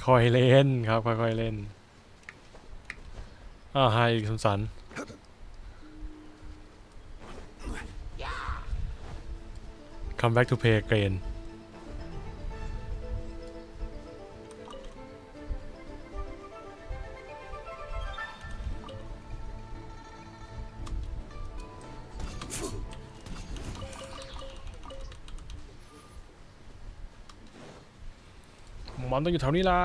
ค่อยๆเล่นครับค่อยๆเล่นไฮสมสันcome back to play again มันต้องอยู่แถวนี้ละ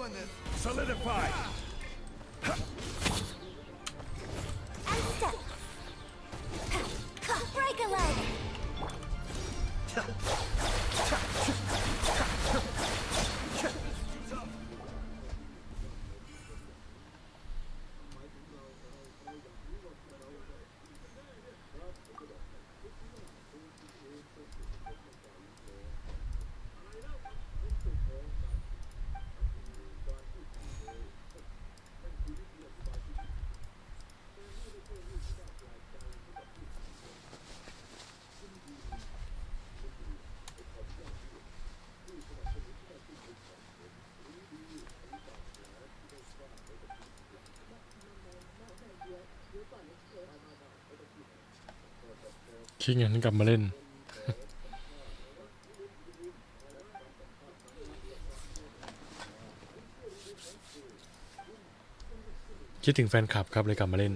doing this. Solidify. And step. Break a leg. คิดงั้นกลับมาเล่น คิดถึงแฟนคลับครับเลยกลับมาเล่น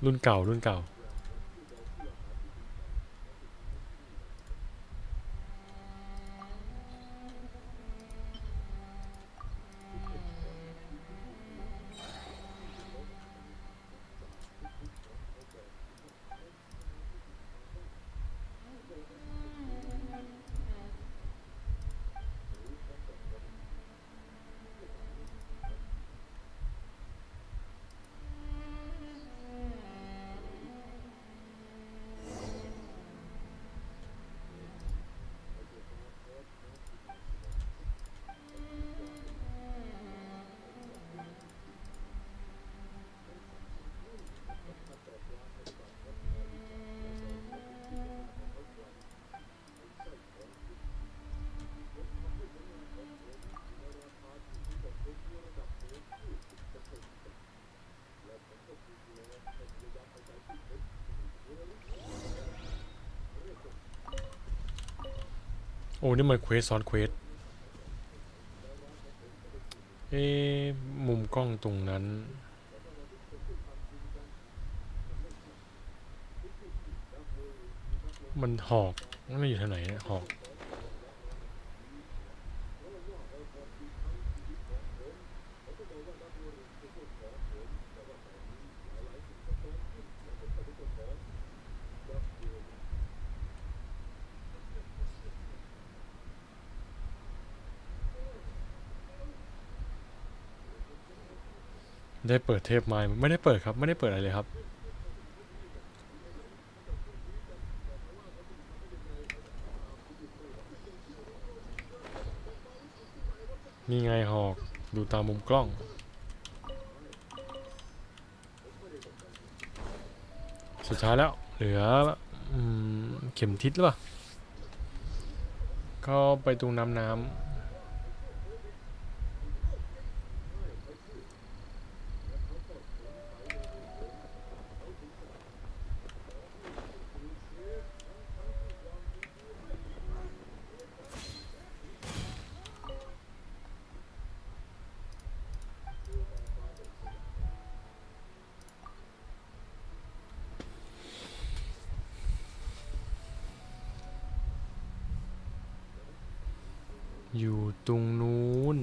รุ่นเก่ารุ่นเก่าโอ้นี่มันเควสซ้อนเควสมุมกล้องตรงนั้นมันหอกมันอยู่ทางไหนเนี่ยหอกได้เปิดเทปไม้ไม่ได้เปิดครับไม่ได้เปิดอะไรเลยครับนี่ไงหอกดูตามมุมกล้องสุดท้ายแล้วเหลือเข็มทิศหรือเปล่าก็ไปตรงน้ำอยู่ตรงนู้น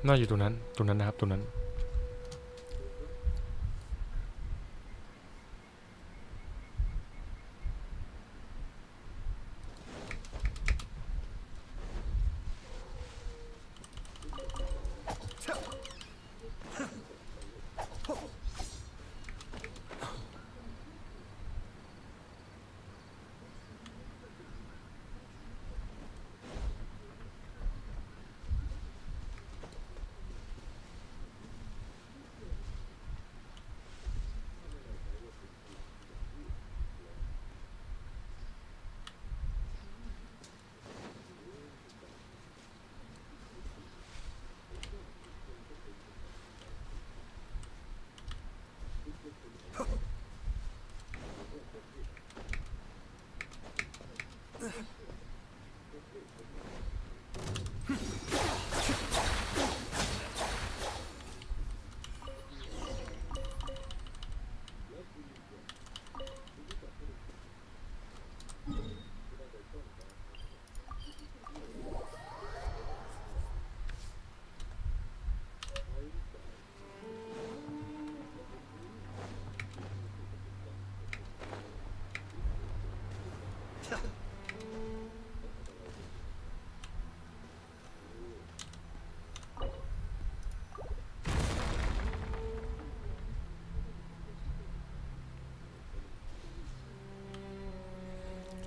น่าอยู่ตรงนั้นนะครับตรงนั้น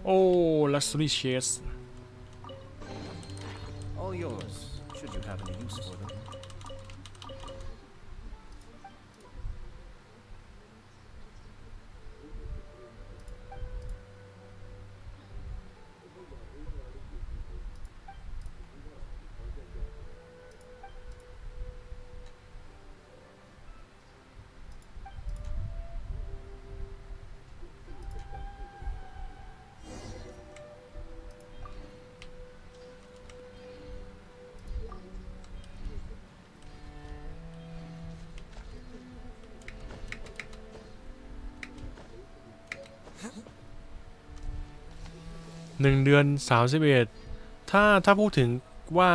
โอ้ luxury chairs All yours, should you have any use for them. 1 เดือน 31ถ้าพูดถึงว่า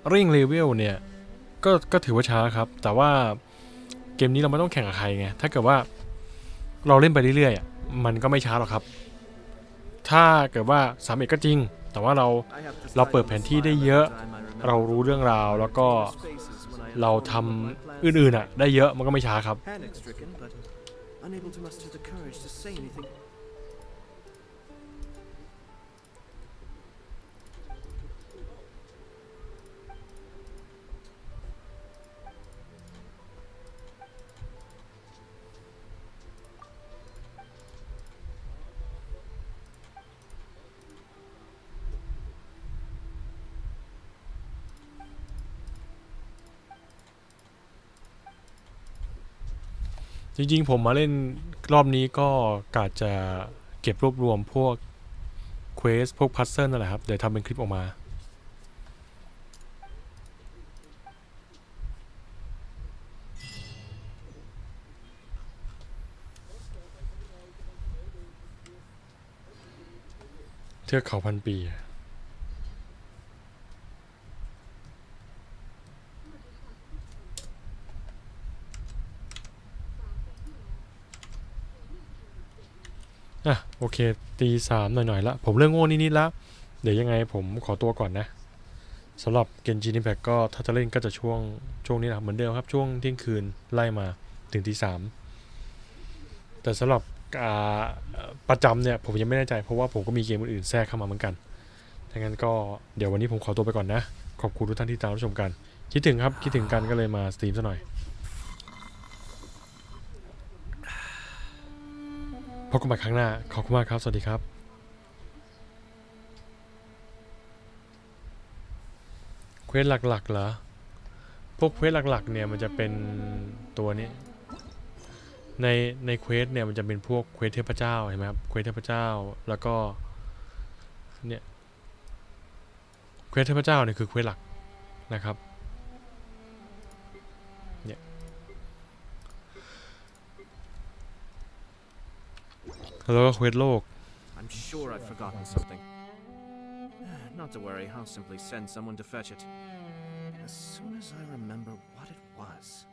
เร่งเลเวลเนี่ยก็ถือว่าช้าครับแต่ว่าเกมนี้เราไม่ต้องแข่งกับใครไงถ้าเกิดว่าเราเล่นไปเรื่อยๆมันก็ไม่ช้าหรอกครับถ้าเกิดว่า31ก็จริงแต่ว่าเราเปิดแผนที่ได้เยอะเรารู้เรื่องราวแล้วก็เราทำอื่นๆได้เยอะมันก็ไม่ช้าครับจริงๆผมมาเล่นรอบนี้ก็กะจะเก็บรวบรวมพวกเควสพวกพัซเซิลนั่นแหละครับเดี๋ยวทำเป็นคลิปออกมาเทือกเขาพันปีโอเคตี3หน่อยๆละผมเริ่มโง่นิดๆละเดี๋ยวยังไงผมขอตัวก่อนนะสำหรับ Genshin Impact ก็ถ้าจะเล่นก็จะช่วงนี้นะเหมือนเดิมครับช่วงเที่ยงคืนไล่มาถึงตี3แต่สำหรับประจำเนี่ยผมยังไม่แน่ใจเพราะว่าผมก็มีเกมอื่นๆแทรกเข้ามาเหมือนกันดังนั้นก็เดี๋ยววันนี้ผมขอตัวไปก่อนนะขอบคุณทุกท่านที่ตามรับชมกันคิดถึงครับคิดถึงกันก็เลยมาสตรีมซะหน่อยพบกันใหม่ครั้งหน้าขอบคุณมากครับสวัสดีครับเควสหลักๆเหรอพวกเควสหลักๆเนี่ยมันจะเป็นตัวนี้ในเควสเนี่ยมันจะเป็นพวกเควสเทพเจ้าเห็นไหมครับเควสเทพเจ้าแล้วก็เนี่ยเควสเทพเจ้าเนี่ยคือเควสหลักนะครับเนี่ยแล้วก็เควสโลก I'm sure I've forgotten something. Not to worry, I'll simply send someone to fetch it. As soon as I remember what it was.